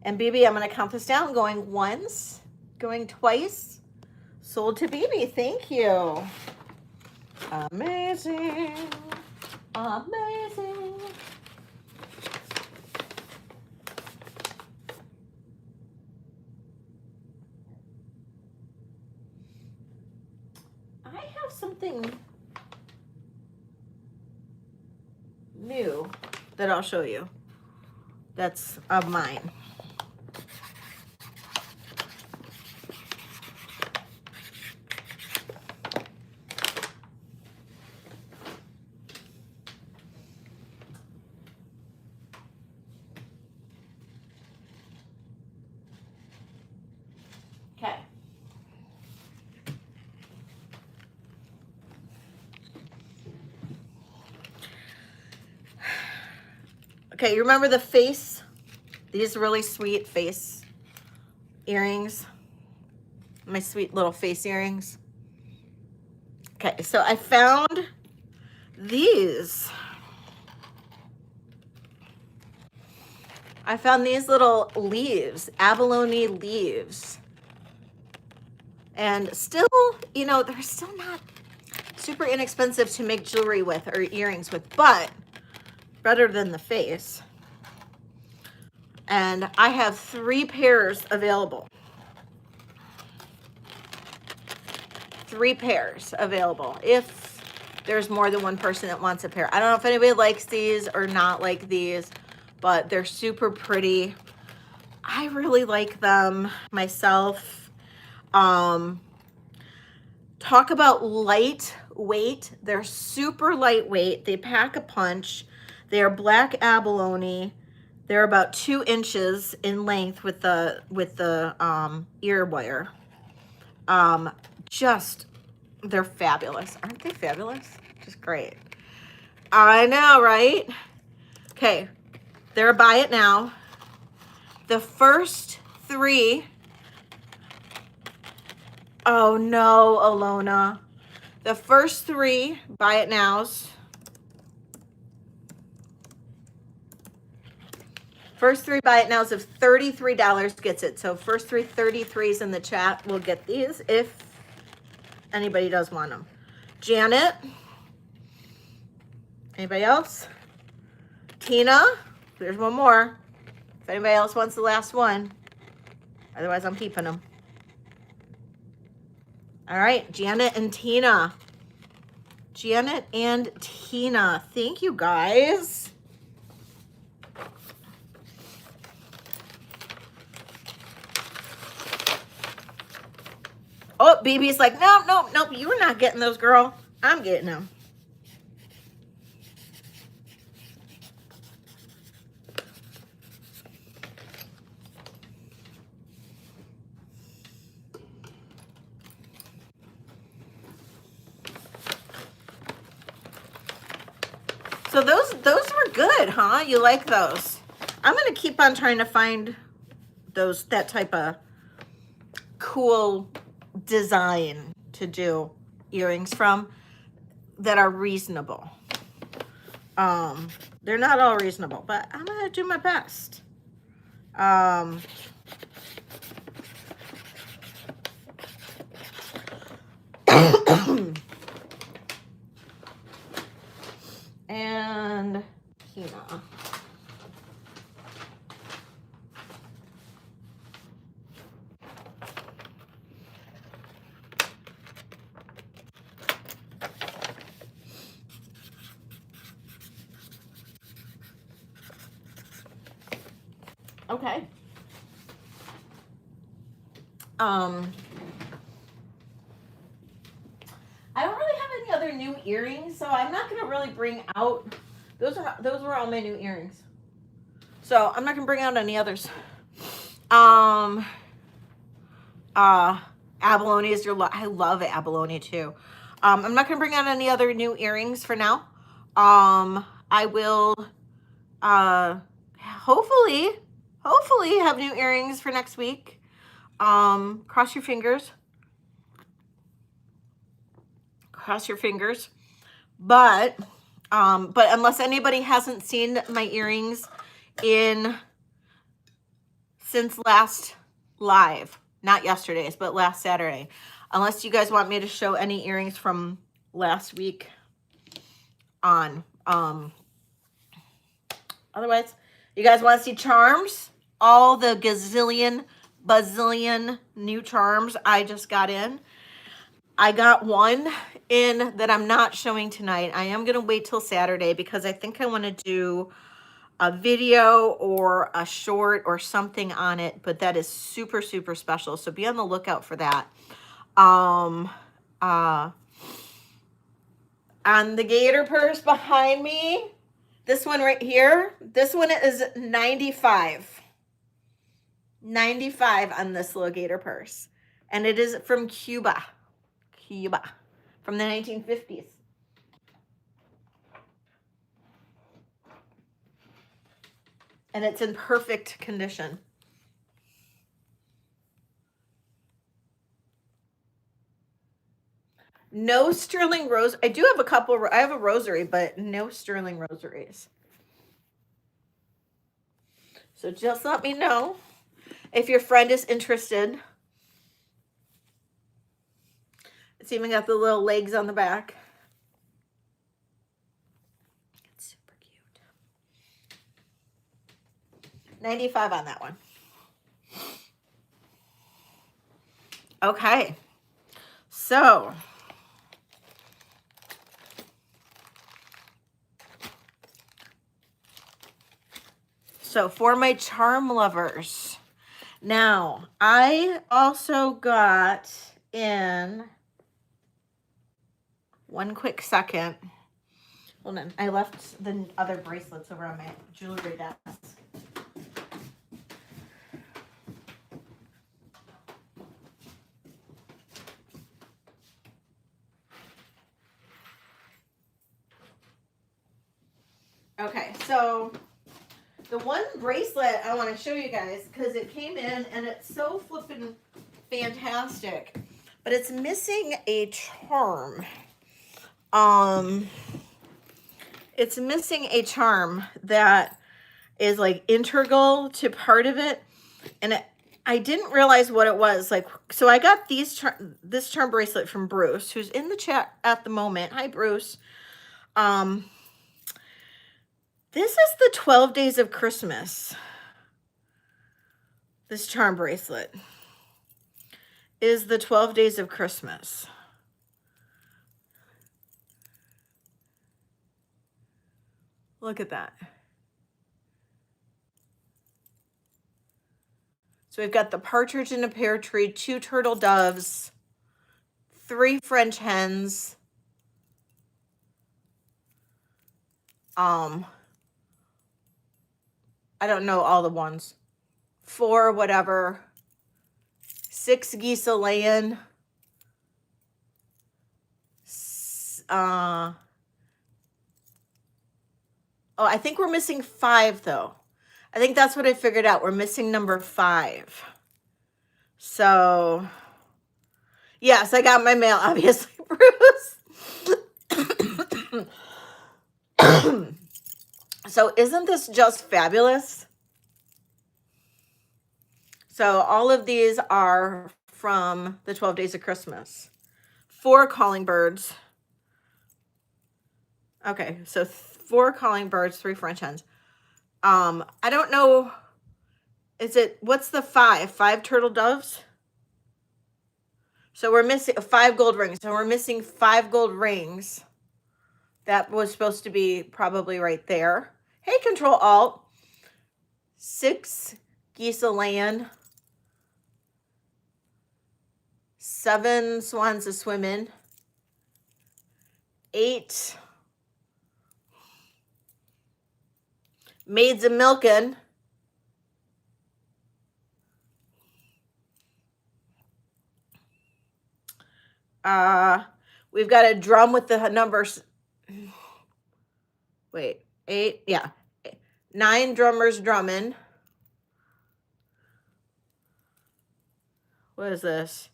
And BB, I'm going to count this down. Going once, going twice. Sold to BB. Thank you. Amazing. Amazing. I have something new that I'll show you. That's of mine. Okay. Okay, you remember the face? These really sweet face earrings. My sweet little face earrings. Okay, so I found these. I found these little leaves, abalone leaves. And still, you know, they're still not super inexpensive to make jewelry with or earrings with, but better than the face. And I have 3 pairs available. 3 pairs available if there's more than one person that wants a pair. I don't know if anybody likes these or not like these, but they're super pretty. I really like them myself. Talk about lightweight. They're super lightweight. They pack a punch. They are black abalone. They're about 2 inches in length with the ear wire. Just, they're fabulous. Aren't they fabulous? Just great. I know, right? Okay, they're buy it now. The first 3, oh no, Alona. The first 3 buy it nows. First 3 buy it nows of $33 gets it. So first 3 33s in the chat will get these if anybody does want them. Janet. Anybody else? Tina. There's one more. If anybody else wants the last one. Otherwise, I'm keeping them. All right, Janet and Tina. Janet and Tina. Thank you, guys. Oh, BB's like, nope, you're not getting those, girl. I'm getting them. So those were good, huh? You like those? I'm gonna keep on trying to find that type of cool design to do earrings from that are reasonable. They're not all reasonable, but I'm gonna do my best. And Tina. Okay. I don't really have any other new earrings, so I'm not gonna really bring out those were all my new earrings. So I'm not gonna bring out any others. Abalone is I love abalone too. I'm not gonna bring out any other new earrings for now. I will hopefully have new earrings for next week. Cross your fingers. Cross your fingers. But unless anybody hasn't seen my earrings since last live, not yesterday's, but last Saturday, unless you guys want me to show any earrings from last week on, otherwise, you guys want to see charms? All the bazillion new charms I just got in. I got one in that I'm not showing tonight. I am going to wait till Saturday because I think I want to do a video or a short or something on it, but that is super, super special. So be on the lookout for that. On the gator purse behind me, this one right here, this one is 95. 95 on this little gator purse. And it is from Cuba, from the 1950s. and it's in perfect condition. No sterling rose. I do have a couple. I have a rosary, but no sterling rosaries. So just let me know if your friend is interested. It's even got the little legs on the back. It's super cute. 95 on that one. Okay. So for my charm lovers, now I also got in one quick second. Hold on, I left the other bracelets over on my jewelry desk. Okay, so the one bracelet I want to show you guys, because it came in and it's so flippin' fantastic, but it's missing a charm. It's missing a charm that is like integral to part of it, and I didn't realize what it was. Like, so I got this charm bracelet from Bruce, who's in the chat at the moment. Hi, Bruce. This is the 12 Days of Christmas. This charm bracelet is the 12 Days of Christmas. Look at that. So we've got the partridge in a pear tree, 2 turtle doves, 3 French hens, I don't know all the ones. 4 whatever. 6 geese a laying. Oh, I think we're missing 5 though. I think that's what I figured out. We're missing number 5. So, yes, I got my mail, obviously, Bruce. So isn't this just fabulous? So all of these are from the 12 Days of Christmas. 4 calling birds. Okay, so 4 calling birds, 3 French hens. I don't know. What's the 5? 5 turtle doves? So we're missing 5 gold rings. So we're missing 5 gold rings. That was supposed to be probably right there. Hey, Control Alt. 6 geese a laying. 7 swans a swimming. 8 maids a milking. We've got a drum with the numbers. Wait, 8, yeah. 9 drummers drumming. What is this?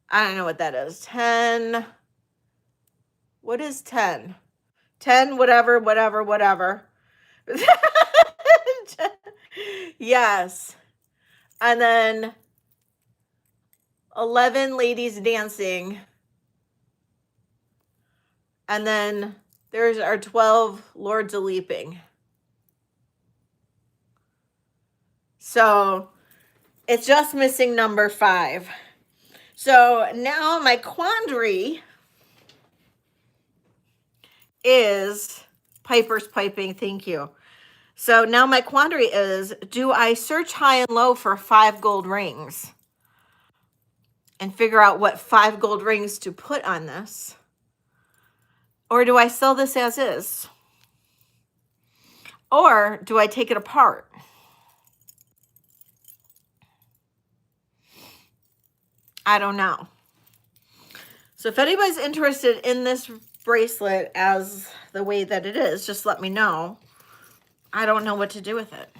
I don't know what that is. 10. What is 10? 10, whatever. Yes. And then 11 ladies dancing. And then there's our 12 lords a leaping. So it's just missing number 5. So now my quandary is Piper's piping. Thank you. So now my quandary is, do I search high and low for 5 gold rings and figure out what 5 gold rings to put on this? Or do I sell this as is? Or do I take it apart? I don't know. So if anybody's interested in this bracelet as the way that it is, just let me know. I don't know what to do with it.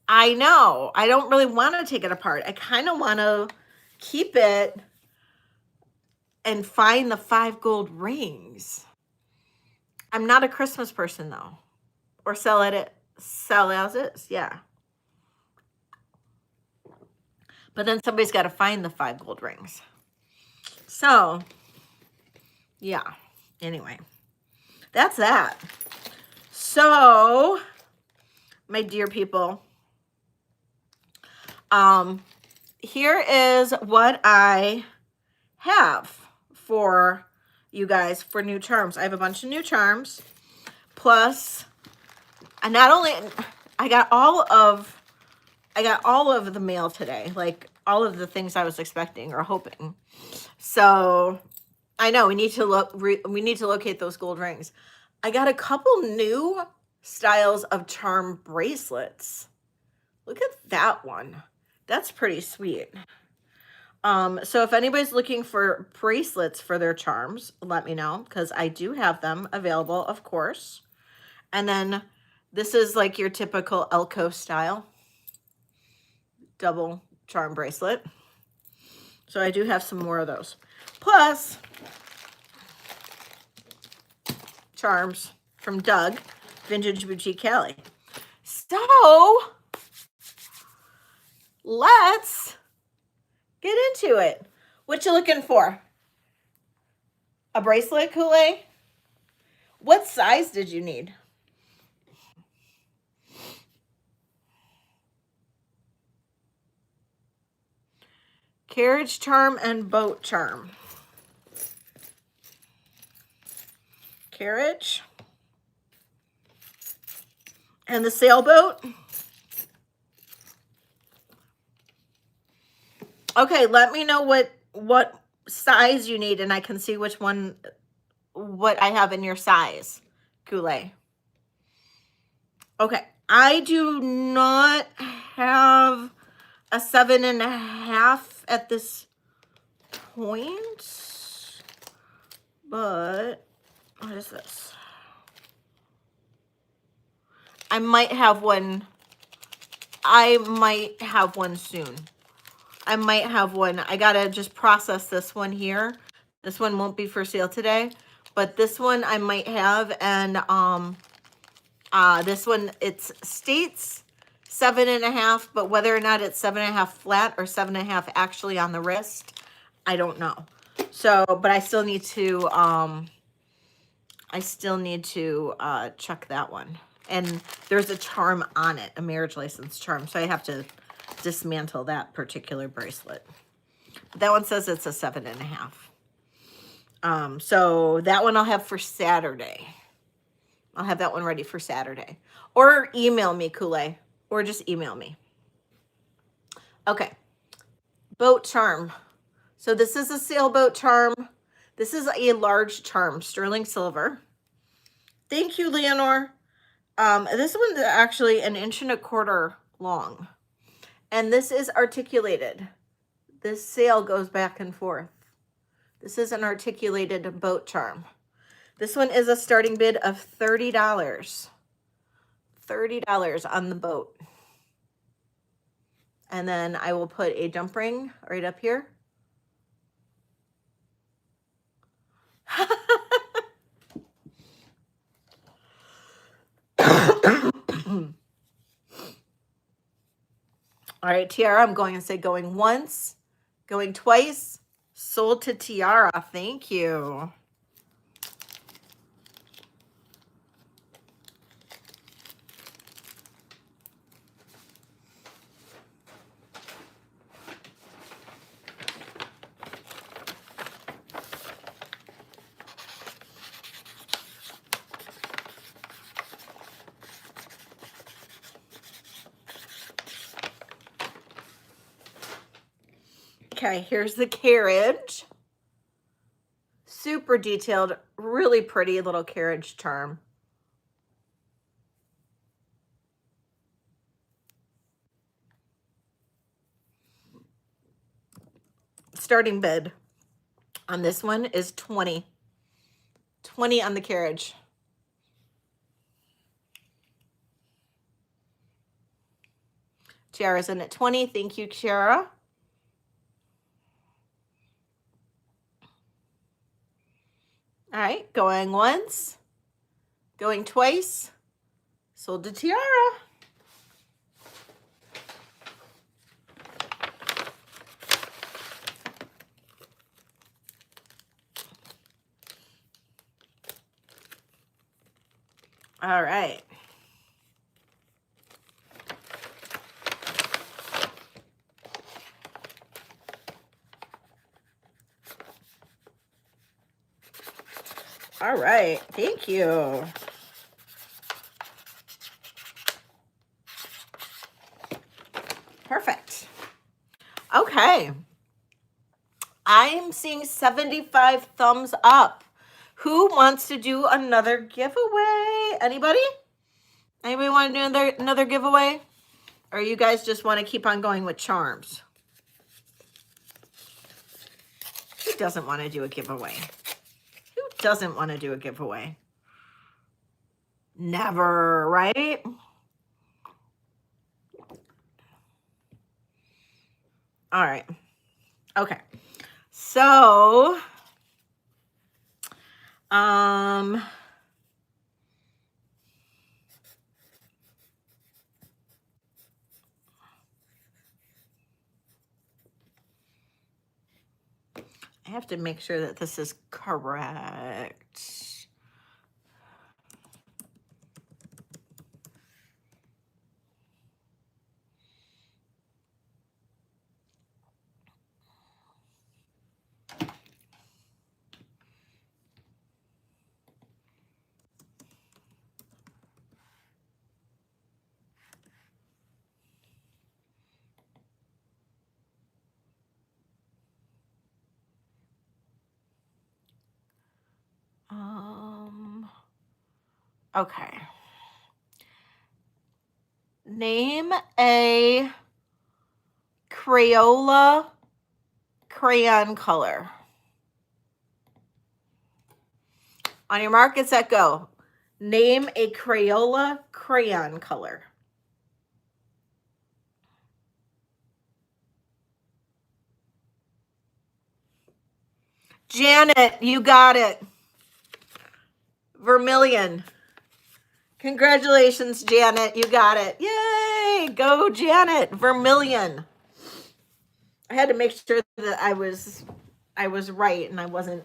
I know. I don't really want to take it apart. I kind of want to keep it and find the 5 gold rings. I'm not a Christmas person though. Or sell as is. Yeah. But then somebody's got to find the 5 gold rings. So, yeah. Anyway, that's that. So, my dear people, here is what I have for you guys for new charms. I have a bunch of new charms. Plus, I not only I got all of the mail today, like all of the things I was expecting or hoping. So I know we need to locate those gold rings. I got a couple new styles of charm bracelets. Look at that one. That's pretty sweet. So if anybody's looking for bracelets for their charms, let me know, because I do have them available, of course. And then this is like your typical Elko style double charm bracelet. So I do have some more of those. Plus, charms from Doug, Vintage Boutique Cali. So let's get into it. What you looking for? A bracelet, Kool-Aid? What size did you need? Carriage charm and boat charm. Carriage. And the sailboat. Okay, let me know what size you need and I can see what I have in your size, Kool-Aid. Okay, I do not have a 7.5 at this point, but what is this? I might have one. I might have one soon. I might have one. I gotta just process this one here. This one won't be for sale today, but this one I might have. And this one, it states 7.5, but whether or not it's 7.5 flat or 7.5 actually on the wrist, I don't know. So, but I still need to check that one. And there's a charm on it, a marriage license charm. So I have to dismantle that particular bracelet. That one says it's a 7.5. So that one I'll have for Saturday. I'll have that one ready for Saturday. Or email me, Kool-Aid. Or just email me. Okay. Boat charm. So this is a sailboat charm. This is a large charm, sterling silver. Thank you, Leonore. This one's actually 1.25 inches long. And this is articulated. This sail goes back and forth. This is an articulated boat charm. This one is a starting bid of $30. $30 on the boat. And then I will put a jump ring right up here. All right, Tiara, I'm going to say going once, going twice, sold to Tiara. Thank you. Okay, here's the carriage. Super detailed, really pretty little carriage charm. Starting bid on this one is 20. 20 on the carriage. Kiara's in at 20. Thank you, Kiara. All right, going once, going twice. Sold to Tiara. All right. All right, thank you. Perfect. Okay. I'm seeing 75 thumbs up. Who wants to do another giveaway? Anybody? Anybody want to do another giveaway? Or you guys just want to keep on going with charms? Who doesn't want to do a giveaway? Who doesn't want to do a giveaway? Never, right? All right. Okay. So, I have to make sure that this is correct. Okay. Name a Crayola crayon color. On your mark, get set, go. Name a Crayola crayon color. Janet, you got it. Vermilion. Congratulations, Janet. You got it. Yay! Go, Janet. Vermilion. I had to make sure that I was right and I wasn't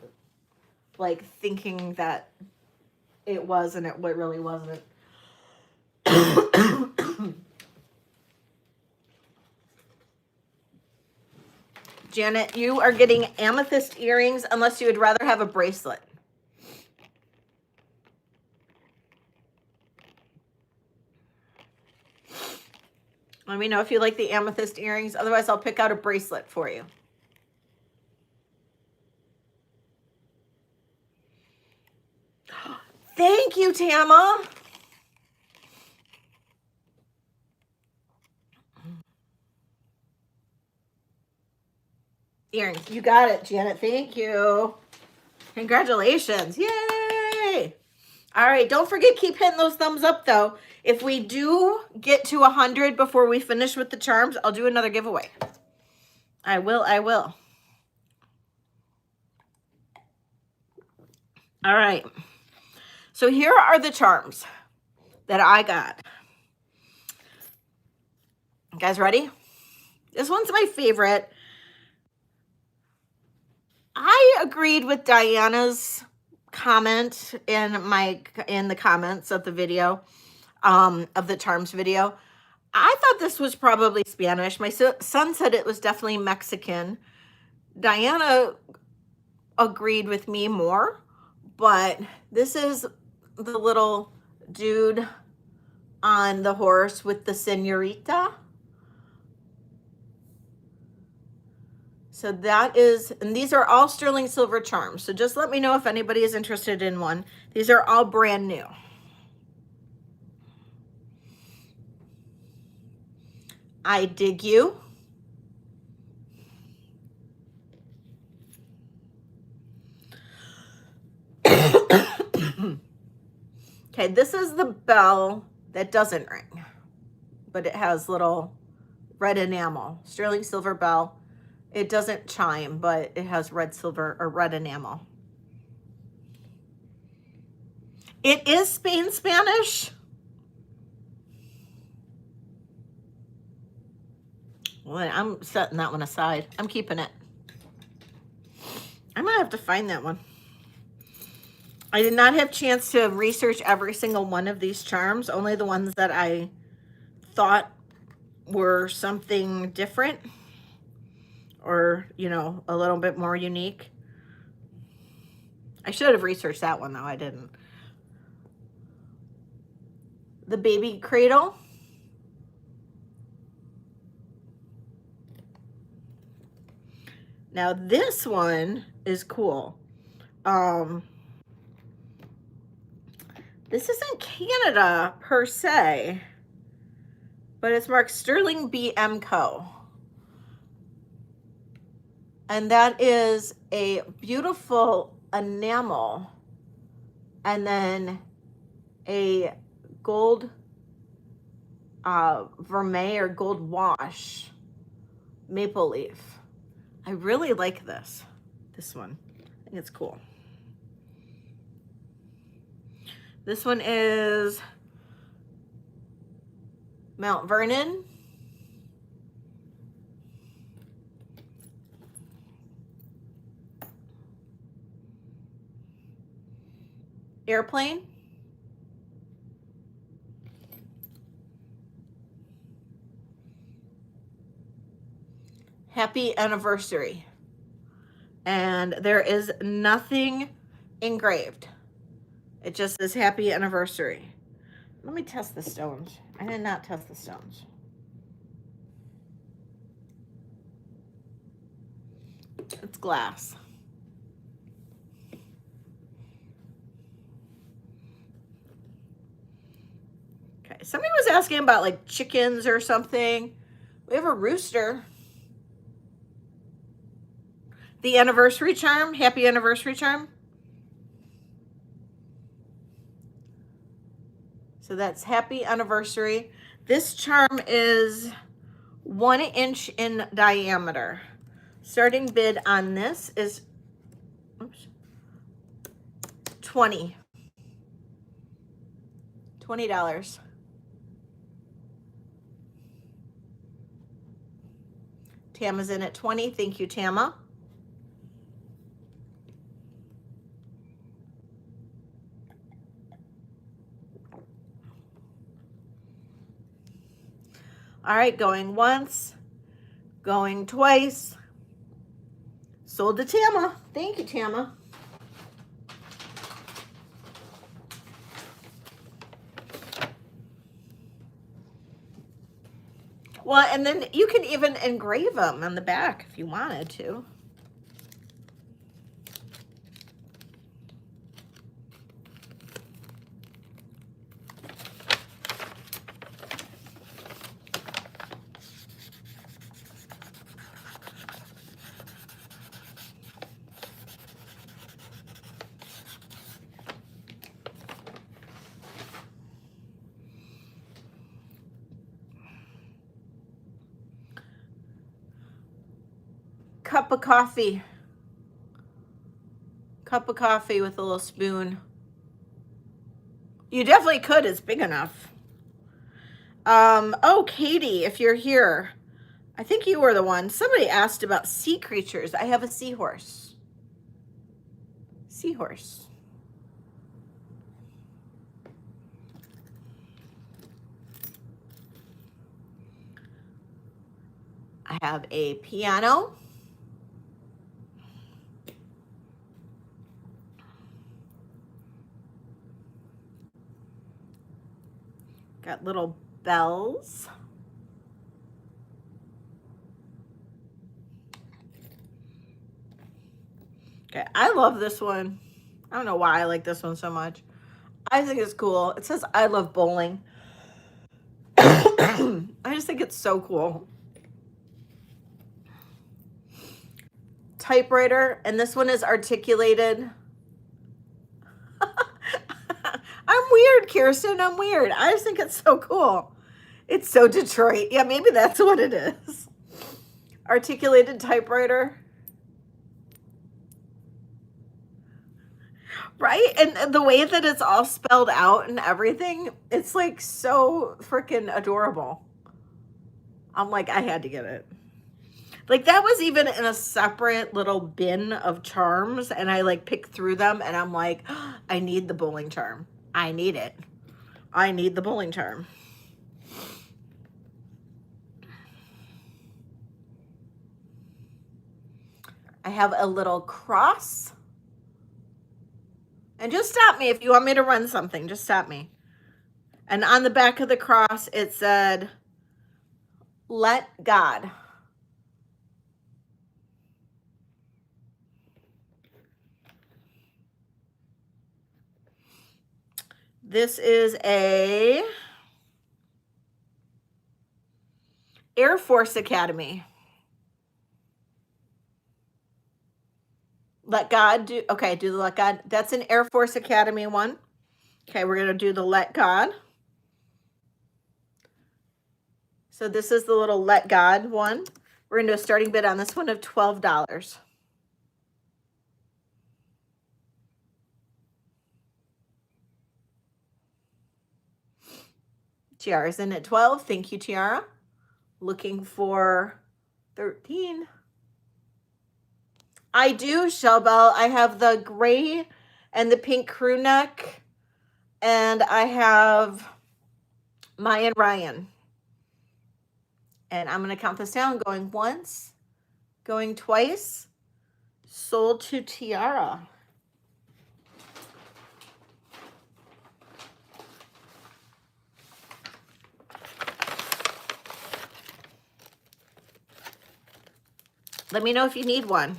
like thinking that it was and it really wasn't. Janet, you are getting amethyst earrings unless you would rather have a bracelet. Let me know if you like the amethyst earrings. Otherwise, I'll pick out a bracelet for you. Thank you, Tama. Earrings. You got it, Janet. Thank you. Congratulations. Yay. All right. Don't forget, keep hitting those thumbs up, though. If we do get to 100 before we finish with the charms, I'll do another giveaway. I will. All right. So here are the charms that I got. You guys ready? This one's my favorite. I agreed with Diana's comment in the comments of the video, of the charms video. I thought this was probably Spanish. My son said it was definitely Mexican. Diana agreed with me more, but this is the little dude on the horse with the señorita. So that is, and these are all sterling silver charms. So just let me know if anybody is interested in one. These are all brand new. I dig you. Okay, this is the bell that doesn't ring, but it has little red enamel, sterling silver bell. It doesn't chime, but it has red silver or red enamel. It is Spain Spanish. Well, I'm setting that one aside. I'm keeping it. I might have to find that one. I did not have a chance to research every single one of these charms, only the ones that I thought were something different or, you know, a little bit more unique. I should have researched that one, though. I didn't. The baby cradle. Now this one is cool. This isn't Canada per se, but it's marked Sterling BM Co. And that is a beautiful enamel and then a gold vermeil or gold wash maple leaf. I really like this one. I think it's cool. This one is Mount Vernon. Airplane. Happy anniversary. And there is nothing engraved. It just says happy anniversary. Let me test the stones. I did not test the stones. It's glass. Okay, somebody was asking about like chickens or something. We have a rooster. The anniversary charm, happy anniversary charm. So that's happy anniversary. This charm is 1 inch in diameter. Starting bid on this is $20. Tama's in at 20. Thank you, Tama. All right, going once, going twice. Sold to Tama. Thank you, Tama. Well, and then you can even engrave them on the back if you wanted to. Cup of coffee. Cup of coffee with a little spoon. You definitely could. It's big enough. Oh, Katie, if you're here, I think you were the one. Somebody asked about sea creatures. I have a seahorse. Seahorse. I have a piano. Got little bells. Okay, I love this one. I don't know why I like this one so much. I think it's cool. It says I love bowling. I just think it's so cool. Typewriter, and this one is articulated. I'm weird, Kirsten. I'm weird. I just think it's so cool. It's so Detroit. Yeah, maybe that's what it is. Articulated typewriter. Right? And the way that it's all spelled out and everything, it's like so freaking adorable. I'm like, I had to get it. Like that was even in a separate little bin of charms, and I like picked through them, and I'm like, oh, I need the bowling charm. I need it. I need the bowling charm. I have a little cross. And just stop me if you want me to run something. Just stop me. And on the back of the cross, it said, let God. This is a Air Force Academy. Let God do, okay, do the let God. That's an Air Force Academy one. Okay, we're going to do the let God. So this is the little let God one. We're going to do a starting bid on this one of $12. Tiara's in at 12. Thank you, Tiara. Looking for 13. I do, Shelbell. I have the gray and the pink crew neck, and I have Maya and Ryan. And I'm going to count this down, going once, going twice, sold to Tiara. Let me know if you need one.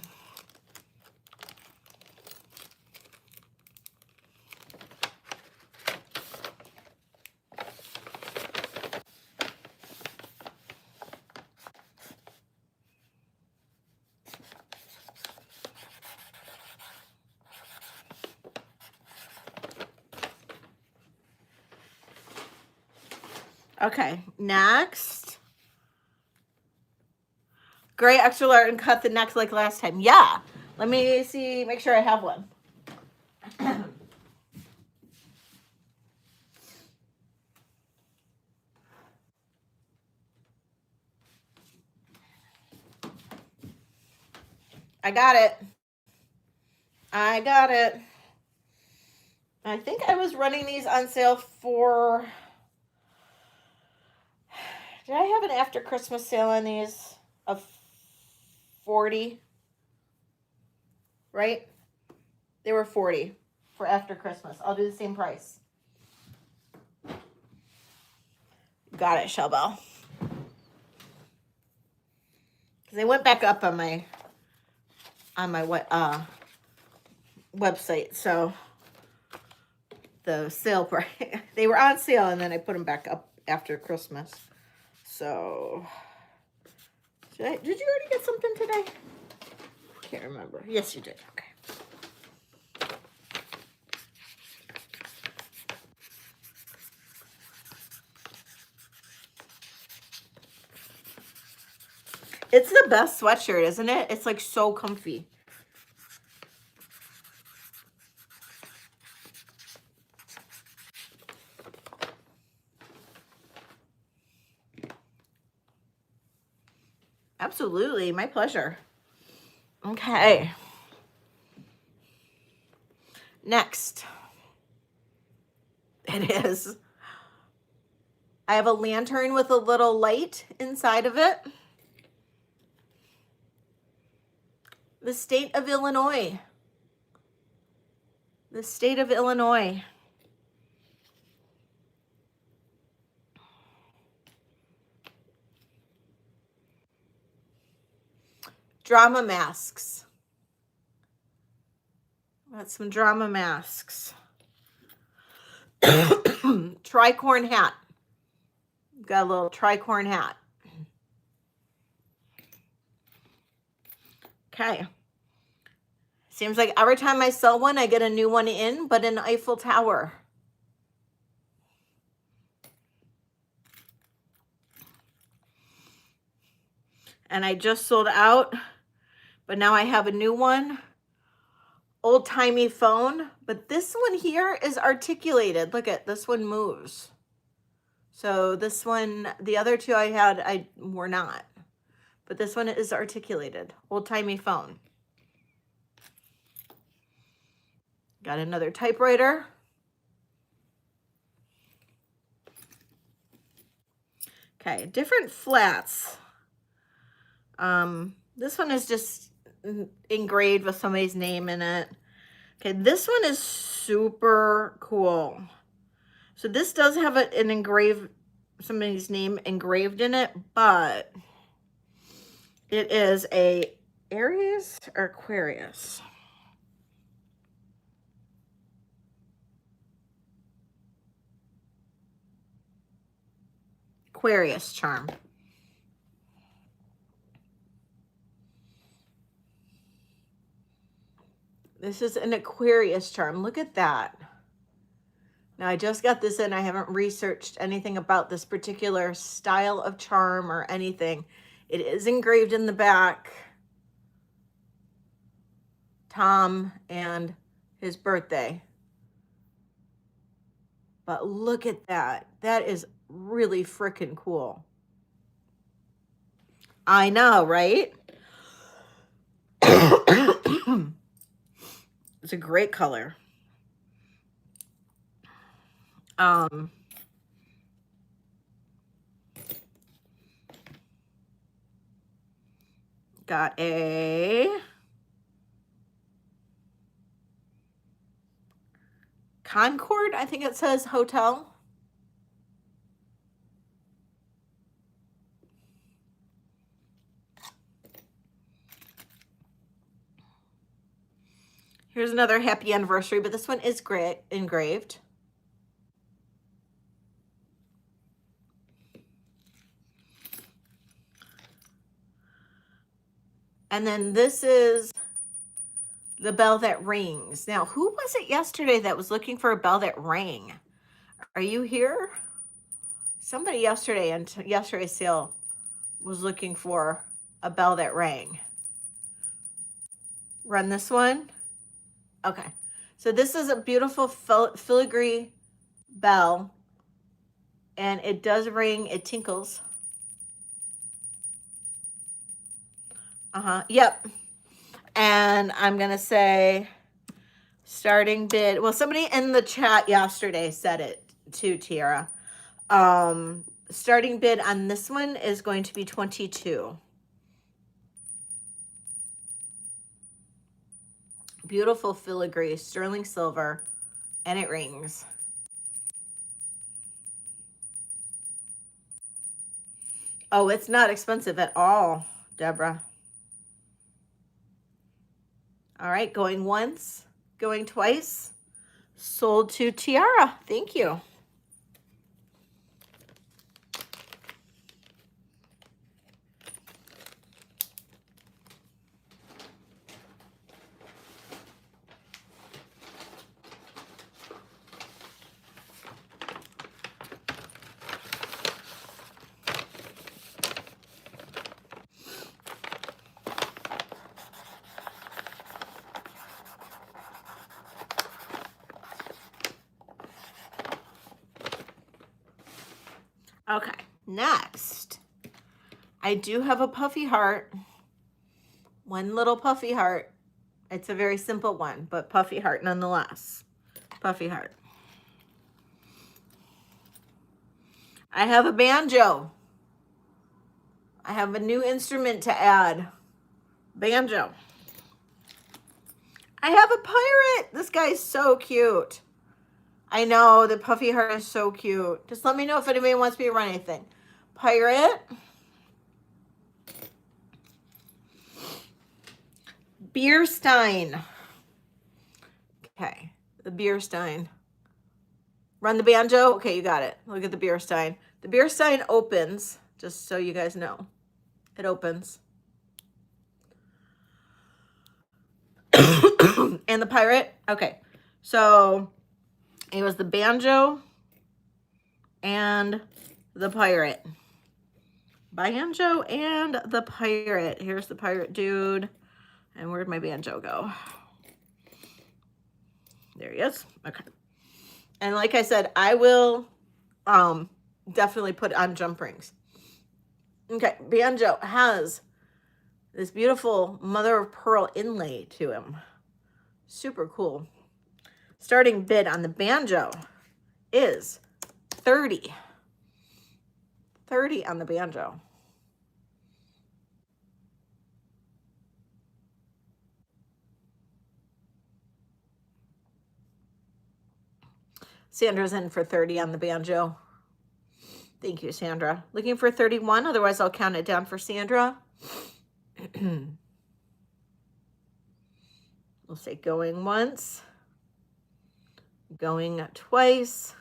Okay, next. Gray extra large and cut the neck like last time. Yeah. Let me see, make sure I have one. I got it. I got it. I think I was running these on sale for... Did I have an after Christmas sale on these of 40? Right? They were 40 for after Christmas. I'll do the same price. Got it, Shelbell. Because they went back up on my website. So the sale price, they were on sale, and then I put them back up after Christmas. So did you already get something today? Can't remember. Yes, you did. Okay. It's the best sweatshirt, isn't it? It's like so comfy. Absolutely. My pleasure. Okay. Next. It is. I have a lantern with a little light inside of it. The state of Illinois. The state of Illinois. Drama masks. Got some drama masks. Tricorn hat. Got a little tricorn hat. Okay. Seems like every time I sell one, I get a new one in, but an Eiffel Tower. and I just sold out, but now I have a new one. Old-timey phone, but this one here is articulated. Look at this one moves. So this one, the other two I had, were not, but this one is articulated. Old-timey phone. Got another typewriter. Okay, different flats. This one is just engraved with somebody's name in it. Okay, this one is super cool. So this does have somebody's name engraved in it, but it is a Aries or Aquarius. Aquarius charm. This is an Aquarius charm. Look at that. Now, I just got this in. I haven't researched anything about this particular style of charm or anything. It is engraved in the back. Tom and his birthday. But look at that. That is really freaking cool. I know, right? It's a great color. Got a Concord, I think it says hotel. Here's another happy anniversary, but this one is engraved. And then this is the bell that rings. Now, who was it yesterday that was looking for a bell that rang? Are you here? Somebody yesterday in yesterday's sale was looking for a bell that rang. Run this one. Okay. So this is a beautiful filigree bell, and it does ring. It tinkles. Yep. And I'm going to say starting bid. Well, somebody in the chat yesterday said it too, Tiara. Starting bid on this one is going to be 22. Beautiful filigree, sterling silver, and it rings. Oh, it's not expensive at all, Deborah. All right, going once, going twice. Sold to Tiara. Thank you. Okay, next, I do have a puffy heart. One little puffy heart. It's a very simple one, but puffy heart nonetheless. Puffy heart. I have a banjo. I have a new instrument to add. Banjo. I have a pirate. This guy's so cute. I know, the puffy heart is so cute. Just let me know if anybody wants me to run anything. Pirate. Beer stein. Okay, the beer stein. Run the banjo. Okay, you got it. Look at the beer stein. The beer stein opens, just so you guys know. It opens. And the pirate. Okay, so it was the banjo and the pirate. banjo and the pirate. Here's the pirate dude. And where'd my banjo go? There he is. Okay. And like I said, I will definitely put on jump rings. Okay, banjo has this beautiful mother of pearl inlay to him. Super cool. Starting bid on the banjo is 30. 30 on the banjo. Sandra's in for 30 on the banjo. Thank you, Sandra. Looking for 31, otherwise I'll count it down for Sandra. We'll say going once, going twice.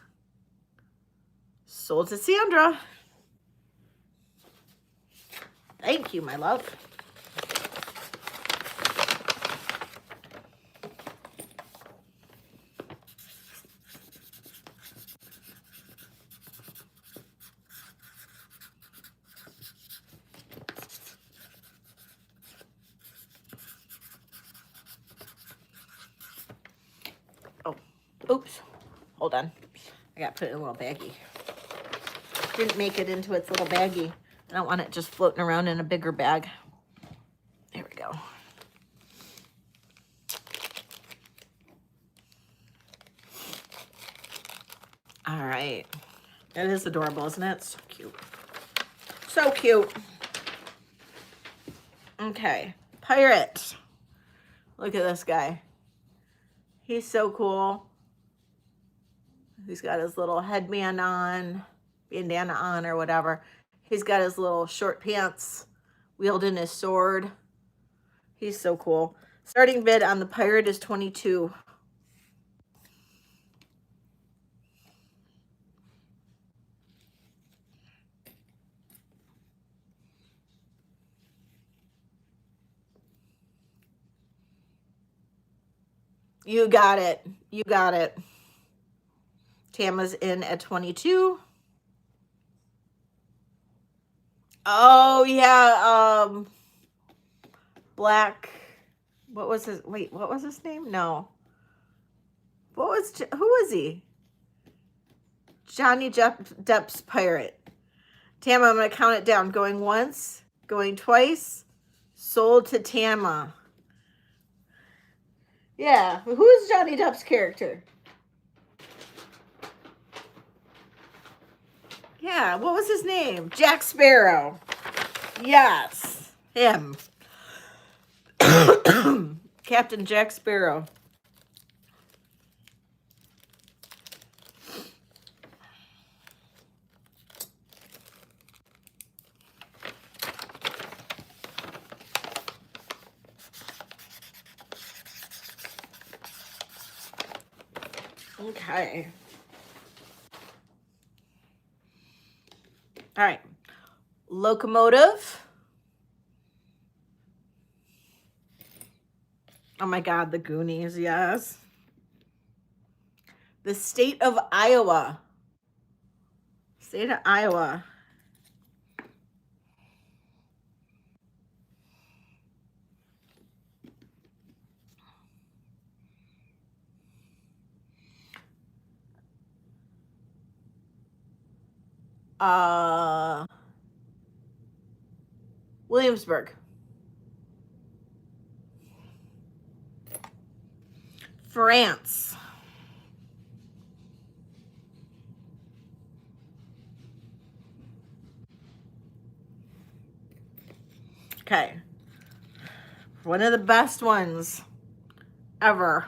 Sold to Sandra. Thank you, my love. Oh, oops. Hold on. I got to put it in a little baggie. Didn't make it into its little baggie. I don't want it just floating around in a bigger bag. There we go. All right. It is adorable, isn't it? So cute. So cute. Okay. Pirate. Look at this guy. He's so cool. He's got his little headband on, bandana on or whatever. He's got his little short pants, wielding his sword. He's so cool. Starting bid on the pirate is 22. You got it. You got it. Tama's in at 22. Oh, yeah. Black. What was his? Wait, what was his name? No. Who was he? Johnny Depp's pirate. Tama, I'm going to count it down. Going once, going twice. Sold to Tama. Yeah. Who is Johnny Depp's character? Yeah. What was his name? Jack Sparrow. Yes. Him. Captain Jack Sparrow. Okay. All right. Locomotive. Oh my God, the Goonies, yes. The state of Iowa. State of Iowa. Williamsburg. France. Okay. One of the best ones ever.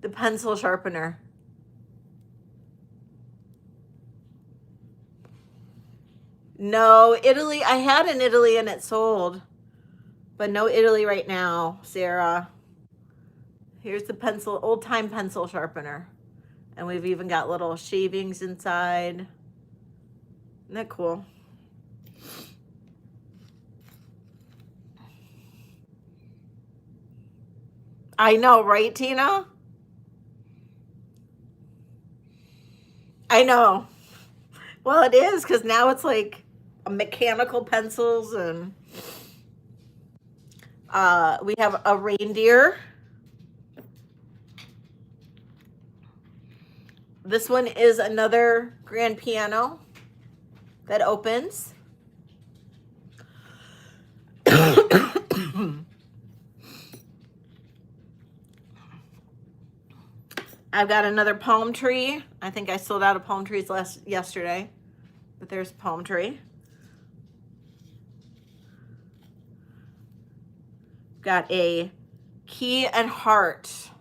The pencil sharpener. No, Italy. I had an Italy and it sold. But no Italy right now, Sarah. Here's the pencil, old-time pencil sharpener. And we've even got little shavings inside. Isn't that cool? I know, right, Tina? I know. Well, it is, because now it's like mechanical pencils, and we have a reindeer. This one is another grand piano that opens. I've got another palm tree. I think I sold out of palm trees yesterday, but there's a palm tree. Got a key and heart.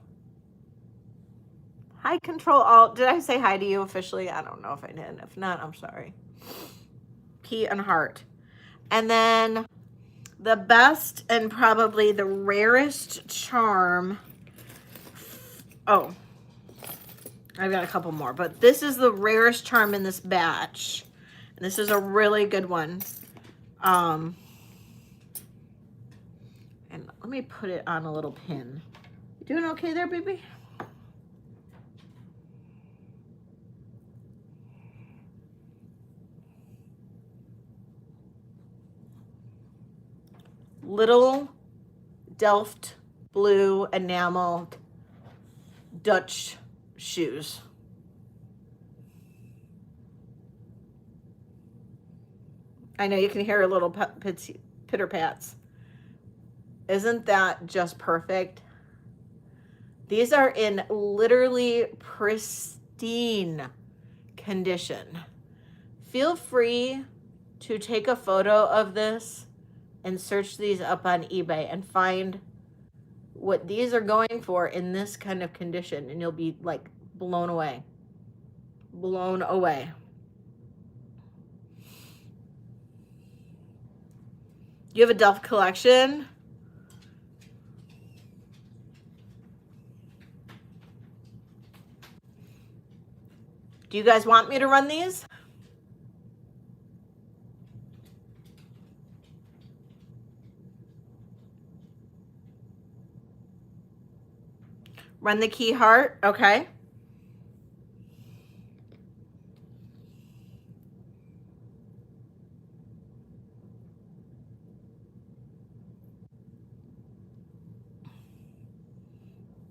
Hi, Control Alt. Did I say hi to you officially? I don't know if I did. If not, I'm sorry. Key and heart. And then the best and probably the rarest charm. Oh, I've got a couple more, but this is the rarest charm in this batch. And this is a really good one. And let me put it on a little pin. You doing okay there, baby? Little Delft blue enameled Dutch shoes. I know you can hear a little pitter pats. Isn't that just perfect? These are in literally pristine condition. Feel free to take a photo of this and search these up on eBay and find what these are going for in this kind of condition, and you'll be like blown away. Blown away. You have a Delft collection? Do you guys want me to run these? Run the key heart, okay.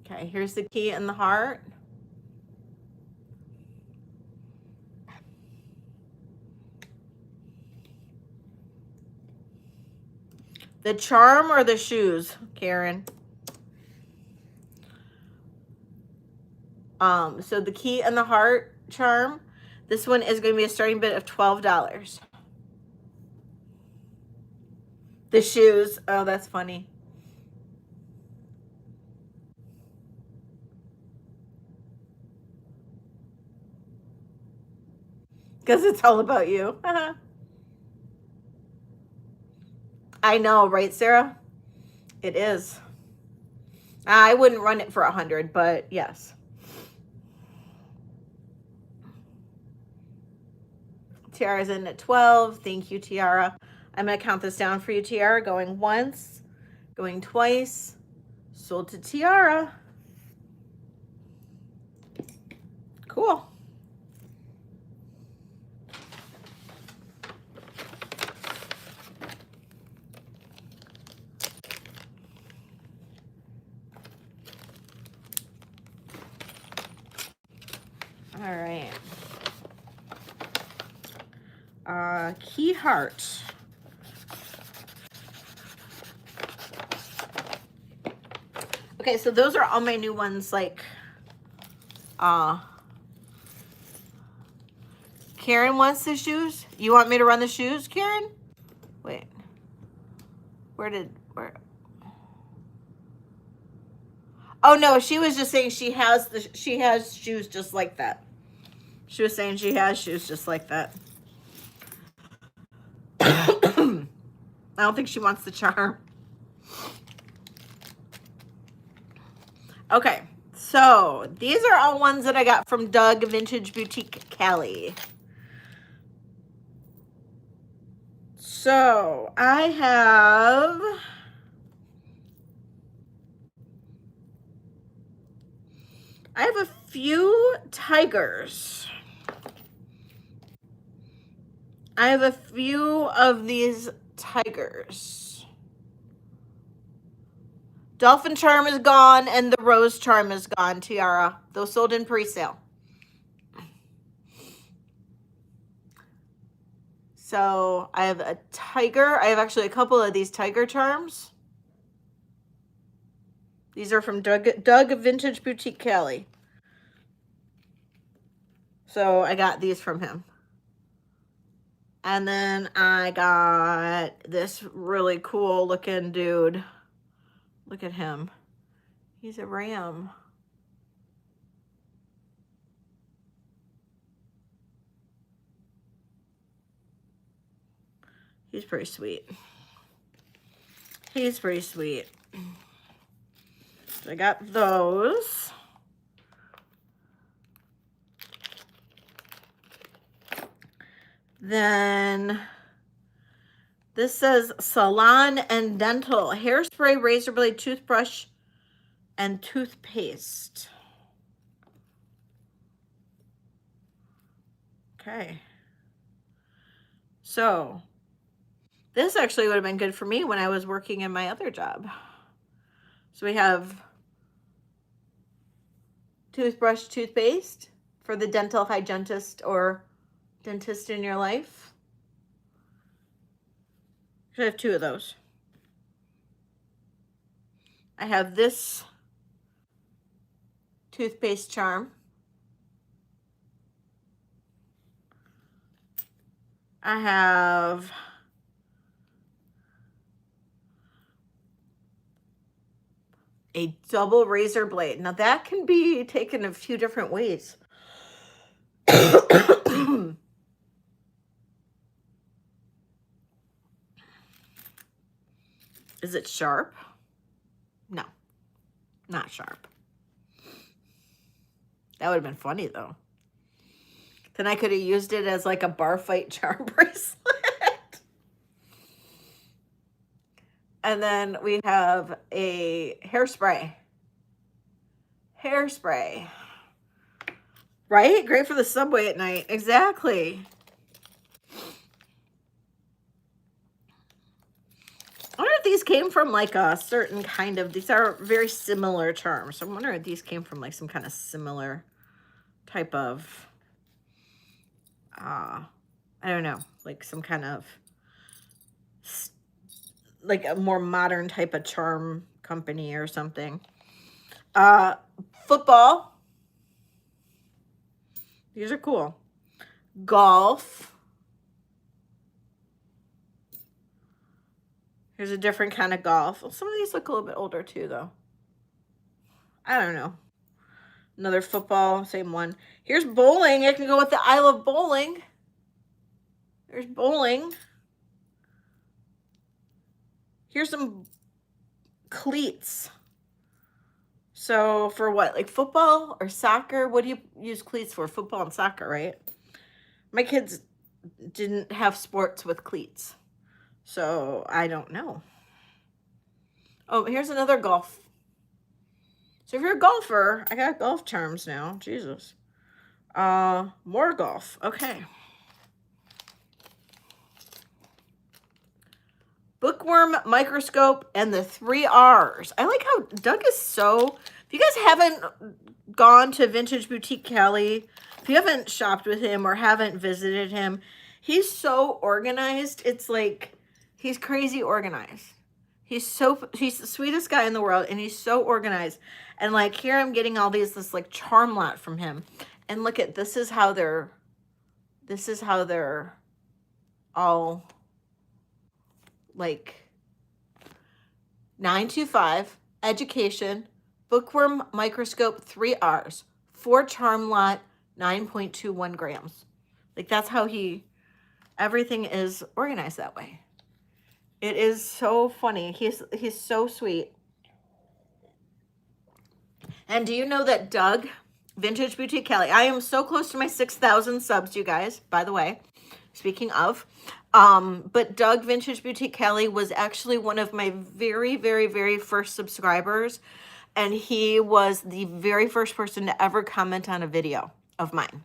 Okay, here's the key and the heart. The charm or the shoes, Karen? So the key and the heart charm, this one is going to be a starting bid of $12. The shoes, oh, that's funny. Because it's all about you. I know, right, Sarah? It is. I wouldn't run it for 100, but yes. Tiara's in at 12. Thank you, Tiara. I'm going to count this down for you, Tiara. Going once, going twice. Sold to Tiara. Cool. All right. Key heart. Okay, so those are all my new ones, like, Karen wants the shoes. You want me to run the shoes, Karen? Wait. Where? Oh no, she was just saying she has shoes just like that. She was saying she has shoes just like that. I don't think she wants the charm. Okay, so these are all ones that I got from Doug Vintage Boutique Cali. So I have a few tigers. I have a few of these tigers. Dolphin charm is gone and the rose charm is gone, Tiara. Those sold in pre-sale. So I have a tiger. I have actually a couple of these tiger charms. These are from Doug Vintage Boutique Cali. So I got these from him. And then I got this really cool looking dude. Look at him. He's a ram. He's pretty sweet. He's pretty sweet. So I got those. Then this says Salon and Dental hairspray, razor blade, toothbrush, and toothpaste. Okay. So this actually would have been good for me when I was working in my other job. So we have toothbrush, toothpaste for the dental hygienist or dentist in your life. I have two of those. I have this toothpaste charm. I have a double razor blade. Now that can be taken a few different ways. Is it sharp? No, not sharp. That would have been funny though. Then I could have used it as like a bar fight charm bracelet. And then we have a hairspray. Hairspray. Right? Great for the subway at night. Exactly. I wonder if these came from like a certain kind of, these are very similar charms. So I'm wondering if these came from like some kind of similar type of, I don't know, like some kind of, like a more modern type of charm company or something. Football. These are cool. Golf. Here's a different kind of golf. Well, some of these look a little bit older too, though. I don't know. Another football, same one. Here's bowling. I can go with the I love bowling. There's bowling. Here's some cleats. So for what, like football or soccer? What do you use cleats for? Football and soccer, right? My kids didn't have sports with cleats, so I don't know. Oh, here's another golf. So if you're a golfer, I got golf charms now. Jesus. More golf. Okay. Bookworm microscope and the 3 R's. I like how Doug is so, if you guys haven't gone to Vintage Boutique Cali, if you haven't shopped with him or haven't visited him, he's so organized. It's like, he's crazy organized. He's the sweetest guy in the world, and he's so organized. And like here I'm getting all this like charm lot from him. And look at, this is how they're all like 925 education, bookworm microscope, 3 R's, 4 charm lot, 9.21 grams. Like that's how everything is organized that way. It is so funny. He's so sweet. And do you know that Doug, Vintage Boutique Cali, I am so close to my 6,000 subs, you guys, by the way, speaking of, but Doug Vintage Boutique Cali was actually one of my very, very, very first subscribers. And he was the very first person to ever comment on a video of mine.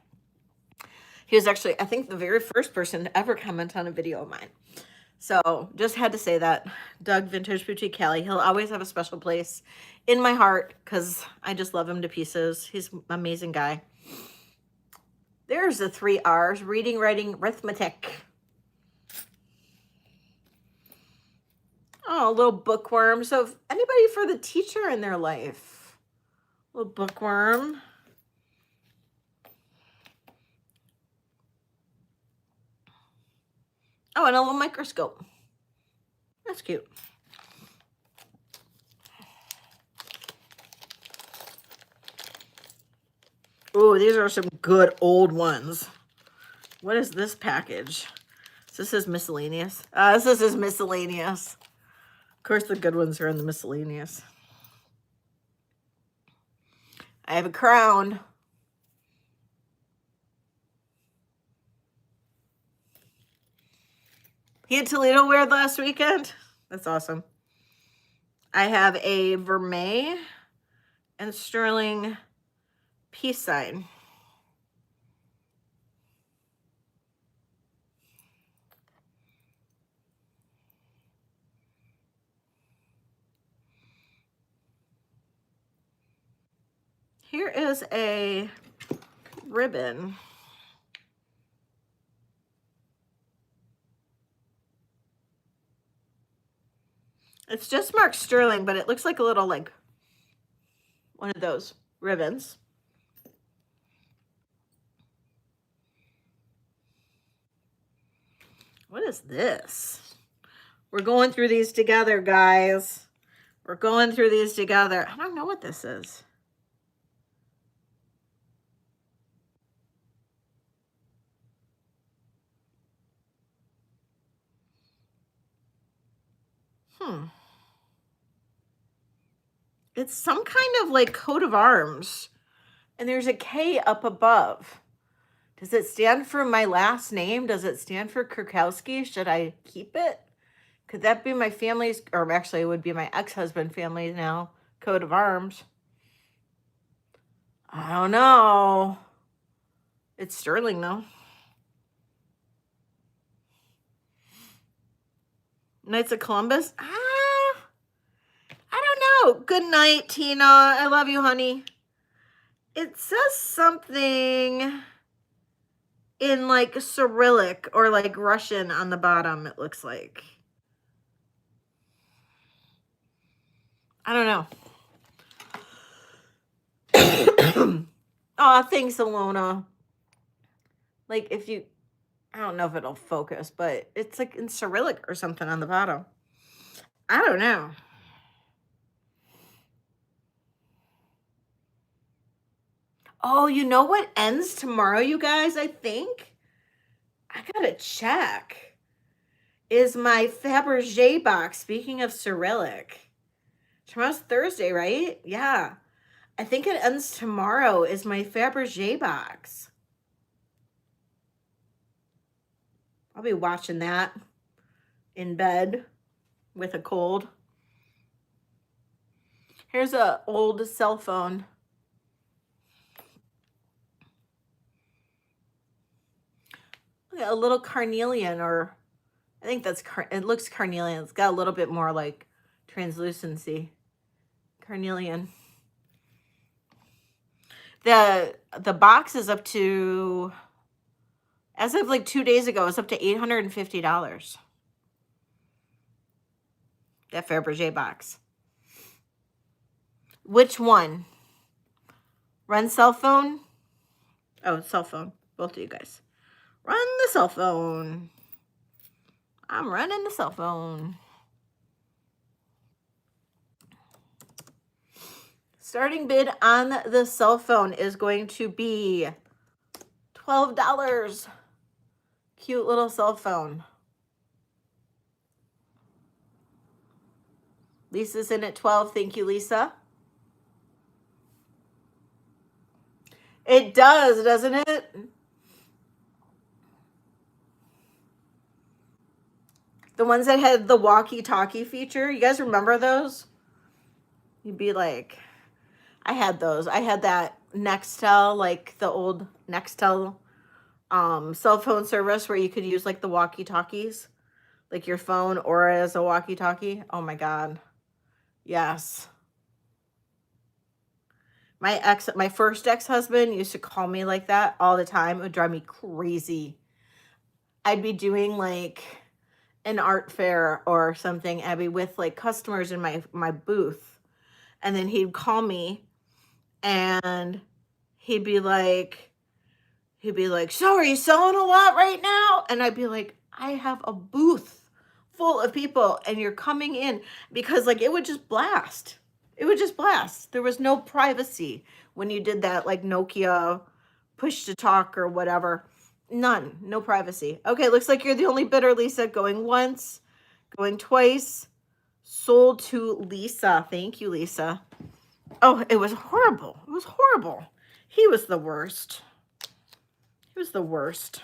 He was actually, I think, the very first person to ever comment on a video of mine. So just had to say that. Doug Vintage Boutique Cali. He'll always have a special place in my heart because I just love him to pieces. He's an amazing guy. There's the 3 R's: reading, writing, arithmetic. Oh, a little bookworm. So if anybody for the teacher in their life. Little bookworm. Oh, and a little microscope. That's cute. Oh, these are some good old ones. What is this package? This is miscellaneous. This is miscellaneous. Of course, the good ones are in the miscellaneous. I have a crown. He had Toledo wear last weekend. That's awesome. I have a Vermeil and sterling peace sign. Here is a ribbon. It's just marked sterling, but it looks like a little, like, one of those ribbons. What is this? We're going through these together, guys. We're going through these together. I don't know what this is. It's some kind of like coat of arms. And there's a K up above. Does it stand for my last name? Does it stand for Kurkowski? Should I keep it? Could that be my family's, or actually it would be my ex-husband family now, coat of arms? I don't know. It's sterling though. Knights of Columbus? I don't know. Good night, Tina. I love you, honey. It says something in like Cyrillic or like Russian on the bottom, it looks like. I don't know. Oh, thanks, Alona. Like if you, I don't know if it'll focus, but it's like in Cyrillic or something on the bottom. I don't know. Oh, you know what ends tomorrow, you guys, I think? I gotta check. Is my Fabergé box, speaking of Cyrillic. Tomorrow's Thursday, right? Yeah. I think it ends tomorrow is my Fabergé box. I'll be watching that in bed with a cold. Here's an old cell phone. A little carnelian, or I think that's, it looks carnelian. It's got a little bit more like translucency. Carnelian. The box is up to, as of like 2 days ago, it's up to $850. That Fabergé box. Which one? Run cell phone? Oh, cell phone. Both of you guys. Run the cell phone. I'm running the cell phone. Starting bid on the cell phone is going to be $12. Cute little cell phone. Lisa's in at 12. Thank you, Lisa. It does, doesn't it? The ones that had the walkie-talkie feature. You guys remember those? You'd be like, I had those. I had that Nextel, like the old Nextel cell phone service where you could use like the walkie-talkies, like your phone or as a walkie-talkie. Oh my God. Yes. My first ex-husband used to call me like that all the time. It would drive me crazy. I'd be doing like an art fair or something. I'd be with like customers in my booth, and then he'd call me and he'd be like, so are you selling a lot right now? And I'd be like, I have a booth full of people and you're coming in, because like it would just blast. It would just blast. There was no privacy when you did that, like Nokia push to talk or whatever. None. No privacy. Okay, looks like you're the only bidder, Lisa. Going once, going twice. Sold to Lisa. Thank you, Lisa. Oh, it was horrible. It was horrible. He was the worst. He was the worst.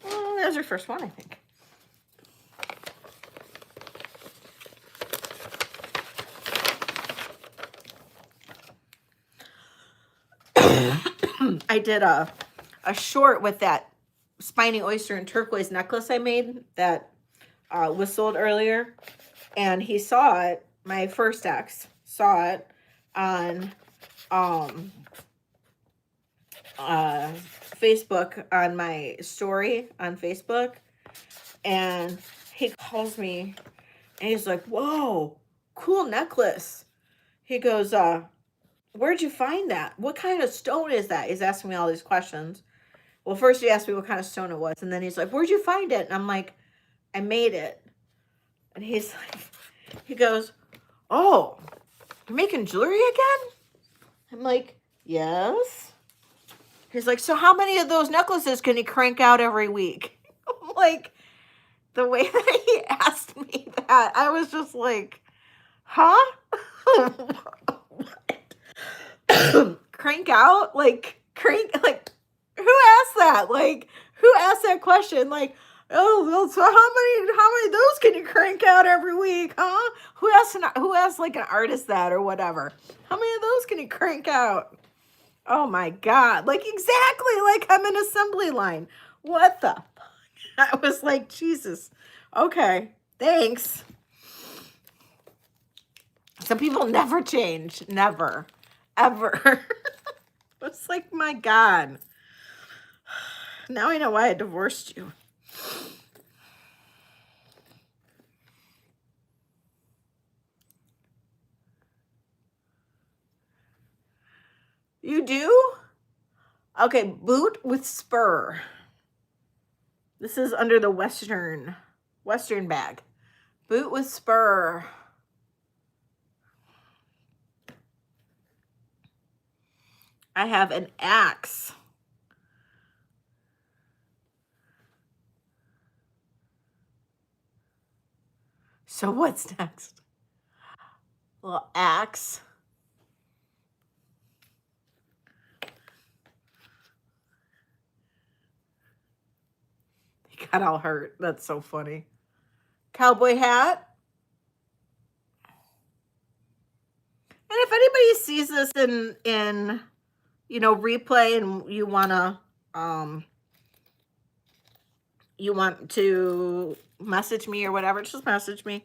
Well, that was your first one, I think. I did a short with that spiny oyster and turquoise necklace I made that was sold earlier, and he saw it. My first ex saw it on Facebook, on my story on Facebook, and he calls me and he's like, "Whoa, cool necklace." He goes, "Where'd you find that? What kind of stone is that?" He's asking me all these questions. Well, first he asked me what kind of stone it was, and then he's like, "Where'd you find it?" And I'm like, "I made it." And he's like, he goes, "Oh, you're making jewelry again?" I'm like, "Yes." He's like, "So how many of those necklaces can you crank out every week?" I'm like, the way that he asked me that, I was just like, huh? Crank out? Like, like, who asked that? Like, who asked that question? Like, oh, well, so how many of those can you crank out every week, huh? Who asked like an artist that or whatever? How many of those can you crank out? Oh my God. Like, exactly like I'm an assembly line. What the fuck? I was like, Jesus. Okay, thanks. Some people never change. Never. Ever. It's like, my God. Now I know why I divorced you. You do? Okay, boot with spur. This is under the Western bag. Boot with spur. I have an axe. So what's next? Little axe. He got all hurt. That's so funny. Cowboy hat. And if anybody sees this in replay, and you want to message me or whatever, just message me.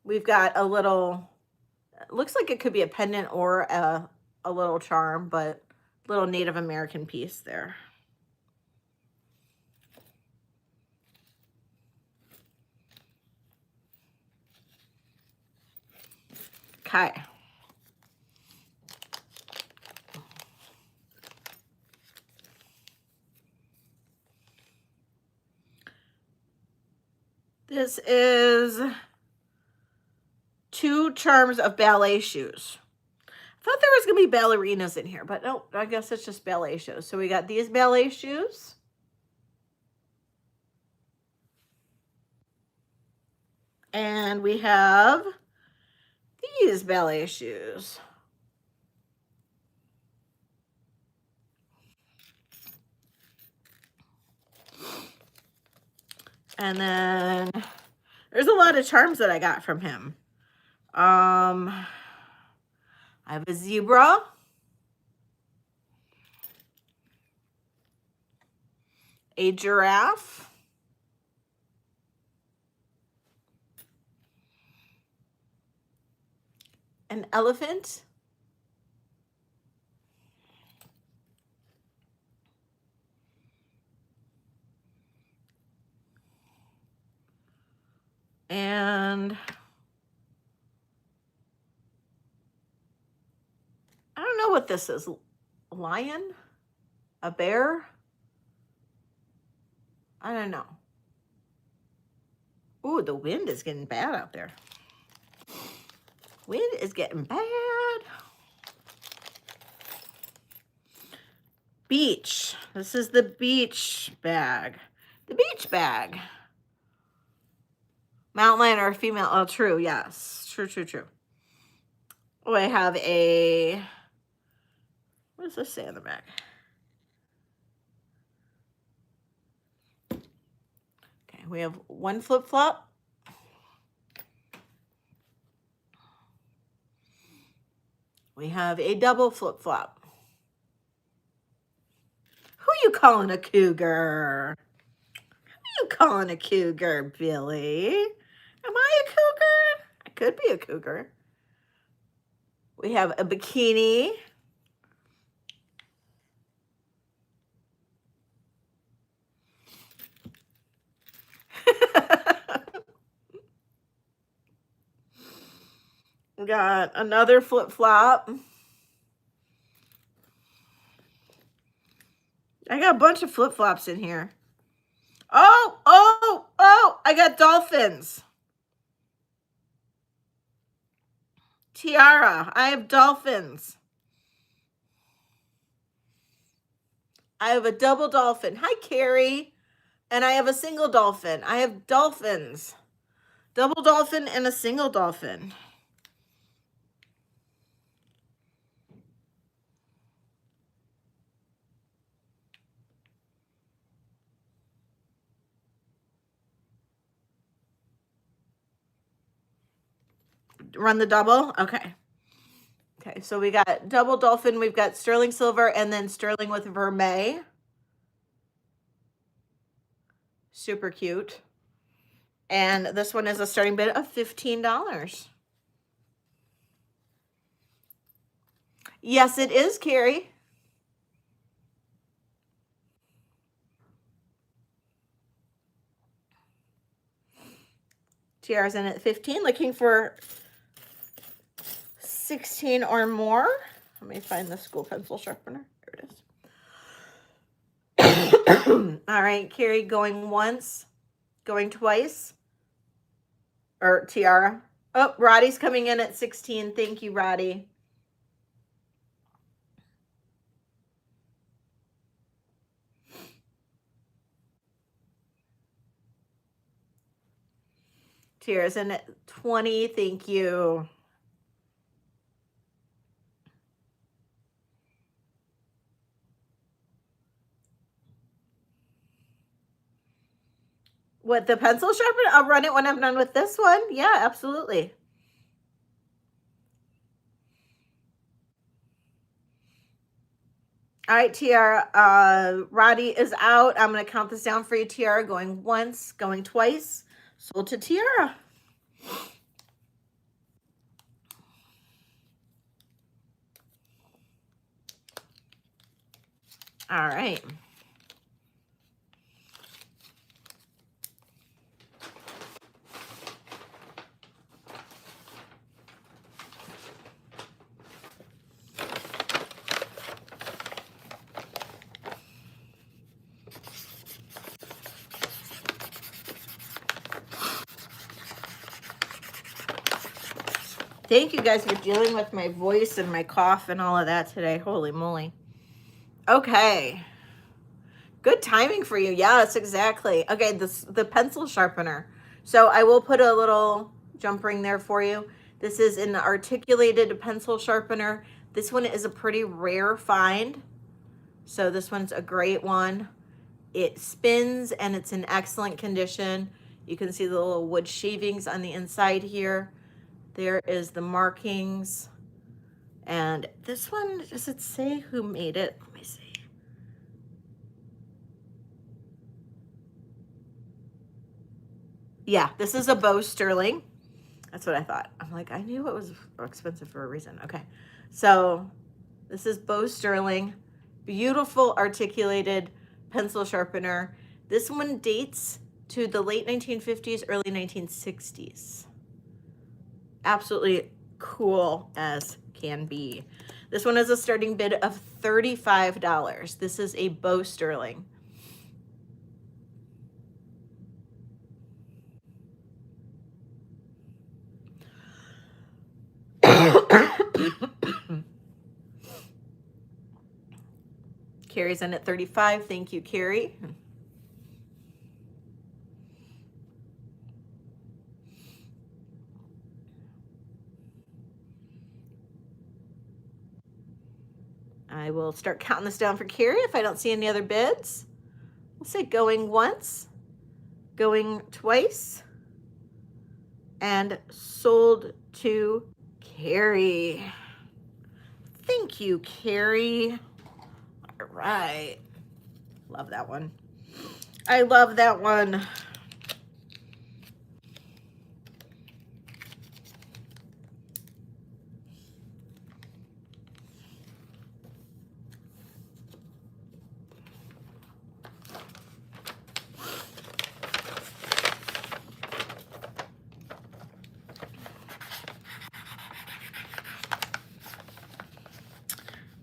We've got a little, looks like it could be a pendant or a little charm, but little Native American piece there. Okay. This is 2 charms of ballet shoes. I thought there was going to be ballerinas in here, but no, I guess it's just ballet shoes. So we got these ballet shoes. And we have these ballet shoes. And then there's a lot of charms that I got from him. I have a zebra. A giraffe. An elephant. And I don't know what this is. A lion? A bear? I don't know. Ooh, the wind is getting bad out there. Wind is getting bad. Beach. This is the beach bag. The beach bag. Mountain lion or female. Oh, true. Yes. True, true, true. Oh, I have a... What does this say on the back? Okay, we have one flip-flop. We have a double flip-flop. Who you calling a cougar? Who you calling a cougar, Billy? Am I a cougar? I could be a cougar. We have a bikini. We got another flip-flop. I got a bunch of flip-flops in here. Oh, oh, oh, I got dolphins. Tiara, I have dolphins. I have a double dolphin. Hi, Carrie. And I have a single dolphin. I have dolphins. Double dolphin and a single dolphin. Run the double? Okay. Okay, so we got double dolphin, we've got sterling silver, and then sterling with vermeil. Super cute. And this one is a starting bid of $15. Yes, it is, Carrie. Tiara's in at 15, looking for 16 or more. Let me find the school pencil sharpener. There it is. All right, Carrie going once, going twice. Or Tiara. Oh, Roddy's coming in at 16. Thank you, Roddy. Tiara's in at 20. Thank you. With the pencil sharpener? I'll run it when I'm done with this one. Yeah, absolutely. All right, Tiara. Roddy is out. I'm going to count this down for you, Tiara. Going once, going twice. Sold to Tiara. All right. Thank you guys for dealing with my voice and my cough and all of that today. Holy moly. Okay. Good timing for you. Yes, exactly. Okay, the pencil sharpener. So I will put a little jump ring there for you. This is an articulated pencil sharpener. This one is a pretty rare find. So this one's a great one. It spins and it's in excellent condition. You can see the little wood shavings on the inside here. There is the markings. And this one, does it say who made it? Let me see. Yeah, this is a Bow Sterling. That's what I thought. I'm like, I knew it was expensive for a reason. Okay, so this is Bow Sterling. Beautiful articulated pencil sharpener. This one dates to the late 1950s, early 1960s. Absolutely cool as can be. This one has a starting bid of $35. This is a Bow Sterling. Carrie's in at 35. Thank you, Carrie. I will start counting this down for Carrie if I don't see any other bids. We'll say going once, going twice, and sold to Carrie. Thank you, Carrie. All right. Love that one. I love that one.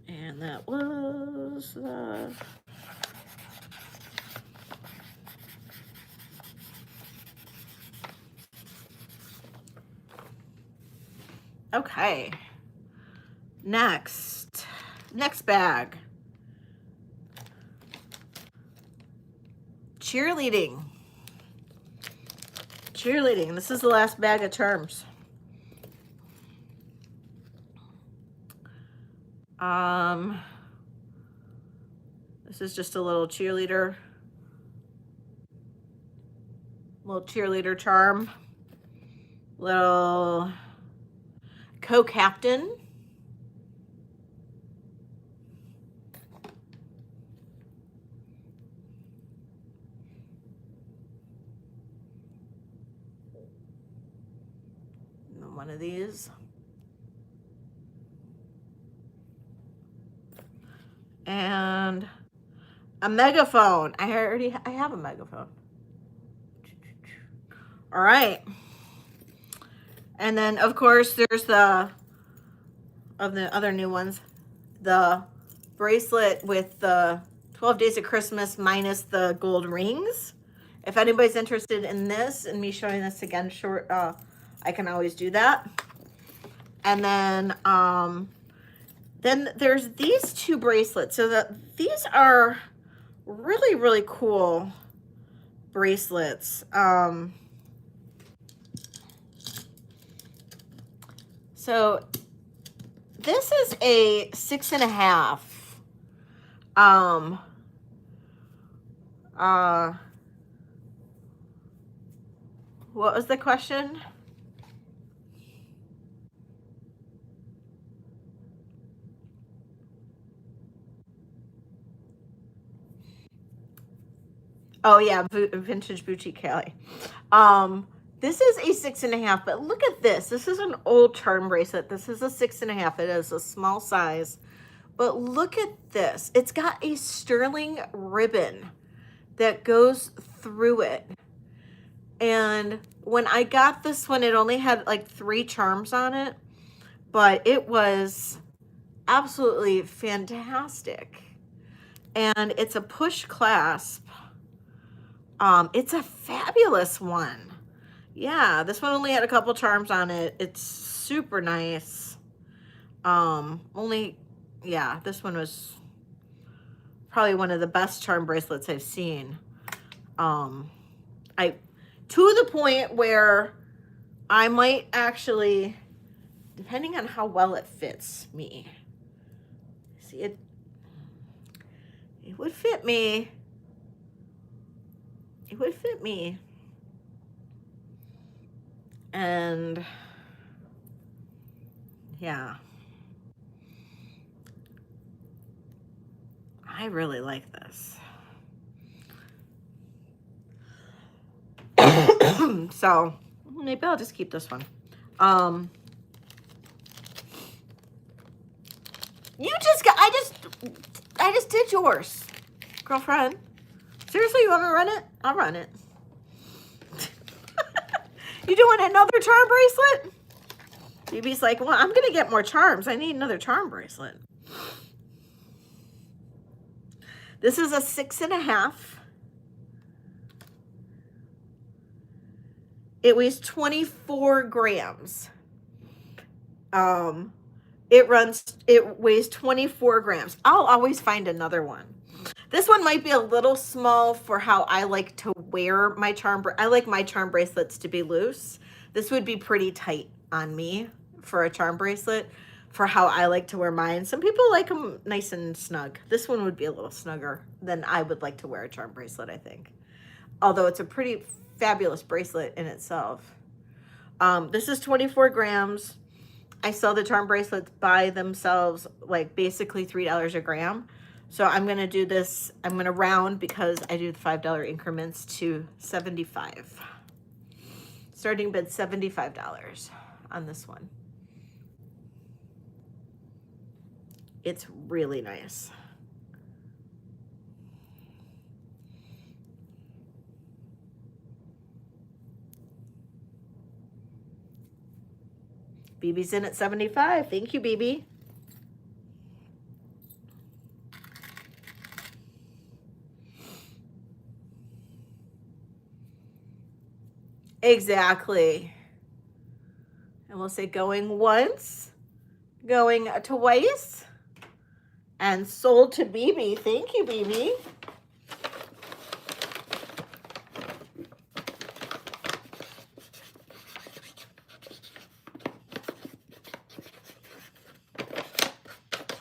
And that was okay. Next bag. Cheerleading. This is the last bag of charms. This is just a little cheerleader charm. Little co-captain. One of these. And a megaphone. I have a megaphone. All right. And then of course there's the other new ones, the bracelet with the 12 Days of Christmas minus the gold rings. If anybody's interested in this and me showing this again short, I can always do that. And then there's these two bracelets. So these are really, really cool bracelets. So this is a 6.5. What was the question? Oh yeah, Vintage Boutique Kelly. This is a 6.5, but look at this. This is an old charm bracelet. This is a 6.5. It is a small size, but look at this. It's got a sterling ribbon that goes through it. And when I got this one, it only had like 3 charms on it, but it was absolutely fantastic. And it's a push clasp. It's a fabulous one. Yeah, this one only had a couple charms on it. It's super nice. Yeah, this one was probably one of the best charm bracelets I've seen. To the point where I might actually, depending on how well it fits me, see it would fit me. it would fit me. And yeah, I really like this. So maybe I'll just keep this one. You just got, I just did yours, girlfriend. Seriously, you want me to run it? I'll run it. You doing another charm bracelet? BB's like, well, I'm going to get more charms. I need another charm bracelet. This is a 6.5. It weighs 24 grams. It weighs 24 grams. I'll always find another one. This one might be a little small for how I like to wear my charm. I like my charm bracelets to be loose. This would be pretty tight on me for a charm bracelet for how I like to wear mine. Some people like them nice and snug. This one would be a little snugger than I would like to wear a charm bracelet, I think. Although it's a pretty fabulous bracelet in itself. This is 24 grams. I sell the charm bracelets by themselves, like basically $3 a gram. So I'm going to do this. I'm going to round because I do the $5 increments to 75. Starting bid $75 on this one. It's really nice. BB's in at 75. Thank you, BB. Exactly. And we'll say going once, going twice, and sold to BB. Thank you, BB.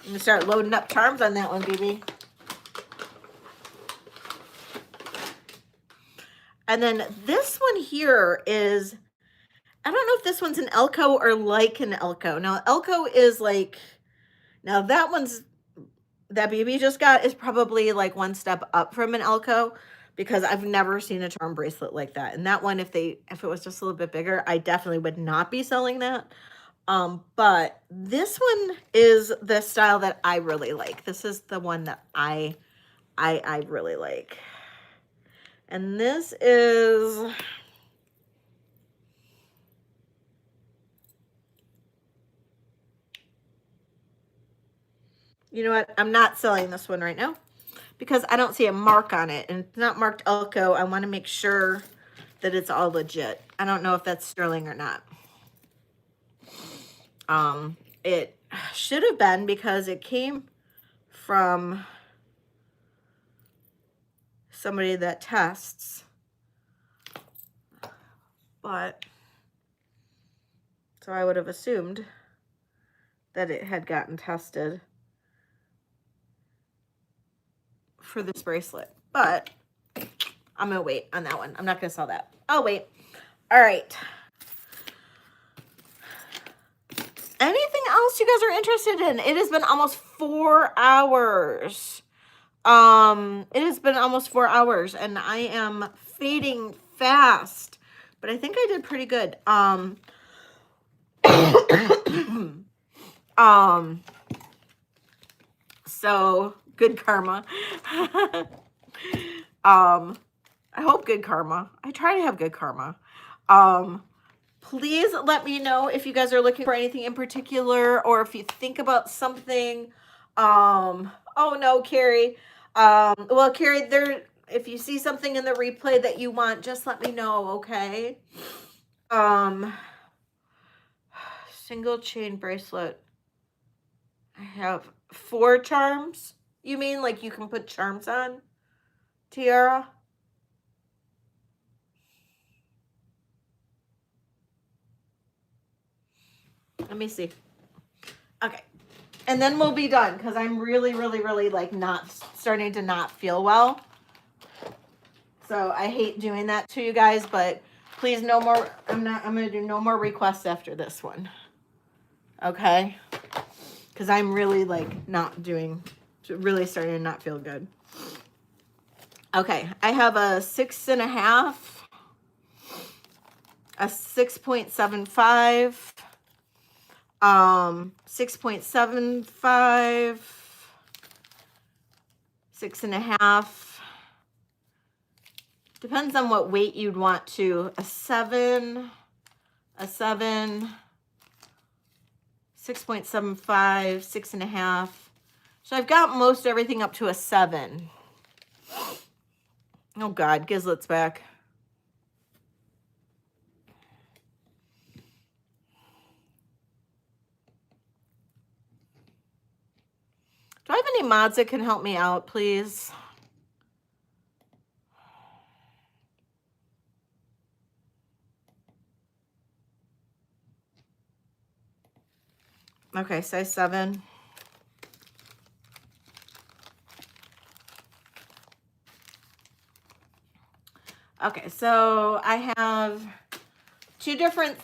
I'm gonna start loading up charms on that one, BB. And then this one here is, I don't know if this one's an Elko or like an Elko. Now, Elko is like, now that one's, that BB just got is probably like one step up from an Elko because I've never seen a charm bracelet like that. And that one, if it was just a little bit bigger, I definitely would not be selling that. But this one is the style that I really like. This is the one that I really like. And this is, you know what? I'm not selling this one right now because I don't see a mark on it and it's not marked Elko. I want to make sure that it's all legit. I don't know if that's sterling or not. It should have been because it came from somebody that tests, but so I would have assumed that it had gotten tested for this bracelet, but I'm gonna wait on that one. I'm not gonna sell that. I'll wait. All right. Anything else you guys are interested in? It has been almost 4 hours. It has been almost 4 hours and I am fading fast, but I think I did pretty good. So good karma. I hope good karma. I try to have good karma. Please let me know if you guys are looking for anything in particular or if you think about something. Oh no, Carrie. Well, Carrie, if you see something in the replay that you want, just let me know, okay? Single chain bracelet. I have 4 charms. You mean like you can put charms on? Tiara? Let me see. Okay. And then we'll be done because I'm really like not starting to not feel well. So I hate doing that to you guys, but please no more. I'm going to do no more requests after this one. Okay? Because I'm really like not doing, really starting to not feel good. Okay, I have a 6.5, a 6.75, 6.75, 6.5. Depends on what weight you'd want to. A 7, 6.75, 6.5. So I've got most everything up to a 7. Oh God, Gizlet's back. Do I have any mods that can help me out, please? Okay, size 7. Okay, so I have two different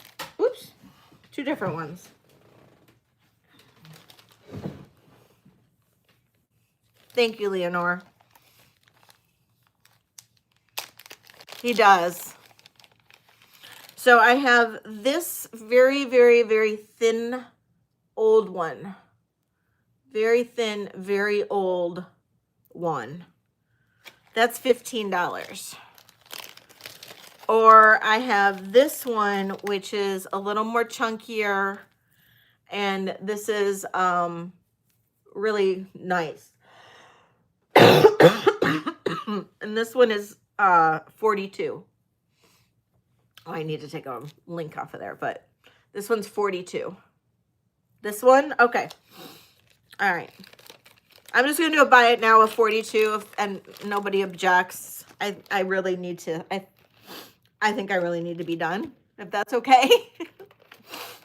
ones. Thank you, Leonore. He does. So I have this very, very, very thin old one. Very thin, very old one. That's $15. Or I have this one, which is a little more chunkier, and this is really nice. And this one is 42. Oh, I need to take a link off of there, but this one's 42. This one, okay. All right. I'm just gonna buy it now with 42, and nobody objects. I really need to. I think I really need to be done, if that's okay.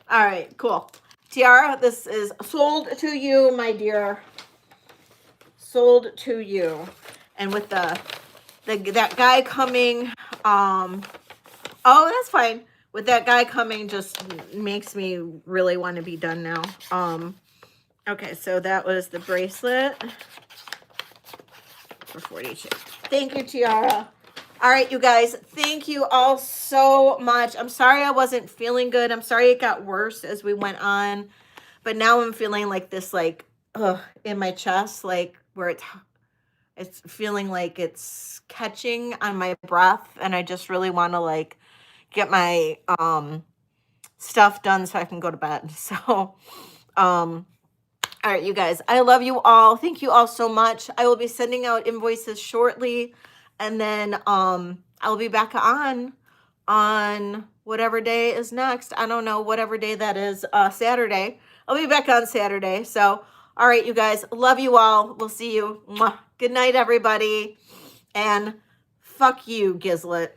All right, cool. Tiara, this is sold to you, my dear. Sold to you. And with that guy coming, oh, that's fine. With that guy coming just makes me really want to be done now. Okay, so that was the bracelet for 42. Thank you, Tiara. All right, you guys, thank you all so much. I'm sorry I wasn't feeling good. I'm sorry it got worse as we went on. But now I'm feeling like this, like, in my chest, like where it's feeling like it's catching on my breath. And I just really want to, like, get my stuff done so I can go to bed. So, all right, you guys, I love you all. Thank you all so much. I will be sending out invoices shortly. And then I'll be back on whatever day is next. I don't know, whatever day that is, Saturday. I'll be back on Saturday. So, all right, you guys, love you all. We'll see you. Mwah. Good night, everybody. And fuck you, Gizlet.